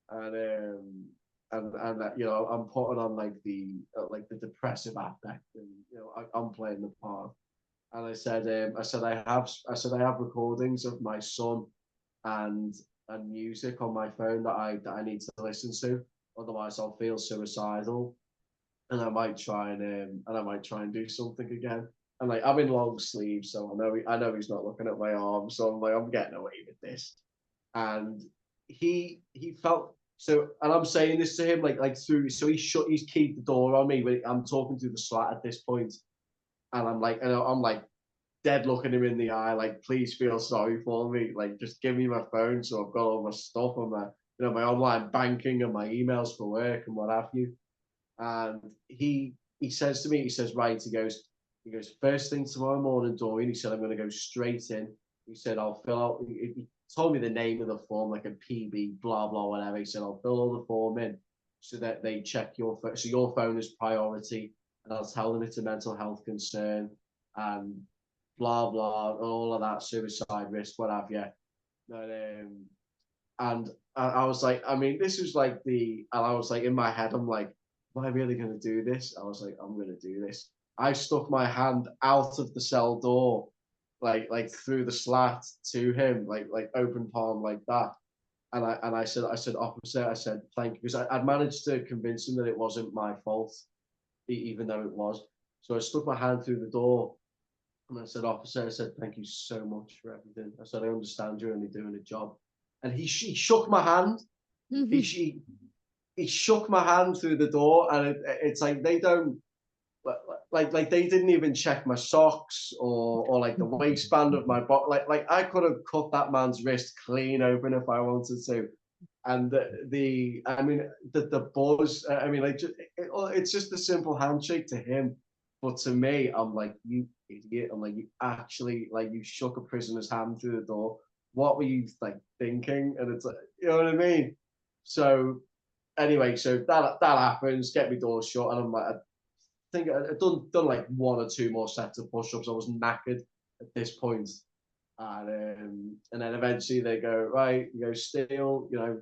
And you know, I'm putting on like the depressive affect, and you know, I'm playing the part. And I said I have recordings of my son and music on my phone that I need to listen to, otherwise I'll feel suicidal, and I might try and do something again. And like I'm in long sleeves, so I know he's not looking at my arm, so I'm like I'm getting away with this. And he felt so, and I'm saying this to him like through, so he's keyed the door on me when I'm talking through the slat at this point, and I'm like dead looking him in the eye, like, please feel sorry for me. Like, just give me my phone so I've got all my stuff and my, you know, my online banking and my emails for work and what have you. And he says to me, he says, right, he goes, first thing tomorrow morning, Dorian, he said, I'm gonna go straight in. He said, I'll fill out, he told me the name of the form, like a PB, blah, blah, whatever. He said, I'll fill all the form in so that they check your phone. So your phone is priority, and I'll tell them it's a mental health concern. And blah blah, all of that, suicide risk, what have you. And I was like, I mean, this was like and I was like, in my head, I'm like, am I really going to do this? I was like, I'm going to do this. I stuck my hand out of the cell door, like through the slat to him, like open palm like that. And I said, officer, I said, thank you, because I'd managed to convince him that it wasn't my fault, even though it was. So I stuck my hand through the door, and I said, officer, I said, thank you so much for everything. I said, I understand you're only doing a job. And he shook my hand. He, he shook my hand through the door, and it's like they don't, like they didn't even check my socks or like the waistband of my body. Like I could have cut that man's wrist clean open if I wanted to. And I mean, the buzz, I mean, like, it's just a simple handshake to him. But to me, I'm like, you idiot. I'm like, you actually, like, you shook a prisoner's hand through the door. What were you, like, thinking? And it's like, you know what I mean? So, anyway, so that happens, get me door shut. And I'm like, I think I'd done like one or two more sets of push ups. I was knackered at this point. And then eventually they go, right, you go, Steel, you know,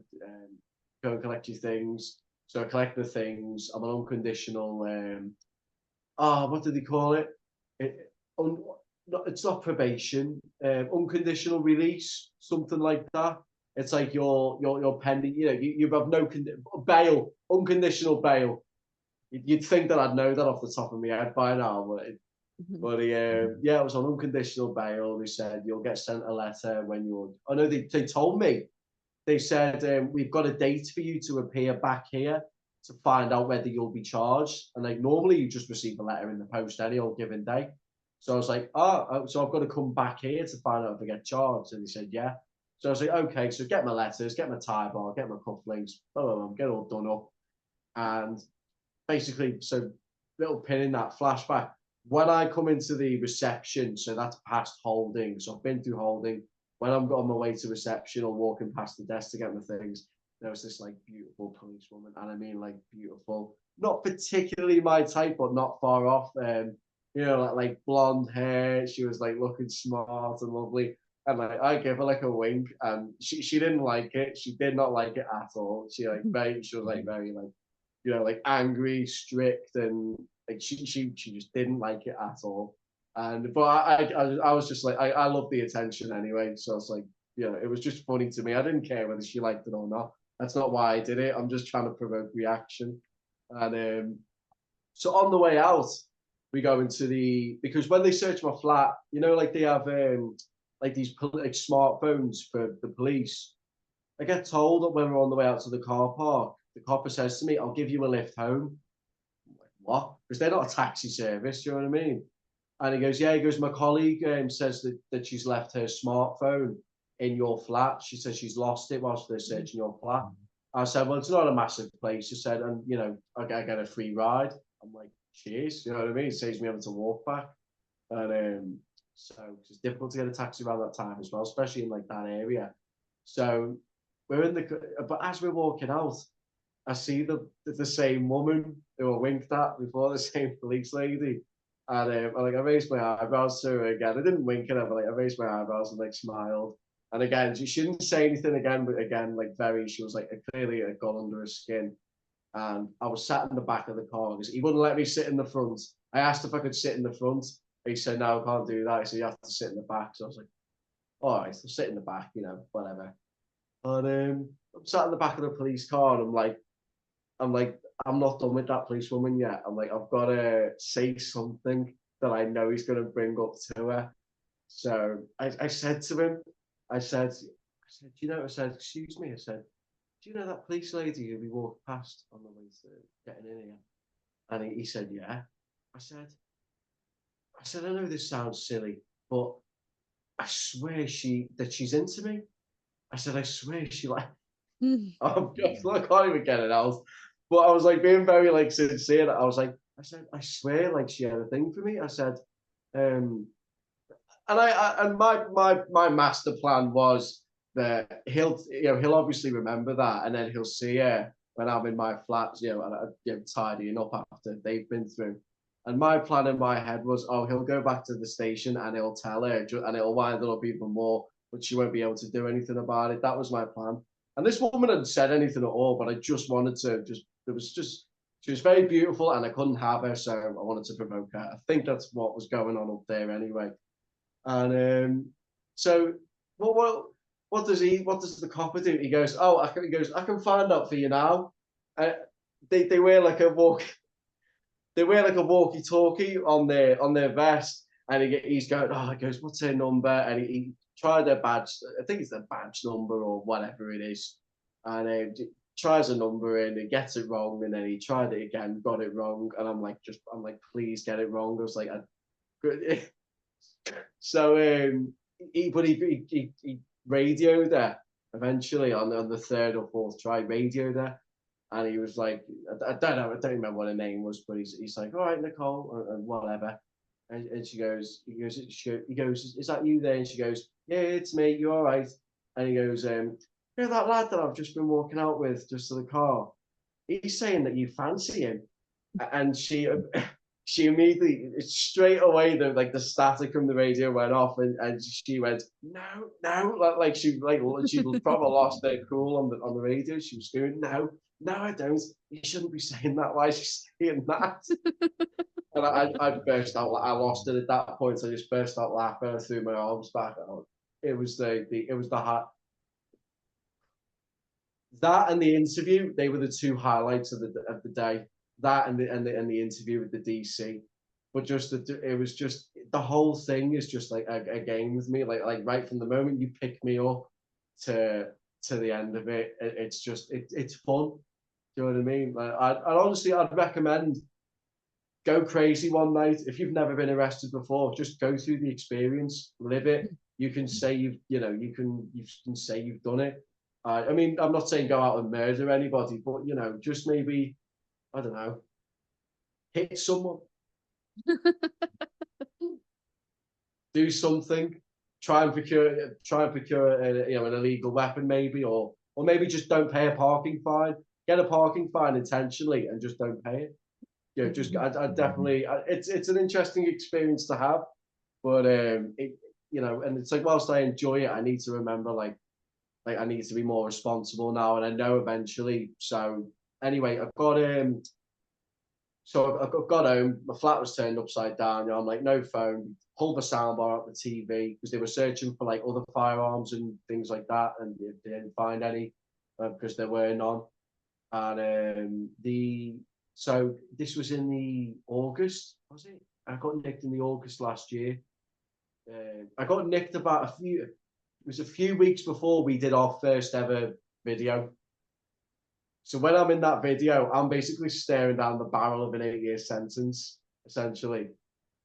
go and collect your things. So I collect the things. I'm an unconditional, what do they call it? it un, it's not probation, unconditional release, something like that. It's like you're pending, you know, you have no bail, unconditional bail. You'd think that I'd know that off the top of my head by now, but yeah, it was on unconditional bail. They said you'll get sent a letter when you're. Oh no, they told me. They said we've got a date for you to appear back here to find out whether you'll be charged. And like normally you just receive a letter in the post any old given day. So I was like, so I've got to come back here to find out if I get charged. And they said, yeah. So I was like, okay, so get my letters, get my tie bar, get my cufflinks, blah, blah, blah, get it all done up. And basically, so little pin in that flashback. When I come into the reception, so that's past holding. So I've been through holding. When I'm on my way to reception or walking past the desk to get my things, there was this like beautiful policewoman, and I mean like beautiful, not particularly my type, but not far off. You know, like blonde hair. She was like looking smart and lovely. And like I gave her like a wink, and she didn't like it. She did not like it at all. She was like very like, you know, like angry, strict, and like she just didn't like it at all. And but I was just like I love the attention anyway, so it's like, you know, it was just funny to me. I didn't care whether she liked it or not. That's not why I did it. I'm just trying to provoke reaction. And so on the way out, we go into because when they search my flat, you know, like they have like these like smartphones for the police. I get told that when we're on the way out to the car park, the copper says to me, I'll give you a lift home. I'm like, what? Because they're not a taxi service, you know what I mean? And he goes, yeah, he goes, my colleague says that she's left her smartphone in your flat. She says she's lost it whilst they're searching your flat. I said, well, it's not a massive place. She said, and, you know, I get a free ride. I'm like, cheers, you know what I mean? It saves me having to walk back. And so it's difficult to get a taxi around that time as well, especially in like that area. So we're in but as we're walking out, I see the same woman who I winked at before, the same police lady. And like I raised my eyebrows to her again. I didn't wink at her, but like I raised my eyebrows and like smiled. And again, she didn't say anything again, but again, like she was like clearly it had gone under her skin. And I was sat in the back of the car because he wouldn't let me sit in the front. I asked if I could sit in the front. He said, no, I can't do that. He said, you have to sit in the back. So I was like, all right, I'll sit in the back, whatever. And I'm sat in the back of the police car and I'm not done with that policewoman yet. I'm like, I've got to say something that I know he's going to bring up to her. So I said to him, I said, I said, excuse me. I said, do you know that police lady who we walked past on the way to getting in here? And he said, yeah. I said, I know this sounds silly, but I swear she's into me. I said, I swear she like, I'm just, I can't even get it out. But I was like being very like sincere. I said, I swear like she had a thing for me. I said, and my master plan was that he'll obviously remember that, and then he'll see her when I'm in my flat, and tidying up after they've been through. And my plan in my head was, oh, he'll go back to the station and he'll tell her, and it'll wind it up even more, but she won't be able to do anything about it. That was my plan. And this woman hadn't said anything at all, but I just wanted to she was very beautiful and I couldn't have her, so I wanted to provoke her. I think that's what was going on up there anyway. And so, what does the copper do? He goes, oh, I can find out for you now. They wear like a walkie-talkie on their vest, and he's going, oh, he goes, what's her number? And he tried their badge. I think it's their badge number or whatever it is, and tries a number and he gets it wrong, and then he tried it again, got it wrong, and I'm like, please get it wrong. I was like, so he radioed her eventually on the third or fourth try, radioed her, and he was like, I don't remember what her name was, but he's like, all right, Nicole, and whatever, and he goes, is that you there? And she goes, yeah, it's me. You all right? And he goes, you know that lad that I've just been walking out with just to the car? He's saying that you fancy him, and she immediately, straight away, the static from the radio went off, and she went, no, like she probably lost her cool on the radio. She was going, no, I don't. You shouldn't be saying that. Why is she saying that? And I burst out. I lost it at that point. So I just burst out laughing and threw my arms back. It was the heart. That and the interview, they were the two highlights of the day. That and the interview with the DC. But it was just the whole thing is just like a game with me. Like right from the moment you pick me up to the end of it, it's fun. Do you know what I mean? Like I'd recommend go crazy one night. If you've never been arrested before, just go through the experience, live it. You can say you can say you've done it. I mean, I'm not saying go out and murder anybody, but just maybe, I don't know, hit someone, do something, try and procure an illegal weapon maybe, or maybe just don't pay a parking fine. Get a parking fine intentionally and just don't pay it. I definitely, it's an interesting experience to have, but and it's like whilst I enjoy it, I need to remember like I need to be more responsible now, and I know eventually. So anyway, I've got home. My flat was turned upside down. I'm like, no phone. Pulled the soundbar out the TV because they were searching for like other firearms and things like that, and they didn't find any because there were none. And so this was in the August, was it? I got nicked in the August last year. I got nicked it was a few weeks before we did our first ever video. So when I'm in that video, I'm basically staring down the barrel of an 8-year sentence, essentially.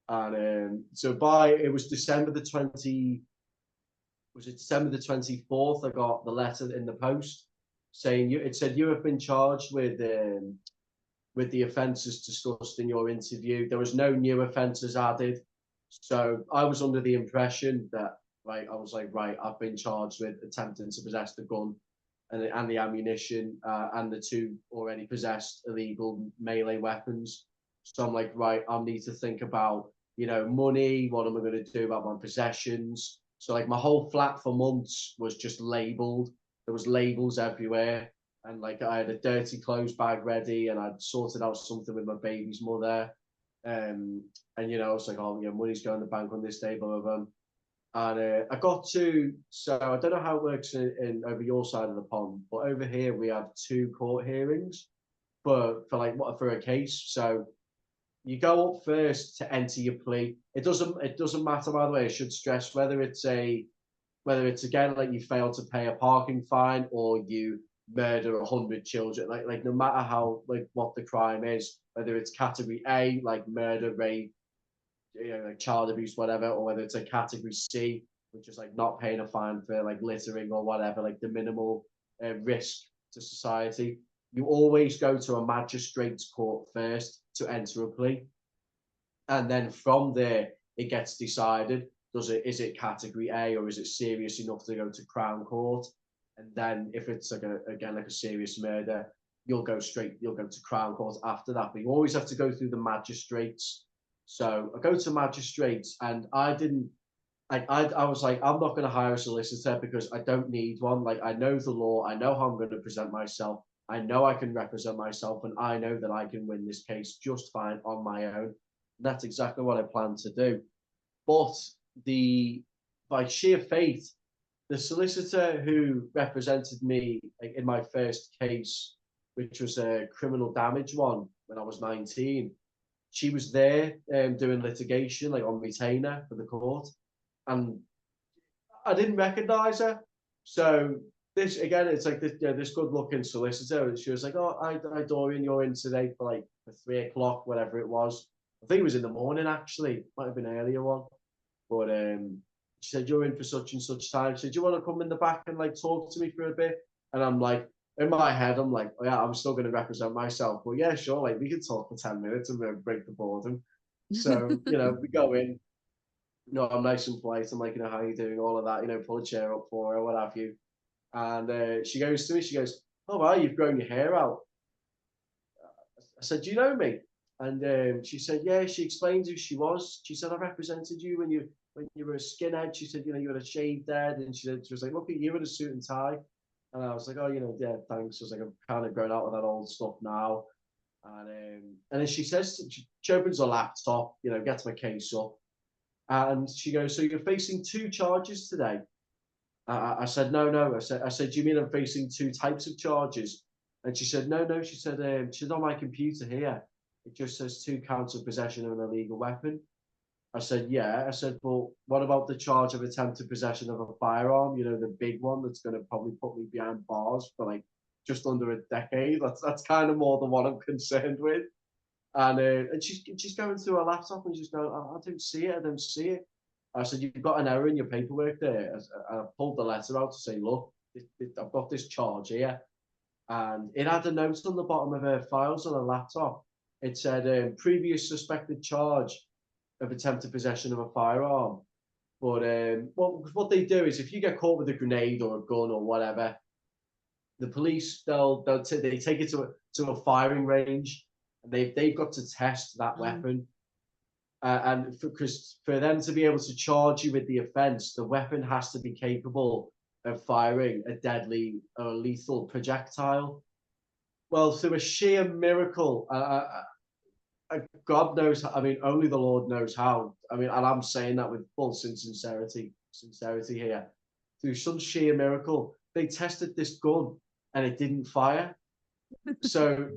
And it was December the 24th, I got the letter in the post saying it said you have been charged with the offences discussed in your interview. There was no new offences added. So I was under the impression that I was like, right, I've been charged with attempting to possess the gun and the ammunition and the two already possessed illegal melee weapons. So I'm like, right, I need to think about, money. What am I going to do about my possessions? So like my whole flat for months was just labeled. There was labels everywhere. And like I had a dirty clothes bag ready, and I'd sorted out something with my baby's mother. And it's like, oh, money's going to the bank on this day, blah, blah, blah. And I got to, so I don't know how it works in over your side of the pond, but over here we have 2 court hearings for a case. So you go up first to enter your plea. It doesn't matter, by the way. I should stress whether it's again like you fail to pay a parking fine or you murder 100 children. Like no matter how like what the crime is, whether it's category A like murder, rape, like child abuse, whatever, or whether it's a category C, which is like not paying a fine for like littering or whatever, like the minimal risk to society. You always go to a magistrate's court first to enter a plea, and then from there it gets decided. Is it category A or is it serious enough to go to Crown Court? And then if it's like a serious murder, you'll go to Crown Court after that. But you always have to go through the magistrates. So I go to magistrates, and I didn't. I was like, I'm not going to hire a solicitor because I don't need one. Like I know the law, I know how I'm going to present myself. I know I can represent myself, and I know that I can win this case just fine on my own. And that's exactly what I plan to do. But by sheer fate, the solicitor who represented me in my first case, which was a criminal damage one when I was 19, she was there doing litigation, like on retainer for the court, and I didn't recognize her. So this again, it's like this good-looking solicitor. And she was like, "Oh, hi, Dorian, you're in today for 3 o'clock, whatever it was. I think it was in the morning actually. Might have been an earlier one, but she said you're in for such and such time. She said, "Do you want to come in the back and like talk to me for a bit?" And I'm like, in my head, I'm like, oh, yeah, I'm still going to represent myself. But yeah, sure, like we can talk for 10 minutes and break the boredom. So we go in. I'm nice and polite. I'm like, how are you doing? All of that. Pull a chair up for her, what have you. And she goes to me. She goes, "Oh wow, you've grown your hair out." I said, "Do you know me?" And she said, "Yeah." She explained who she was. She said, "I represented you when you were a skinhead." She said, "You had a shaved head," and she was like, "Look at you in a suit and tie." And I was like, "Oh, yeah, thanks." I was like, "I'm kind of grown out of that old stuff now." And then she opens her laptop, gets my case up, and she goes, "So you're facing 2 charges today?" I said, "No, no." I said, "Do you mean I'm facing 2 types of charges?" And she said, "No, no." She said, "She's on my computer here. It just says 2 counts of possession of an illegal weapon." I said, "Yeah." I said, "But what about the charge of attempted possession of a firearm? The big one that's going to probably put me behind bars for like just under a decade. That's kind of more than what I'm concerned with." And she's going through her laptop and she's going, "I don't see it. I don't see it." I said, "You've got an error in your paperwork there." I pulled the letter out to say, "Look, I've got this charge here." And it had a note on the bottom of her files on her laptop. It said, "Previous suspected charge of attempted possession of a firearm." But what they do is if you get caught with a grenade or a gun or whatever, the police they take it to a firing range, and they've got to test that weapon. And because for them to be able to charge you with the offence, the weapon has to be capable of firing a deadly or lethal projectile. Well, through a sheer miracle, God knows. I mean, only the Lord knows how. I mean, and I'm saying that with full sincerity here. Through some sheer miracle, they tested this gun and it didn't fire. So,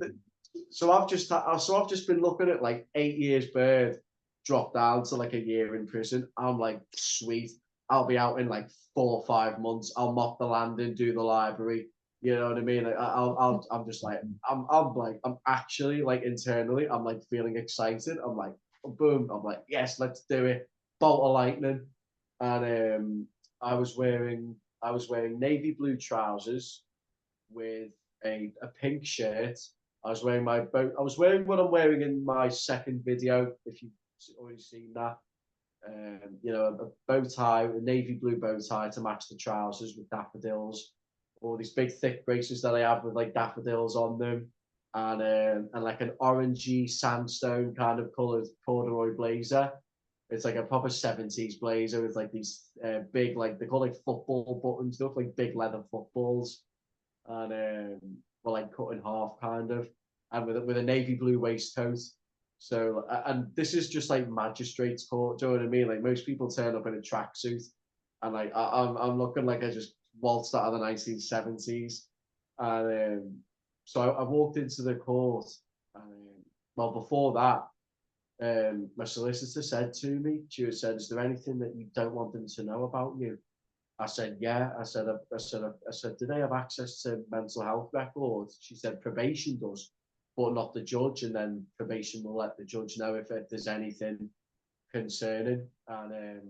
I've just been looking at like 8 years bird drop down to like a year in prison. I'm like, sweet. I'll be out in like 4 or 5 months. I'll mock the landing, do the library. You know what I mean? I'm just like, I'm actually like internally, I'm like feeling excited. I'm like, boom. I'm like, yes, let's do it. Bolt of lightning. And I was wearing navy blue trousers with a pink shirt. I was wearing what I'm wearing in my second video, if you've already seen that. A bow tie, a navy blue bow tie to match the trousers with daffodils. All these big thick braces that I have with like daffodils on them, and like an orangey sandstone kind of coloured corduroy blazer. It's like a proper 70s blazer with like these big, like they call like football buttons, they look like big leather footballs, and well, like cut in half kind of, and with a navy blue waistcoat. So and this is just like magistrates court. Do you know what I mean? Like most people turn up in a tracksuit, and like I'm looking like I just waltzed out of the 1970s, and so I walked into the court, and well before that, my solicitor said to me, she said, "Is there anything that you don't want them to know about you?" I said, "Yeah." I said, "Do they have access to mental health records?" She said, "Probation does, but not the judge, and then probation will let the judge know if there's anything concerning." And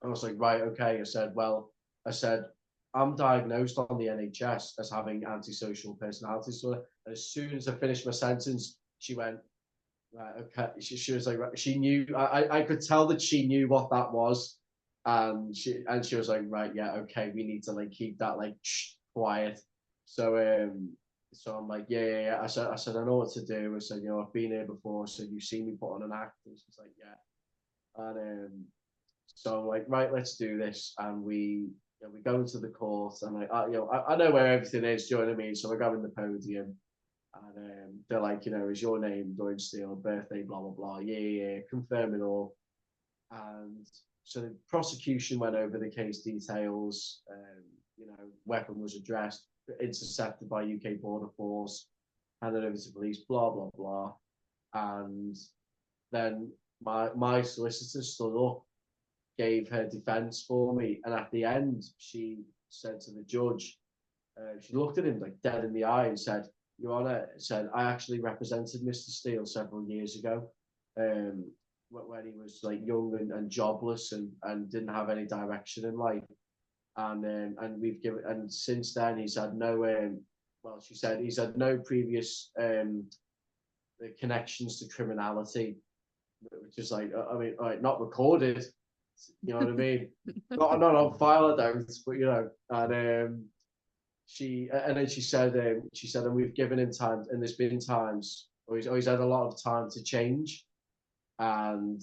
I was like, "Right, okay." I said, "Well," I said, "I'm diagnosed on the NHS as having antisocial personality disorder." And as soon as I finished my sentence, she went, "Right, okay." She was like, she knew. I could tell that she knew what that was, and she was like, "Right, yeah, okay, we need to like keep that like quiet." So so I'm like, "Yeah, yeah, yeah." I said, "I know what to do." I said, "I've been here before, so you've seen me put on an act." And she's like, "Yeah." And so I'm like, "Right, let's do this." And we go into the court, and like, I know where everything is. Do you know what I mean? So we go in the podium, and they're like, "Is your name Dorian Steel, birthday, blah, blah, blah." Yeah, yeah, yeah, confirm it all. And so the prosecution went over the case details. Weapon was addressed, intercepted by UK Border Force, handed over to police, blah, blah, blah. And then my solicitor stood up, gave her defense for me. And at the end, she said to the judge, she looked at him like dead in the eye and said, "Your Honour," said, "I actually represented Mr. Steele several years ago, when he was like young and jobless and didn't have any direction in life. And we've given, and since then he's had no, well, she said he's had no previous connections to criminality," which is like, I mean, like, not recorded, you know what I mean? Not on file, I don't, but and and then she said, "And we've given him time, and there's been times, or he's had a lot of time to change." And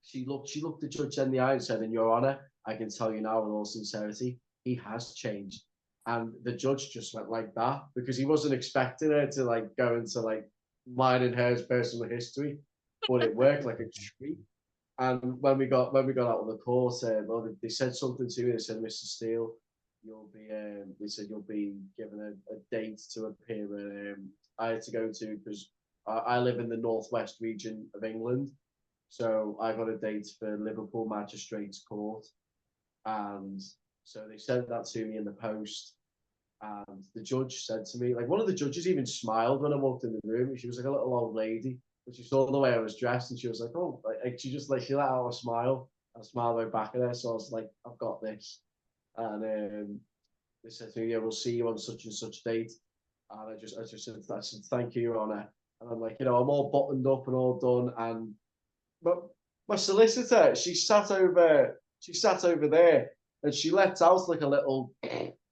she looked the judge in the eye and said, "In your Honour, I can tell you now with all sincerity, he has changed." And the judge just went like that because he wasn't expecting her to like go into like mine and hers personal history, but it worked like a treat. And when we got out of the court, they said something to me. They said, "Mr. Steele, they said you'll be given a date to appear." I had to go to, because I live in the northwest region of England, so I got a date for Liverpool Magistrates Court, and so they sent that to me in the post. And the judge said to me, like, one of the judges even smiled when I walked in the room. She was like a little old lady, but she saw the way I was dressed, and she was like, "Oh," like she just like she let out a smile. I smiled right back at her, so I was like, "I've got this." And they said to me, "Yeah, we'll see you on such and such date." And I said, "Thank you, Your Honour." And I'm like, I'm all buttoned up and all done. And but my solicitor, she sat over there, and she lets out like a little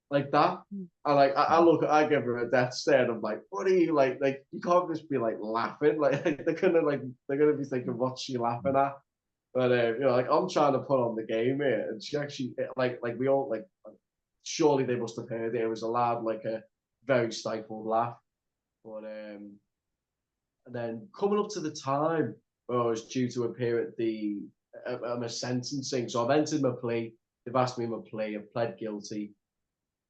like that. I give her a death stare, and I'm like, "What are you like? Like you can't just be like laughing. Like they're gonna be thinking, what's she laughing at?" But like I'm trying to put on the game here, and she actually like we all like surely they must have heard it. It was a loud, like a very stifled laugh. But and then coming up to the time where I was due to appear at my sentencing, so I've entered my plea. They've asked me my plea. I've pled guilty,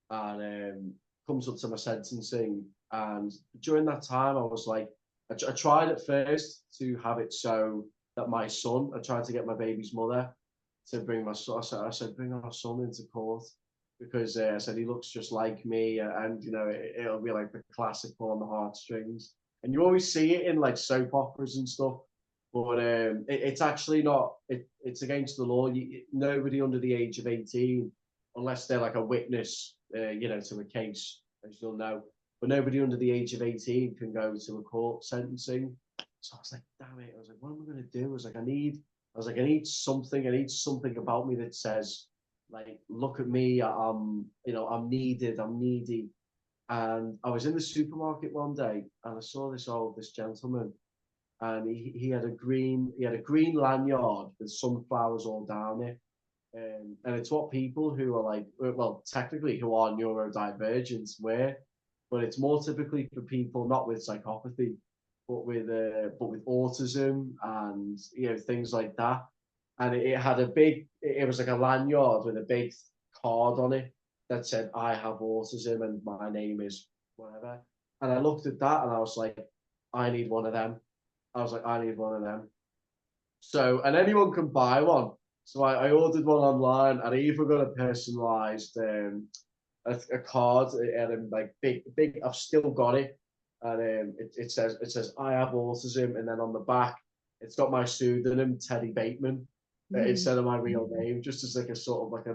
and comes up to my sentencing. And during that time, I was like, I tried at first to have it so that I tried to get my baby's mother to bring my son. I said, "Bring our son into court," because I said he looks just like me, and it'll be like the classic pull on the heartstrings. And you always see it in like soap operas and stuff, but it's actually not. It's against the law. Nobody under the age of 18, unless they're like a witness, to a case, as you'll know. But nobody under the age of 18 can go to a court sentencing. So I was like, damn it. I was like, what am I going to do? I need something. I need something about me that says, like, look at me. I'm needed. I'm needy. And I was in the supermarket one day, and I saw this gentleman, and he had a green lanyard with sunflowers all down it. And it's what people who are like, well, technically who are neurodivergent wear, but it's more typically for people not with psychopathy, but with autism and things like that. And it had it was like a lanyard with a big card on it that said, "I have autism and my name is whatever." And I looked at that and I was like, "I need one of them." I was like, "I need one of them." So, and anyone can buy one. So I ordered one online, and I even got a personalized a card, and like big. I've still got it, and it says I have autism, and then on the back it's got my pseudonym Teddy Bateman instead of my real name, just as like a sort of like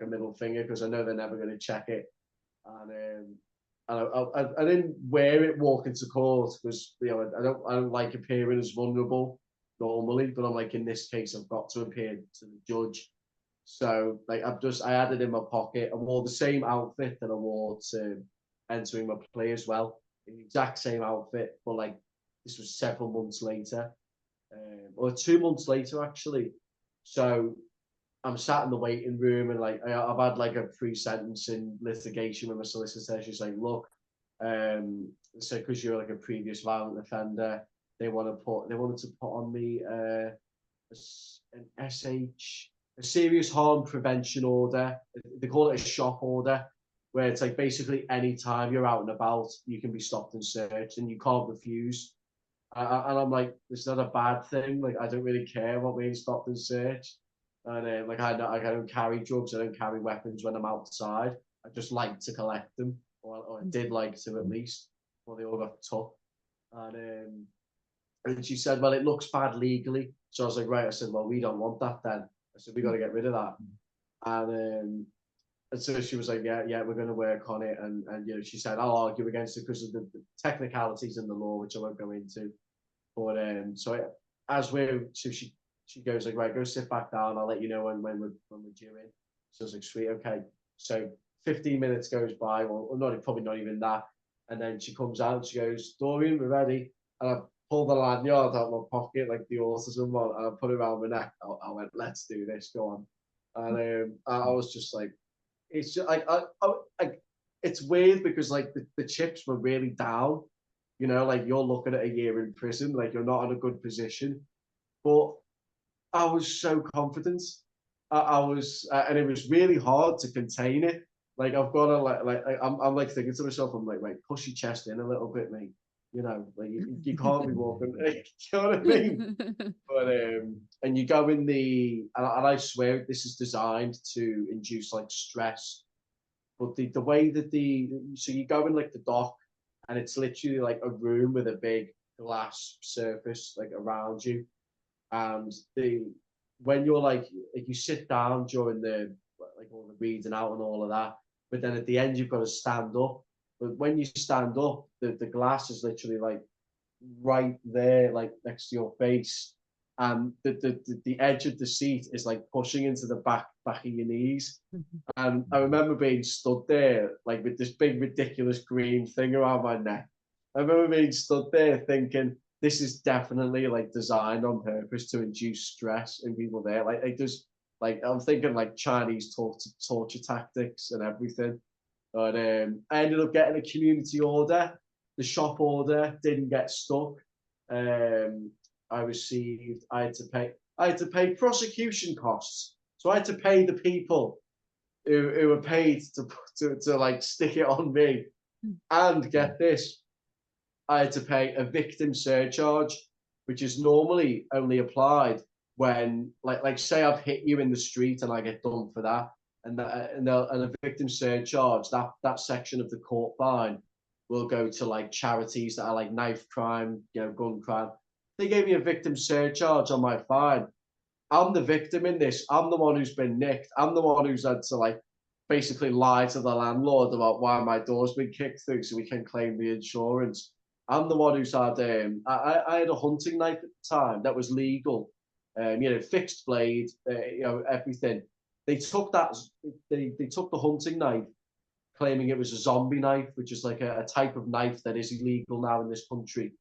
a middle finger, because I know they're never going to check it. And I didn't wear it walking to court because I don't like appearing as vulnerable normally, but I'm like, in this case I've got to appear to the judge. So like I had it in my pocket. I wore the same outfit that I wore to entering my play as well, the exact same outfit, but like this was several months later, or 2 months later actually. So I'm sat in the waiting room, and like I've had like a pre-sentencing litigation with my solicitor. She's like, "Look, so because you're like a previous violent offender, they wanted to put on me an SH, a serious harm prevention order. They call it a shop order, where it's like basically any time you're out and about, you can be stopped and searched, and you can't refuse." And I'm like, "It's not a bad thing. Like, I don't really care about being stopped and searched." And like, I don't carry drugs. I don't carry weapons when I'm outside. I just like to collect them, or I did like to at least, before they all got took. And and she said, "Well, it looks bad legally." So I was like, "Right." I said, "Well, we don't want that then." I said, "We got to get rid of that." And so she was like, "Yeah, we're going to work on it." And she said, "I'll argue against it because of the technicalities in the law, which I won't go into." But so she goes like, "Right, go sit back down. I'll let you know when we're due in." So I was like, "Sweet, okay." So 15 minutes goes by, or not, probably not even that. And then she comes out and she goes, "Dorian, we're ready." And I pulled the lanyard out of my pocket, like the autism one, and I put it around my neck. I went, "Let's do this, go on." And I was just like, it's just like it's weird because like the chips were really down, like you're looking at a year in prison, like you're not in a good position. But I was so confident. I was, and it was really hard to contain it. Like I've got to I'm like thinking to myself, I'm like, "Right, push your chest in a little bit, mate. Like you can't be walking." You know what I mean? But and you go in and I swear this is designed to induce like stress. But the way that so you go in like the dock, and it's literally like a room with a big glass surface like around you, and the when you're like you sit down during the like all the reading out and all of that, but then at the end you've got to stand up. But when you stand up, the glass is literally like right there, like next to your face, and the edge of the seat is like pushing into the back of your knees. And I remember being stood there like with this big ridiculous green thing around my neck. I remember being stood there thinking, this is definitely like designed on purpose to induce stress in people there. Like there's like I'm thinking like Chinese torture tactics and everything. But I ended up getting a community order. The shop order didn't get stuck. Um, I had to pay prosecution costs. So I had to pay the people who were paid to like stick it on me. And get this, I had to pay a victim surcharge, which is normally only applied when like say I've hit you in the street and I get done for that, and a victim surcharge, that section of the court fine will go to like charities that are like knife crime, gun crime. They gave me a victim surcharge on my fine. I'm the victim in this. I'm the one who's been nicked. I'm the one who's had to like basically lie to the landlord about why my door's been kicked through so we can claim the insurance. I'm the one who's had I had a hunting knife at the time that was legal, fixed blade, everything. They took that they took the hunting knife, claiming it was a zombie knife, which is like a type of knife that is illegal now in this country.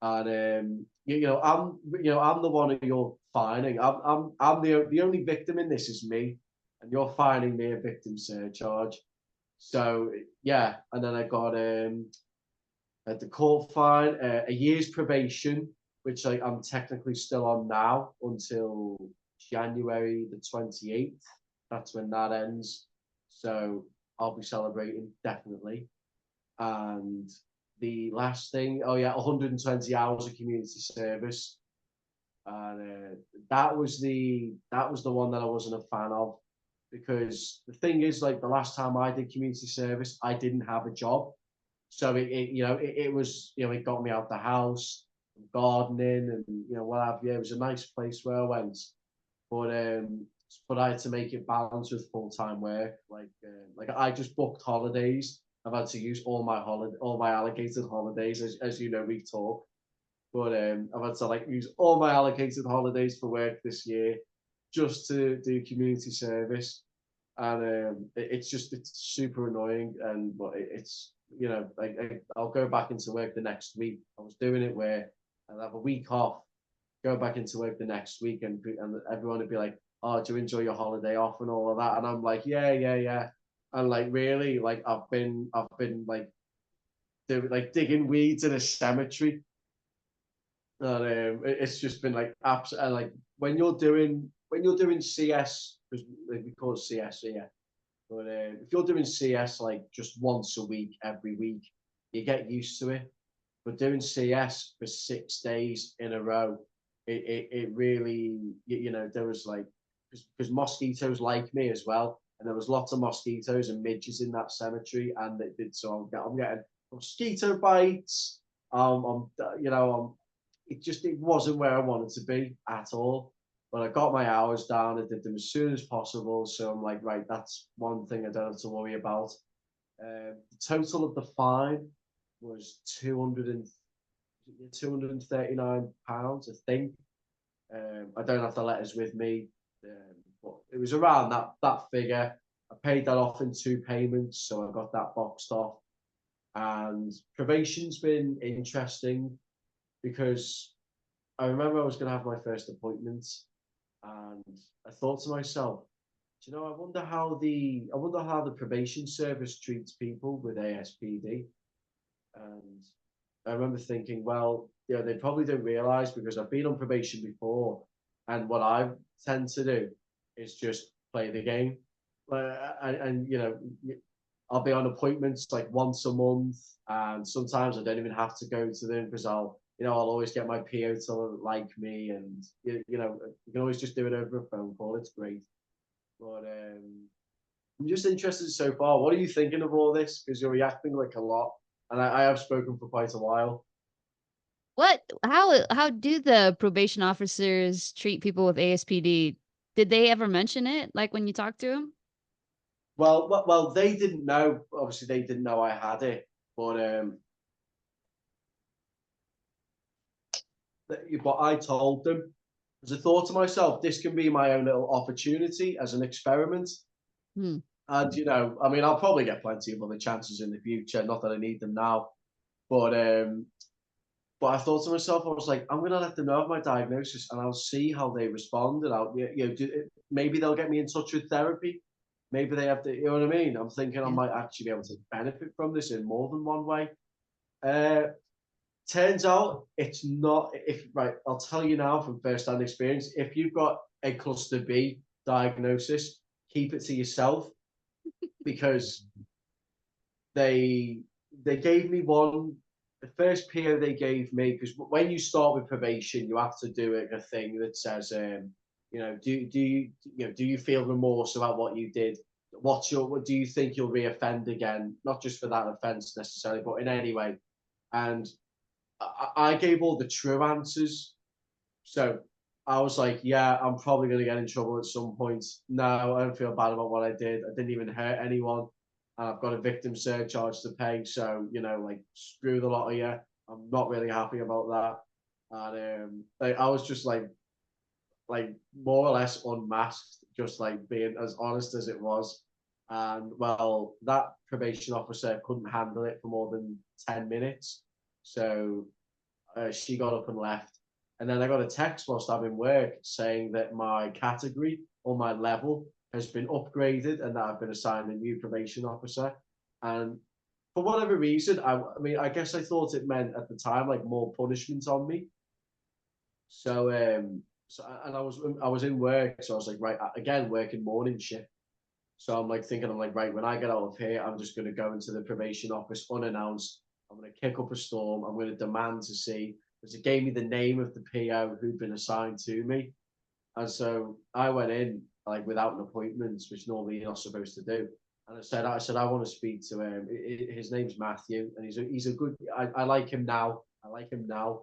And I'm the one who you're fining. I'm the only victim in this is me, and you're fining me a victim surcharge. So yeah, and then I got at the court fine, a year's probation, which I'm technically still on now until January the 28th. That's when that ends. So I'll be celebrating definitely. And the last thing, oh yeah, 120 hours of community service. And that was the one that I wasn't a fan of, because the thing is, like, the last time I did community service, I didn't have a job. So it was, it got me out the house, gardening, and what have you. It was a nice place where I went, but I had to make it balance with full-time work. Like I just booked holidays. I've had to use all my allocated holidays, as you know, we talk. But I've had to like use all my allocated holidays for work this year just to do community service, and it's super annoying. And but it's I'll go back into work the next week. I was doing it where I'll have a week off, go back into work the next week, and everyone would be like, "Oh, do you enjoy your holiday off and all of that?" And I'm like, "Yeah, yeah, yeah." And like really, like I've been like digging weeds in a cemetery, and it's just been like absolutely like when you're doing CS, because we call it CS here. But if you're doing CS like just once a week, every week, you get used to it. But doing CS for 6 days in a row, it really, there was like, because mosquitoes like me as well. And there was lots of mosquitoes and midges in that cemetery. And it did, so I'm getting mosquito bites. It wasn't where I wanted to be at all. But I got my hours down. I did them as soon as possible. So I'm like, right, that's one thing I don't have to worry about. The total of the fine was 239 pounds, I think. I don't have the letters with me, but it was around that figure. I paid that off in two payments, so I got that boxed off. And probation's been interesting because I remember I was going to have my first appointment, and I thought to myself, I wonder how the probation service treats people with ASPD. And I remember thinking, well, they probably don't realize, because I've been on probation before, and what I tend to do is just play the game. And I'll be on appointments like once a month, and sometimes I don't even have to go to them, because I'll always get my PO to like me, and you can always just do it over a phone call. It's great. But I'm just interested so far. What are you thinking of all this? Because you're reacting like a lot, and I have spoken for quite a while. What how do the probation officers treat people with ASPD? Did they ever mention it, like, when you talk to them? Well, they didn't know. Obviously, they didn't know I had it, but I told them, because I thought to myself, this can be my own little opportunity as an experiment. Hmm. And I mean, I'll probably get plenty of other chances in the future. Not that I need them now, but I thought to myself, I was like, I'm gonna let them know of my diagnosis, and I'll see how they respond, and maybe they'll get me in touch with therapy. Maybe they have to, you know what I mean? I'm thinking I Yeah. might actually be able to benefit from this in more than one way. Uh, Turns out it's not. If right, I'll tell you now from first-hand experience. If you've got a cluster B diagnosis, keep it to yourself, because they they gave me one. The first PO they gave me, because when you start with probation, you have to do a thing that says, do you feel remorse about what you did? What do you think you'll reoffend again? Not just for that offence necessarily, but in any way. And I gave all the true answers. So I was like, yeah, I'm probably going to get in trouble at some point. No, I don't feel bad about what I did. I didn't even hurt anyone. And I've got a victim surcharge to pay. So, like, screw the lot of you. I'm not really happy about that. And I was just like more or less unmasked, just like being as honest as it was. And well, that probation officer couldn't handle it for more than 10 minutes. So she got up and left. And then I got a text whilst I'm in work saying that my category or my level has been upgraded and that I've been assigned a new probation officer. And for whatever reason, I mean, I guess I thought it meant at the time like more punishment on me. So, and I was in work, so I was like, right, again, working morning shift. So I'm like thinking, I'm like, right, when I get out of here, I'm just going to go into the probation office unannounced. I'm going to kick up a storm. I'm going to demand to see, because it gave me the name of the PO who'd been assigned to me. And so I went in like without an appointment, which normally you're not supposed to do. And I said, I want to speak to him. His name's Matthew, and he's a good. I like him now. I like him now.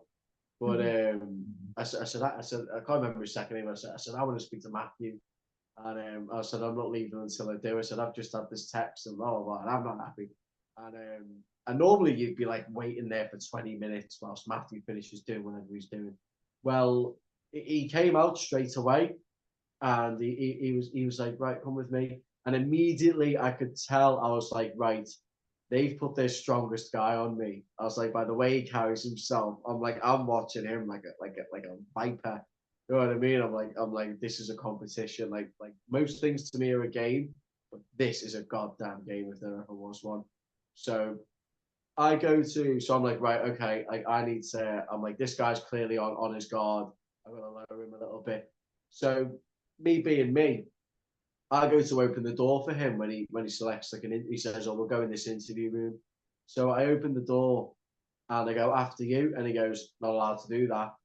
But Mhm. I said, I can't remember his second name. I said, I want to speak to Matthew. And I said, I'm not leaving until I do. I said, I've just had this text and blah, blah, blah, and I'm not happy. And normally you'd be like waiting there for 20 minutes whilst Matthew finishes doing whatever he's doing. Well, he came out straight away and he was like, right, come with me. And immediately I could tell, I was like, right, they've put their strongest guy on me. I was like, by the way he carries himself, I'm like, I'm watching him like a viper. You know what I mean? I'm like, this is a competition. Like most things to me are a game, but this is a goddamn game if there ever was one. So so I'm like, right, okay, I need to, I'm like, this guy's clearly on his guard. I'm gonna lower him a little bit. So me being me, I go to open the door for him when he selects like he says, "Oh, we'll go in this interview room." So I open the door and I go after you, and he goes, "Not allowed to do that."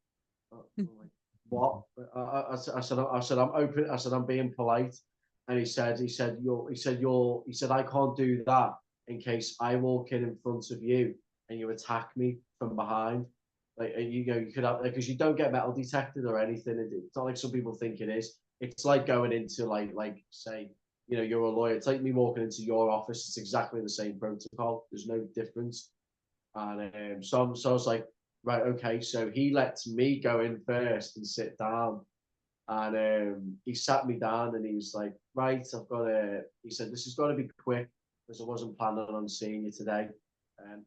I'm like, what? I said I'm open. I said I'm being polite, and he said I can't do that in case I walk in front of you and you attack me from behind. Like you know you could have because you don't get metal detected or anything. It's not like some people think it is. It's like going into like say you know you're a lawyer. It's like me walking into your office. It's exactly the same protocol. There's no difference. And so I was like, right, okay. So he lets me go in first and sit down. And he sat me down and he was like, right, he said, this has got to be quick because I wasn't planning on seeing you today.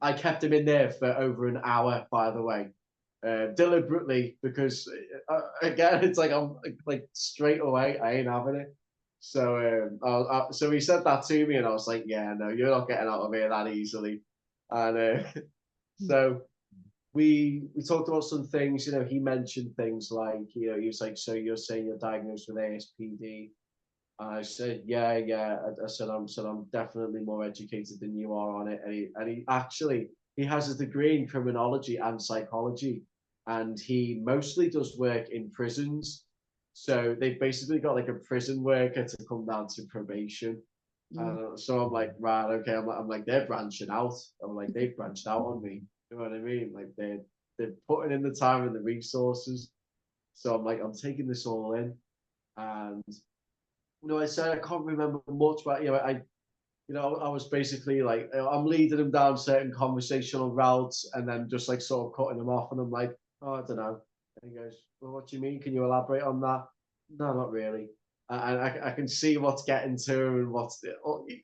I kept him in there for over an hour, by the way, deliberately because again, it's like I'm like straight away, I ain't having it. So so he said that to me, and I was like, yeah, no, you're not getting out of here that easily. And so we talked about some things. You know, he mentioned things like, you know, he was like, "So you're saying you're diagnosed with ASPD?" I said, "Yeah, yeah." I'm definitely more educated than you are on it. And he actually he has a degree in criminology and psychology, and he mostly does work in prisons. So they've basically got like a prison worker to come down to probation. Mm. So I'm like, right, okay. I'm like, they're branching out. I'm like, they've branched out on me. You know what I mean? Like they're putting in the time and the resources. So I'm like, I'm taking this all in. And you know, I said I can't remember much, but I was basically like, I'm leading them down certain conversational routes, and then just like sort of cutting them off. And I'm like, oh, I don't know. And he goes, well, what do you mean? Can you elaborate on that? No, not really. And I can see what's getting to him and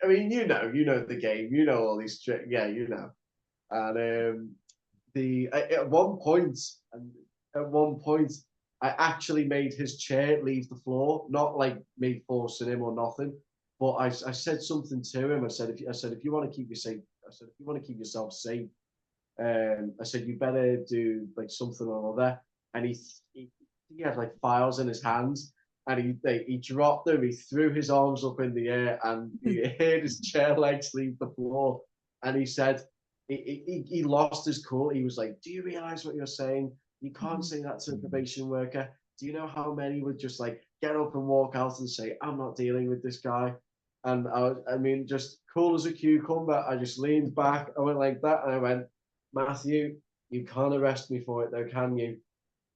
I mean, you know the game, you know all these tricks. Yeah, you know. And the at one point, and at one point, I actually made his chair leave the floor, not like me forcing him or nothing, but I said something to him. I said if you want to keep yourself safe, I said you better do like something or other. And he had like files in his hands, and he dropped them. He threw his arms up in the air, and he heard his chair legs leave the floor. And he said he lost his cool. He was like, "Do you realize what you're saying? You can't say that to a probation worker. Do you know how many would just like get up and walk out and say, I'm not dealing with this guy?" And I mean, just cool as a cucumber. I just leaned back. I went like that, and I went, Matthew, you can't arrest me for it, though, can you?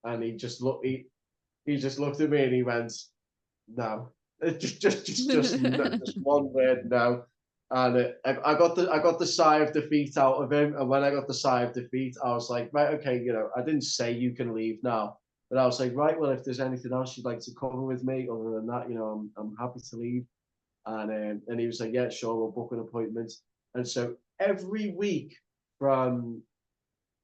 And he just looked at me and he went, no, just one word, no. And I got the sigh of defeat out of him. And when I got the sigh of defeat, I was like, right, okay, you know, I didn't say you can leave now, but I was like, right, well, if there's anything else you'd like to cover with me, other than that, you know, I'm happy to leave. And he was like, yeah, sure, we'll book an appointment. And so every week from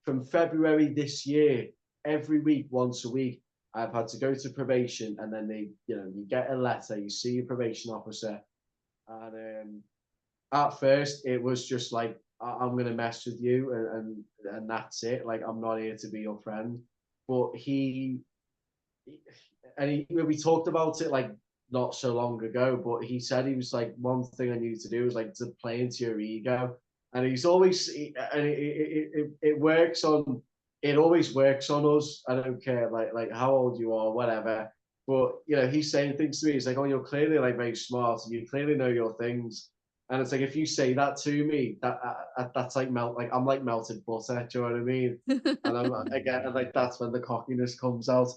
from February this year, every week, once a week, I've had to go to probation, and then you get a letter, you see your probation officer, and at first it was just like, I'm gonna mess with you, and that's it. Like, I'm not here to be your friend. But we talked about it like not so long ago, but he said he was like, one thing I needed to do was like to play into your ego, and he's always and it works on, it always works on us. I don't care like how old you are, whatever. But he's saying things to me. He's like, "Oh, you're clearly like very smart, and you clearly know your things." And it's like, if you say that to me, that's like like I'm like melted butter. Do you know what I mean? And I'm again, like that's when the cockiness comes out.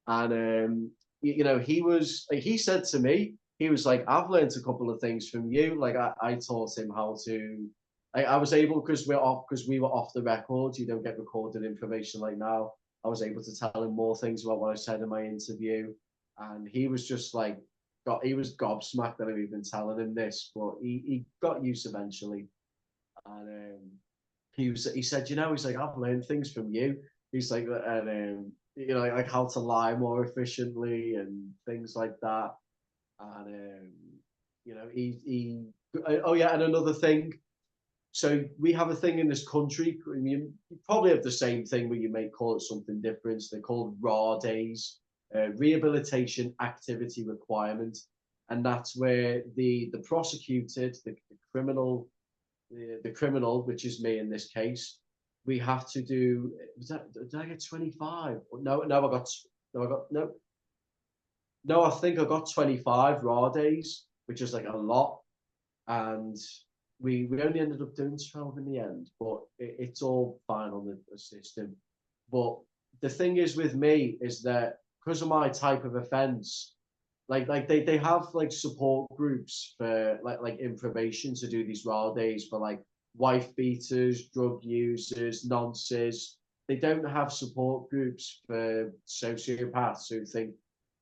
And he said to me, he was like, "I've learned a couple of things from you." Like I taught him how to. I was able, because we were off the record. You don't get recorded information like now. I was able to tell him more things about what I said in my interview, and he was just like, he was gobsmacked that I've even telling him this, but he got used eventually. And he said, he's like, "I've learned things from you." He's like, and like how to lie more efficiently and things like that. And he oh yeah, and another thing. So we have a thing in this country. I mean, you probably have the same thing, but you may call it something different. They're called RAR days, rehabilitation activity requirement, and that's where the prosecuted, the criminal, the criminal, which is me in this case, we have to do. Did I get 25? No, no, I got no, no. I think I got 25 raw days, which is like a lot, and we only ended up doing 12 in the end. But it's all fine on the system. But the thing is with me is that because of my type of offence, like they have like support groups for like in probation to do these raw days for like wife beaters, drug users, nonces. They don't have support groups for sociopaths who think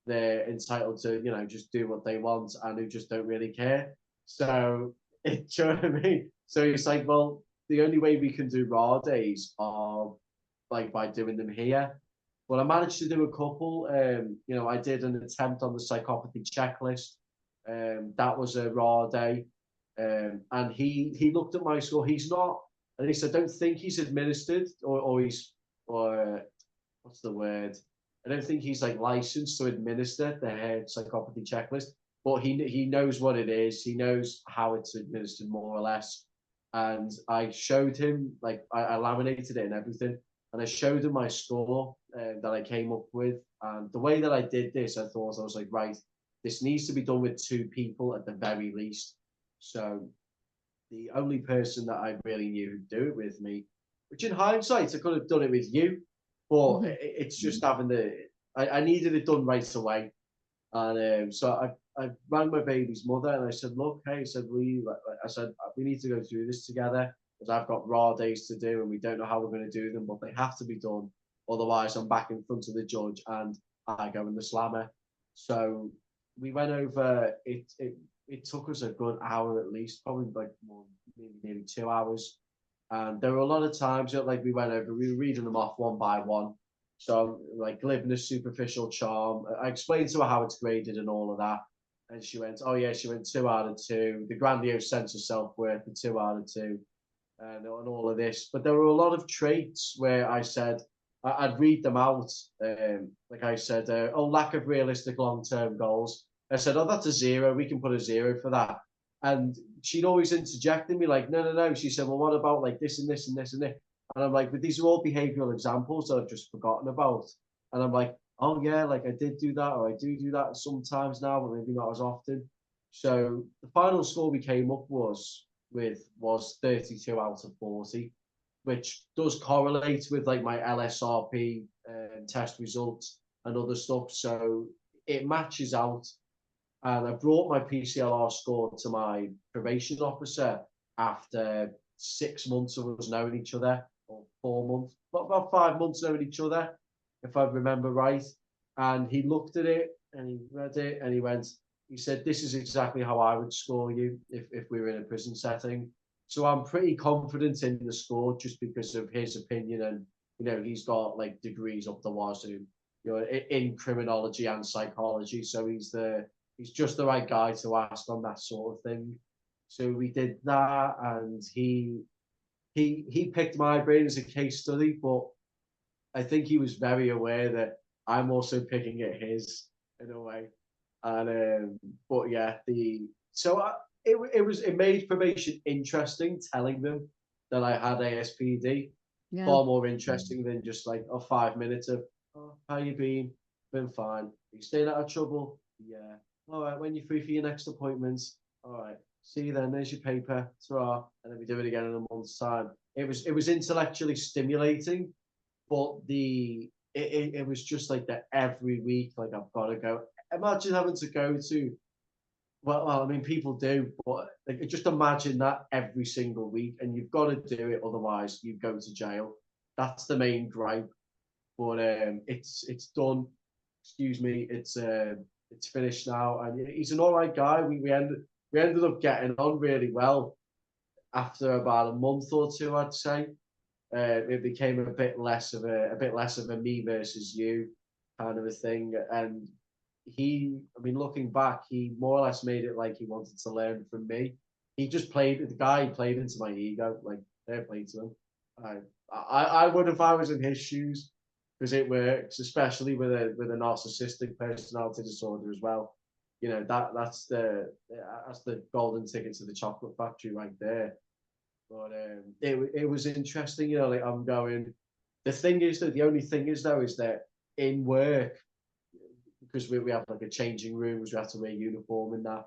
they're entitled to just do what they want and who just don't really care. So do you know what I mean? So it's like, well, the only way we can do raw days are like by doing them here. But I managed to do a couple. I did an attempt on the psychopathy checklist. That was a raw day. And he looked at my score. He's not, at least I don't think he's administered or he's, or what's the word? I don't think he's like licensed to administer the psychopathy checklist, but he knows what it is. He knows how it's administered more or less. And I showed him, like I laminated it and everything, and I showed him my score that I came up with. And the way that I did this, I was like, right, this needs to be done with two people at the very least. So the only person that I really knew who'd do it with me, which in hindsight I could have done it with you, but Mhm. it's just having I needed it done right away. And so I rang my baby's mother and I said, "Look, hey," I said, I said, "We need to go through this together because I've got raw days to do and we don't know how we're going to do them, but they have to be done. Otherwise, I'm back in front of the judge and I go in the slammer." So we went over it. It took us a good hour at least, probably like more, maybe nearly 2 hours. And there were a lot of times that like we went over, we were reading them off one by one. So like living a superficial charm. I explained to her how it's graded and all of that. And she went, "Oh yeah," she went 2 out of 2. The grandiose sense of self-worth, the 2 out of 2, and all of this. But there were a lot of traits where I said, I'd read them out. Like I said, "Oh, lack of realistic long-term goals." I said, "Oh, that's a 0. We can put a 0 for that." And she'd always interject in me like, "No, no, no." She said, "Well, what about like this and this and this and this?" And I'm like, "But these are all behavioral examples that I've just forgotten about." And I'm like, "Oh yeah, like I did do that, or I do that sometimes now, but maybe not as often." So the final score we came up was 32 out of 40, which does correlate with like my LSRP test results and other stuff. So it matches out. And I brought my PCLR score to my probation officer after 6 months of us knowing each other, or 4 months, about 5 months knowing each other, if I remember right. And he looked at it and he read it and he said, "This is exactly how I would score you if we were in a prison setting." So I'm pretty confident in the score just because of his opinion and You know, he's got like degrees up the wazoo, you know, in criminology and psychology. So he's just the right guy to ask on that sort of thing. So we did that, and he picked my brain as a case study, but I think he was very aware that I'm also picking at his in a way. And but yeah, it made probation interesting, telling them that I had ASPD, Yeah. far more interesting than just like 5 minutes of, oh, how you been? Been fine. Are you staying out of trouble? Yeah. All right. When you're free for your next appointment? All right. See you then. There's your paper. Ta-ra. And then we do it again in a month's time. It was intellectually stimulating, but it was just like that every week. Like, I've got to go. Imagine having to go to, I mean, people do, but like, just imagine that every single week, and you've got to do it, otherwise you go to jail. That's the main gripe. But it's done. Excuse me. It's finished now, and he's an all right guy. We ended up getting on really well after about a month or two, I'd say. It became a bit less of a me versus you kind of a thing. And I mean, looking back, he more or less made it like he wanted to learn from me. The guy played into my ego, like, fair play to him. I would if I was in his shoes, because it works, especially with a narcissistic personality disorder as well. You know, that's the golden ticket to the chocolate factory right there. But it was interesting, you know. Like, I'm going. The thing is that the only thing is though is that in work, because we have like a changing rooms, we have to wear uniform and that,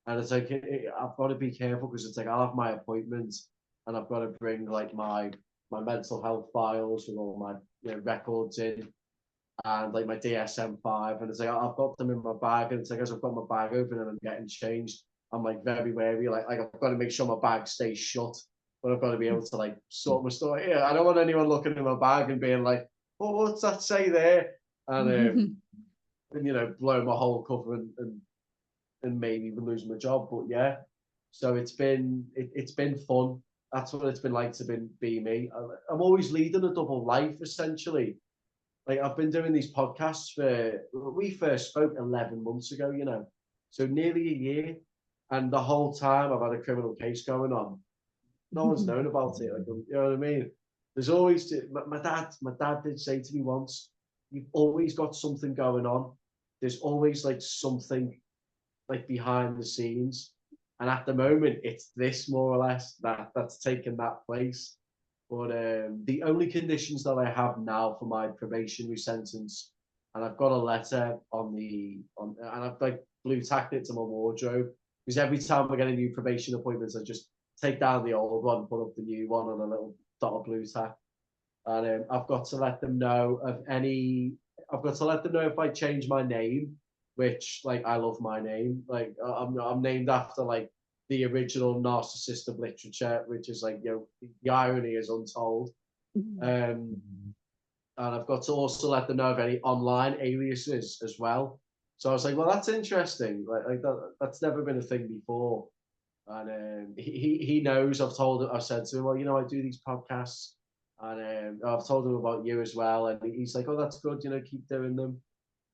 and it's like I've got to be careful, because it's like I'll have my appointments, and I've got to bring like my mental health files with all my, you know, records in, and like my DSM-5, and it's like I've got them in my bag, and it's like as I've got my bag open and I'm getting changed, I'm like very wary, like I've got to make sure my bag stays shut, but I've got to be able to like sort my stuff. Yeah, I don't want anyone looking in my bag and being like, "Oh, what's that say there?" And you know, blow my whole cover, and maybe even lose my job. But yeah, so it's been fun. That's what it's been like to be me. I'm always leading a double life essentially. Like, I've been doing these podcasts we first spoke 11 months ago, you know, so nearly a year, and the whole time I've had a criminal case going on. No one's known about it. Like, you know what I mean? There's always my dad did say to me once, "You've always got something going on. There's always like something like behind the scenes." And at the moment, it's this more or less that's taken that place. But the only conditions that I have now for my probationary sentence, and I've got a letter and I've like blue tacked it to my wardrobe, because every time I get a new probation appointment, I just take down the old one, put up the new one on a little dot of blue tack, and I've got to let them know of any. I've got to let them know if I change my name, which, like, I love my name. Like, I'm named after like the original narcissist of literature, which is like, you know, the irony is untold. Um, and I've got to also let them know of any online aliases as well. So I was like, well, that's interesting. Like that's never been a thing before. And he knows. I've said to him, well, you know, I do these podcasts, and I've told him about you as well. And he's like, oh, that's good. You know, keep doing them.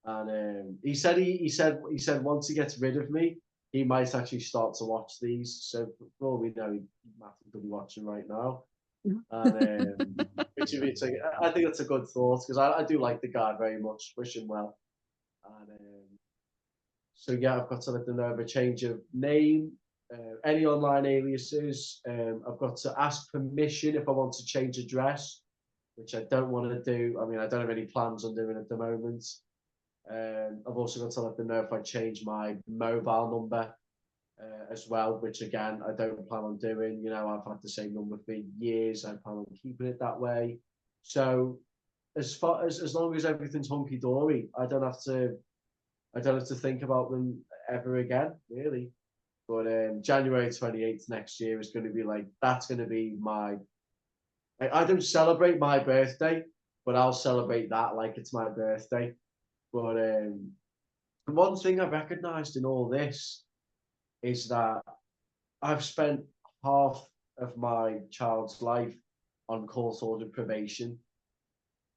And he said once he gets rid of me, he might actually start to watch these. So for all we know, Matthew could be watching right now. And it's like, I think that's a good thought, because I do like the guy very much. Wish him well. And so yeah, I've got to let them know of a change of name, any online aliases. I've got to ask permission if I want to change address, which I don't want to do. I mean, I don't have any plans on doing at the moment. I've also got to let them know if I change my mobile number as well, which again, I don't plan on doing. You know, I've had the same number for years. I plan on keeping it that way. So as long as everything's hunky dory, I don't have to think about them ever again, really. But January 28th next year is going to be like, that's going to be I don't celebrate my birthday, but I'll celebrate that like it's my birthday. But one thing I've recognized in all this is that I've spent half of my child's life on court ordered probation.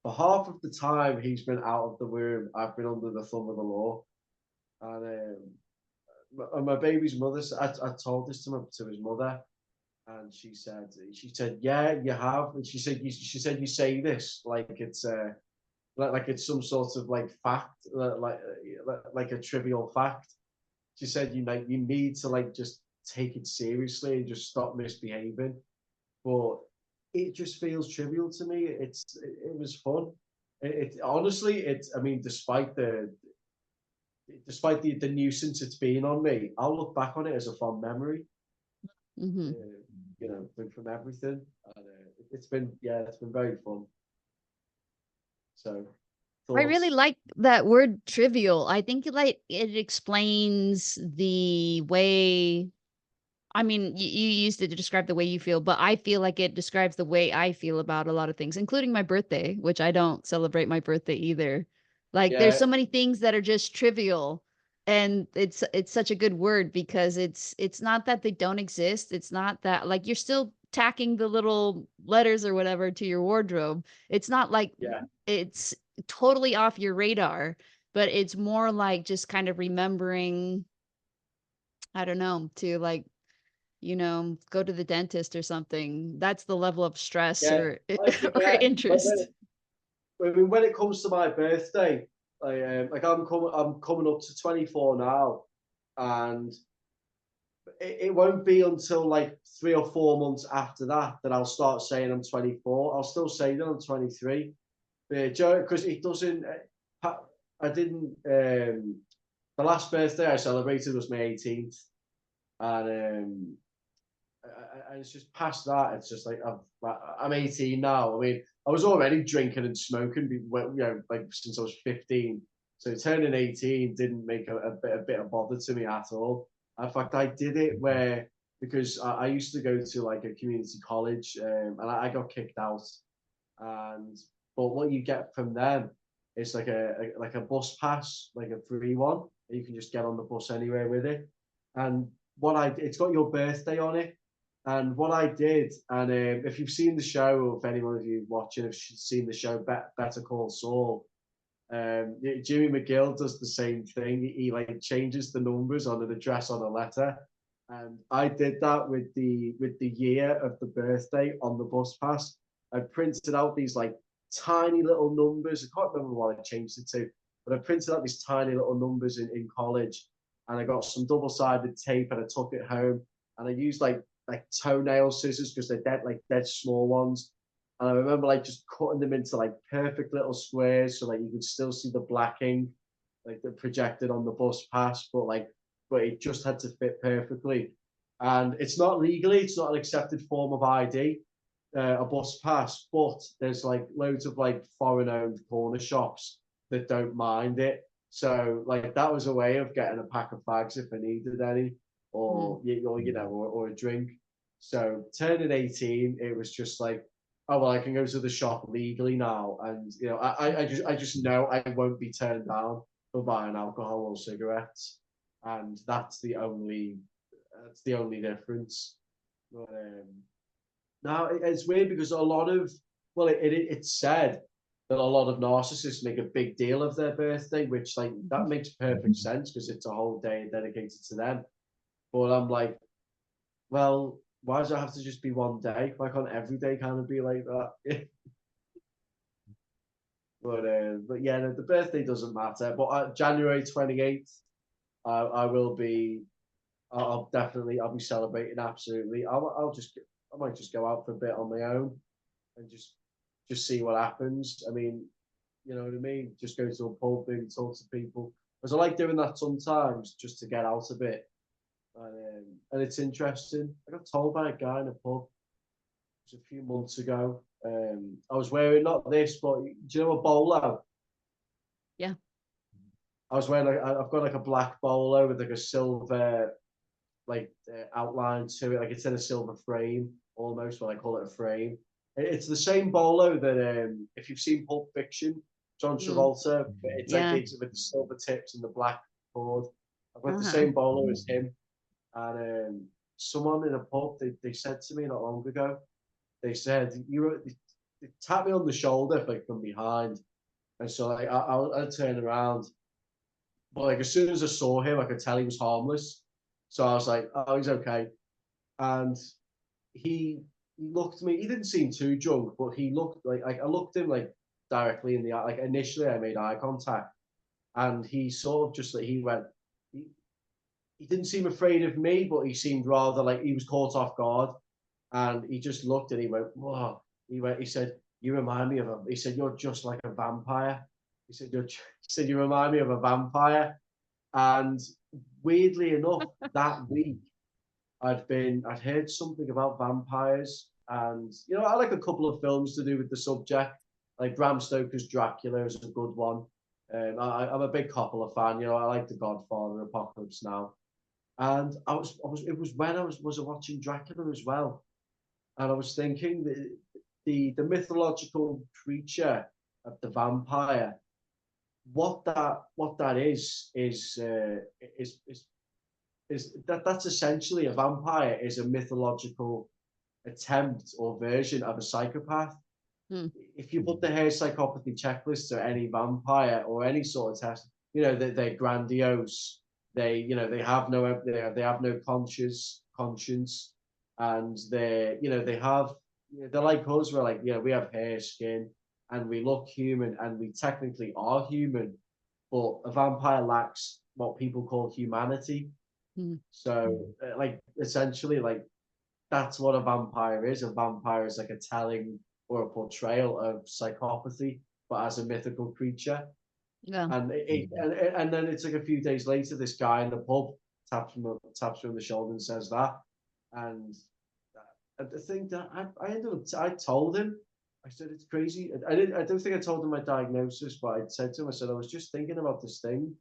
for half of the time he's been out of the womb, I've been under the thumb of the law. And my baby's mother, I told this to his mother, and she said, yeah, you have. And she said, you say this like it's like it's some sort of like fact, like a trivial fact. She said, you need to like just take it seriously and just stop misbehaving. But it just feels trivial to me. It was fun. It honestly, I mean, despite the nuisance it's been on me, I'll look back on it as a fond memory. Hmm. From everything. And it's been very fun. So, I really thoughts? like that word trivial. I think it explains the way. I mean, you used it to describe the way you feel, but I feel like it describes the way I feel about a lot of things, including my birthday, which I don't celebrate my birthday either. Like there's Yeah, so many things that are just trivial, and it's such a good word because it's not that they don't exist. It's not that like you're still tacking the little letters or whatever to your wardrobe. It's not like yeah, it's totally off your radar, but it's more like just kind of remembering, I don't know, to like go to the dentist or something. That's the level of stress yeah. or I or forget. interest. When it comes to my birthday, like I'm coming up to 24 now, and it won't be until like 3 or 4 months after that that I'll start saying I'm 24. I'll still say that I'm 23. Because it doesn't. I didn't. The last birthday I celebrated was my 18th, and it's just past that. It's just like I'm 18 now. I mean, I was already drinking and smoking, like since I was 15. So turning 18 didn't make a bit of bother to me at all. In fact, I did it where because I used to go to like a community college, and I got kicked out. And but what you get from them is like a bus pass, like a free one. You can just get on the bus anywhere with it. And it's got your birthday on it. And what I did, and if you've seen the show, or if anyone of you watching have seen the show Better Call Saul, Jimmy McGill does the same thing. He like changes the numbers on an address on a letter, and I did that with the year of the birthday on the bus pass. I printed out these like tiny little numbers. I can't remember what I changed it to, but I printed out these tiny little numbers in college, and I got some double-sided tape and I took it home, and I used like toenail scissors because they're dead small ones. And I remember like just cutting them into like perfect little squares so like you could still see the black ink like that projected on the bus pass, but it just had to fit perfectly. And it's not an accepted form of ID, a bus pass, but there's like loads of like foreign owned corner shops that don't mind it. So like that was a way of getting a pack of fags if I needed any, Mm. or a drink. So turning 18, it was just like, oh well, I can go to the shop legally now, and I just know I won't be turned down for buying alcohol or cigarettes, and that's the only difference. But, now it's weird because it's said that a lot of narcissists make a big deal of their birthday, which like that makes perfect sense because it's a whole day dedicated to them. But I'm like, well, why does it have to just be one day? Why can't every day kind of be like that? But yeah, no, the birthday doesn't matter. But January 28th, I will be. I'll be celebrating absolutely. I might just go out for a bit on my own and just see what happens. I mean, you know what I mean? Just go to a pub and talk to people. Because I like doing that sometimes just to get out a bit. And it's interesting. I got told by a guy in a pub a few months ago. I was wearing not this, but do you know a bolo? Yeah. I was wearing I've got like a black bolo with like a silver outline to it, like it's in a silver frame almost, but I call it a frame. It's the same bolo that if you've seen Pulp Fiction, John Mm. Travolta, it's like Yeah. with the silver tips and the black cord. I've got the Uh-huh. same bolo as him, and someone in a pub they said to me not long ago. They said tapped me on the shoulder like from behind, and so like I turn around, but like as soon as I saw him, I could tell he was harmless. So I was like, oh, he's okay. And he looked at me. He didn't seem too drunk, but he looked like I looked him like directly in the eye. Like initially, I made eye contact, and he sort of just like he went. He didn't seem afraid of me, but he seemed rather like he was caught off guard. And he just looked and he went, whoa. He said, you remind me of a, he said, you're just like a vampire. He said, you remind me of a vampire. And weirdly enough, that week, I'd heard something about vampires. And, you know, I like a couple of films to do with the subject. Like Bram Stoker's Dracula is a good one. I'm a big Coppola fan. You know, I like The Godfather, Apocalypse Now. And it was when I was watching Dracula as well. And I was thinking the mythological creature of the vampire, what that is that's essentially a vampire is a mythological attempt or version of a psychopath. Hmm. If you put the hair psychopathy checklist to any vampire or any sort of test, you know that they're grandiose. They have no conscience, and they're like us. We're like, we have hair, skin, and we look human, and we technically are human, but a vampire lacks what people call humanity. Hmm. So, like, essentially, like, that's what a vampire is. A vampire is like a telling or a portrayal of psychopathy, but as a mythical creature. Yeah. And then it's like a few days later, this guy in the pub taps me on the shoulder and says that. And I think that I ended up, I told him, I said, it's crazy. I don't think I told him my diagnosis, but I said to him, I said, I was just thinking about this thing.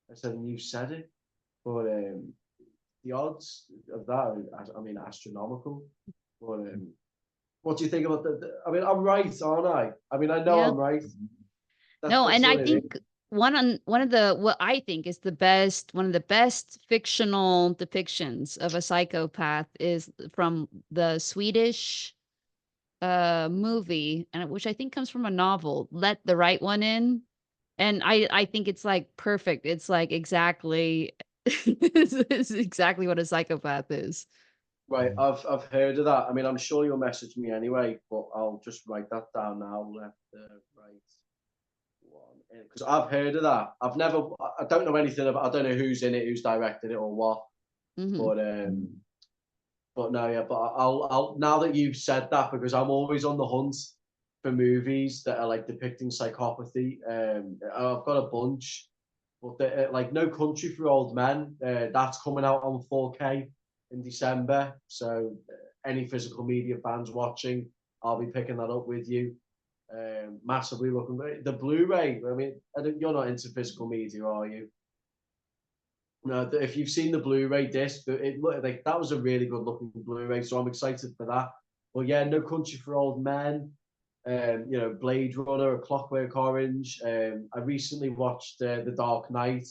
I said, and you said it. But the odds of that are, I mean, astronomical. But what do you think about I mean, I'm right, aren't I? I mean, I know Yeah. I'm right. No, That's and I what it is. think one of the what I think is the best one of the best fictional depictions of a psychopath is from the Swedish movie, and which I think comes from a novel, Let the Right One In. And I think it's like perfect. It's like exactly it's exactly what a psychopath is. Right, I've heard of that. I mean, I'm sure you'll message me anyway, but I'll just write that down now. Left the right one, because I've heard of that. I don't know anything about. I don't know who's in it, who's directed it, or what. Hmm. But no, yeah. But I'll now that you've said that, because I'm always on the hunt for movies that are like depicting psychopathy. I've got a bunch, but like No Country for Old Men. That's coming out on 4K in December. So any physical media fans watching, I'll be picking that up with you. Massively looking the Blu-ray. I mean, you're not into physical media, are you? No, if you've seen the Blu-ray disc, it looked like that was a really good looking Blu-ray. So I'm excited for that. But yeah, No Country for Old Men. Blade Runner, A Clockwork Orange. I recently watched The Dark Knight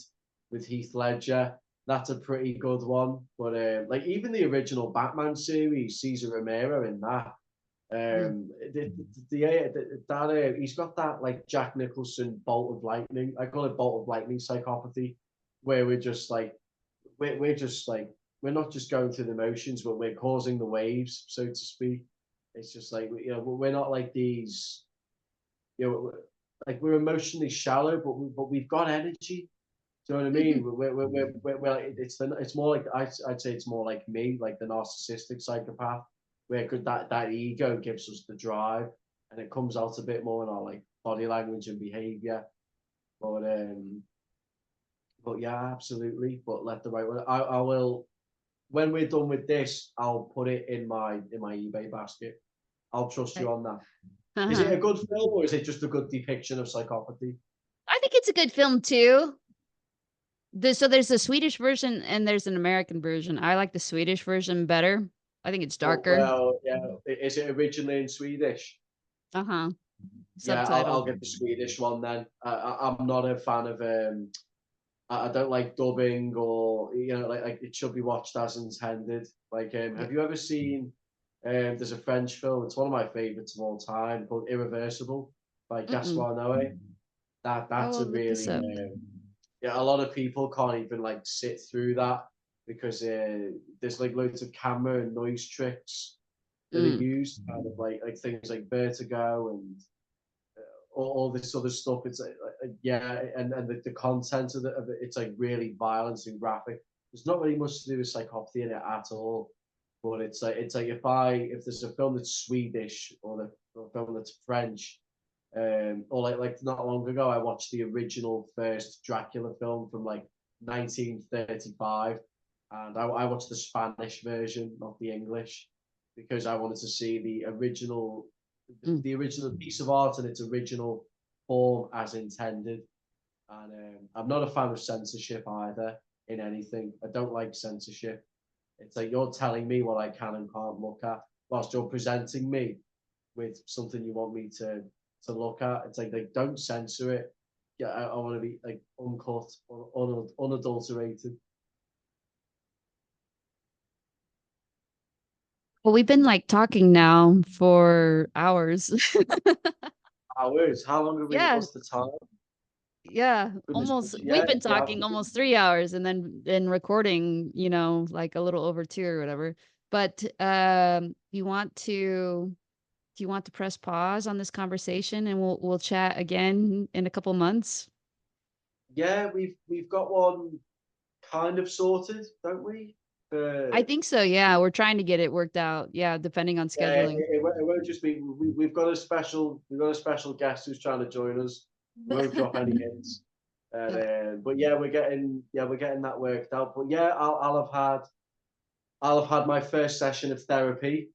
with Heath Ledger. That's a pretty good one. But like even the original Batman series, Cesar Romero in that. He's got that like Jack Nicholson bolt of lightning. I call it bolt of lightning psychopathy, where we're just like we're not just going through the motions, but we're causing the waves, so to speak. It's just like we're not like these, like we're emotionally shallow, but we've got energy. Do you know what I mean? We're like, it's more like I'd say it's more like me, like the narcissistic psychopath, where that ego gives us the drive, and it comes out a bit more in our like body language and behavior. But yeah, absolutely. But let the right one. I will when we're done with this. I'll put it in my eBay basket. I'll trust you Okay. on that. Is it Uh-huh. a good film or is it just a good depiction of psychopathy? I think it's a good film too. So there's a Swedish version and there's an American version. I like the Swedish version better. I think it's darker. Well, yeah. Is it originally in Swedish? Uh-huh. Yeah, I'll Subtitle. get the Swedish one then. I'm not a fan of I don't like dubbing or like it should be watched as intended. Like Yeah. have you ever seen There's a French film. It's one of my favorites of all time called Irreversible by Mm-mm. Gaspar Noé. I That's will a look this really up. yeah. A lot of people can't even like sit through that because there's like loads of camera and noise tricks that are Mm. used, kind of like things like vertigo and all this other stuff. It's yeah, and the content of it, it's like really violent and graphic. There's not really much to do with psychopathy in it at all. But it's like if there's a film that's Swedish or a film that's French, or like not long ago I watched the original first Dracula film from like 1935, and I watched the Spanish version, not the English, because I wanted to see Mm. the original piece of art in its original form as intended. And I'm not a fan of censorship either in anything. I don't like censorship. It's like you're telling me what I can and can't look at, whilst you're presenting me with something you want me to look at. It's like they don't censor it. Yeah, I want to be like uncut or unadulterated. Well, we've been like talking now for hours. Hours? How long have we? Yeah, What's the time? yeah, Goodness almost. gracious! We've Yeah, been we have talking been. almost 3 hours, and then recording, like a little over two or whatever. But do you want to press pause on this conversation, and we'll chat again in a couple months? Yeah, we've got one kind of sorted, don't we? I For think so. Yeah, we're trying to get it worked out. Yeah, depending on yeah, scheduling. it won't just be. We've got a special guest who's trying to join us. We won't drop any hints. And Yeah. but yeah, we're getting that worked out. But yeah, I'll have had my first session of therapy,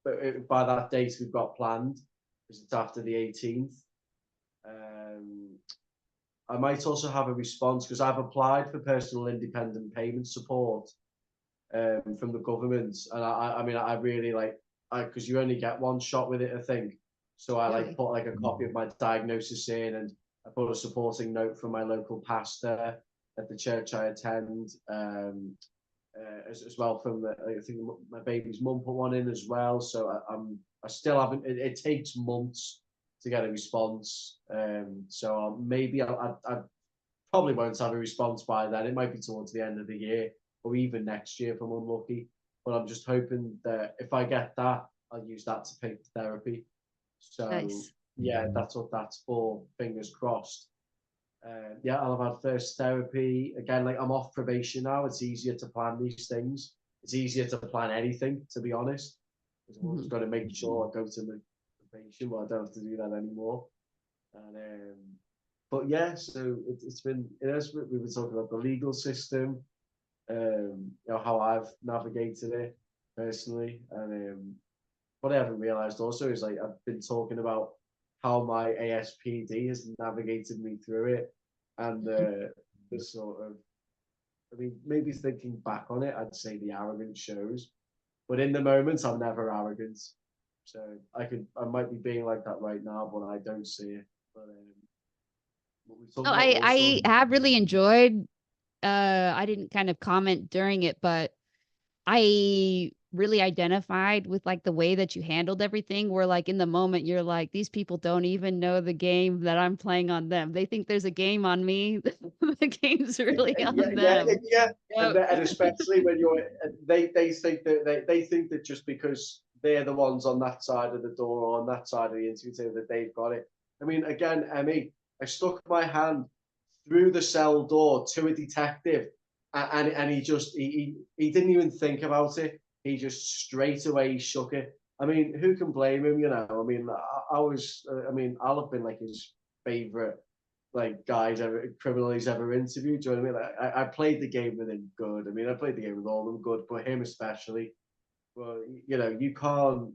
but by that date we've got planned because it's after the 18th. Um, I might also have a response because I've applied for personal independent payment support from the government, and I mean I really like because you only get one shot with it, I think. So I like Really? put like a copy of my diagnosis in, and I put a supporting note from my local pastor at the church I attend, as well from I think my baby's mum put one in as well. So I still haven't. It takes months to get a response. So maybe I probably won't have a response by then. It might be towards the end of the year or even next year if I'm unlucky. But I'm just hoping that if I get that, I'll use that to pay for therapy. So Nice. yeah, that's what that's for. Fingers crossed. Yeah, I'll have had first therapy again. Like I'm off probation now. It's easier to plan these things. It's easier to plan anything, to be honest. Because I've always Mhm. got to make sure I go to my probation, but I don't have to do that anymore. And but yeah, so it's been it has, we were talking about the legal system, how I've navigated it personally, and what I haven't realized also is like I've been talking about how my ASPD has navigated me through it, and Mhm. the sort of, I mean, maybe thinking back on it, I'd say the arrogance shows, but in the moment, I'm never arrogant. So I might be being like that right now, but I don't see it. But we talk No, about all I sorts. have really enjoyed. I didn't kind of comment during it, but I really identified with like the way that you handled everything. Where like in the moment you're like, these people don't even know the game that I'm playing on them. They think there's a game on me. The game's really Yeah, on yeah, them. yeah, Yep. and especially when you're, they think that they think that just because they're the ones on that side of the door or on that side of the interview table that they've got it. I mean, again, Emmy, I stuck my hand through the cell door to a detective, and he didn't even think about it. He just straight away shook it. I mean, who can blame him? You know, I mean, I was, I mean, I'll have been like his favorite like guys ever criminal he's ever interviewed. Do you know what I mean? I played the game with him good. I mean, I played the game with all of them good, but him especially. Well, you know, you can't.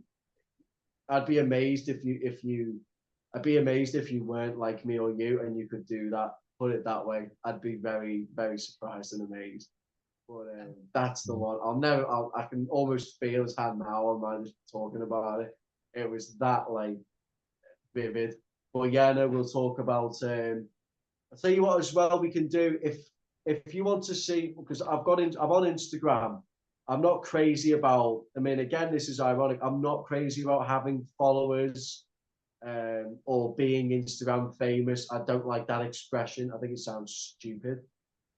I'd be amazed I'd be amazed if you weren't like me or you, and you could do that. Put it that way. I'd be very, very surprised and amazed. But that's the one. I can almost feel his hand now on mine just talking about it. It was that like vivid. But yeah, no, we'll talk about. I'll tell you what as well we can do if you want to see because I'm on Instagram. I'm not crazy about, I mean, again, this is ironic. I'm not crazy about having followers or being Instagram famous. I don't like that expression. I think it sounds stupid,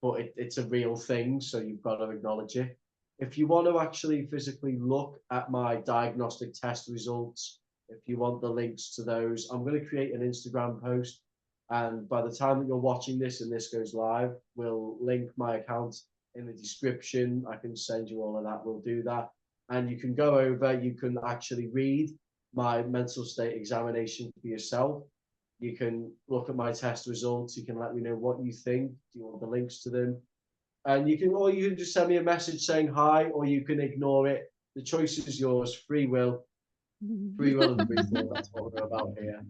but it's a real thing. So you've got to acknowledge it. If you want to actually physically look at my diagnostic test results, if you want the links to those, I'm going to create an Instagram post. And by the time that you're watching this and this goes live, we'll link my account in the description. I can send you all of that. We'll do that. And you can go over, you can actually read my mental state examination for yourself. You can look at my test results. You can let me know what you think. Do you want the links to them? And you can, or you can just send me a message saying hi, or you can ignore it. The choice is yours. Free will and free thought. That's what we're about here.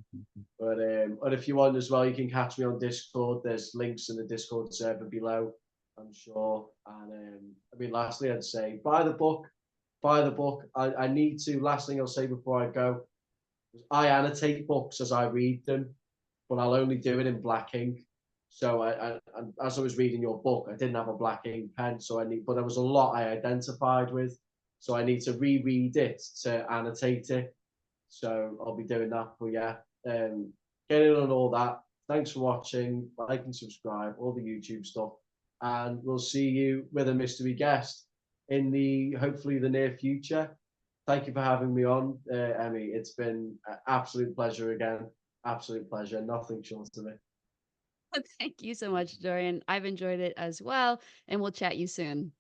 But if you want as well, you can catch me on Discord. There's links in the Discord server below, I'm sure. And I mean, lastly, I'd say buy the book. Buy the book. I need to. Last thing I'll say before I go, I annotate books as I read them, but I'll only do it in black ink. So as I was reading your book, I didn't have a black ink pen, but there was a lot I identified with, so I need to reread it to annotate it. So I'll be doing that. But yeah, get in on all that. Thanks for watching. Like and subscribe, all the YouTube stuff, and we'll see you with a mystery guest in the hopefully the near future. Thank you for having me on, Emmy. It's been an absolute pleasure again. Absolute pleasure. Nothing short of it. Thank you so much, Dorian. I've enjoyed it as well, and we'll chat you soon.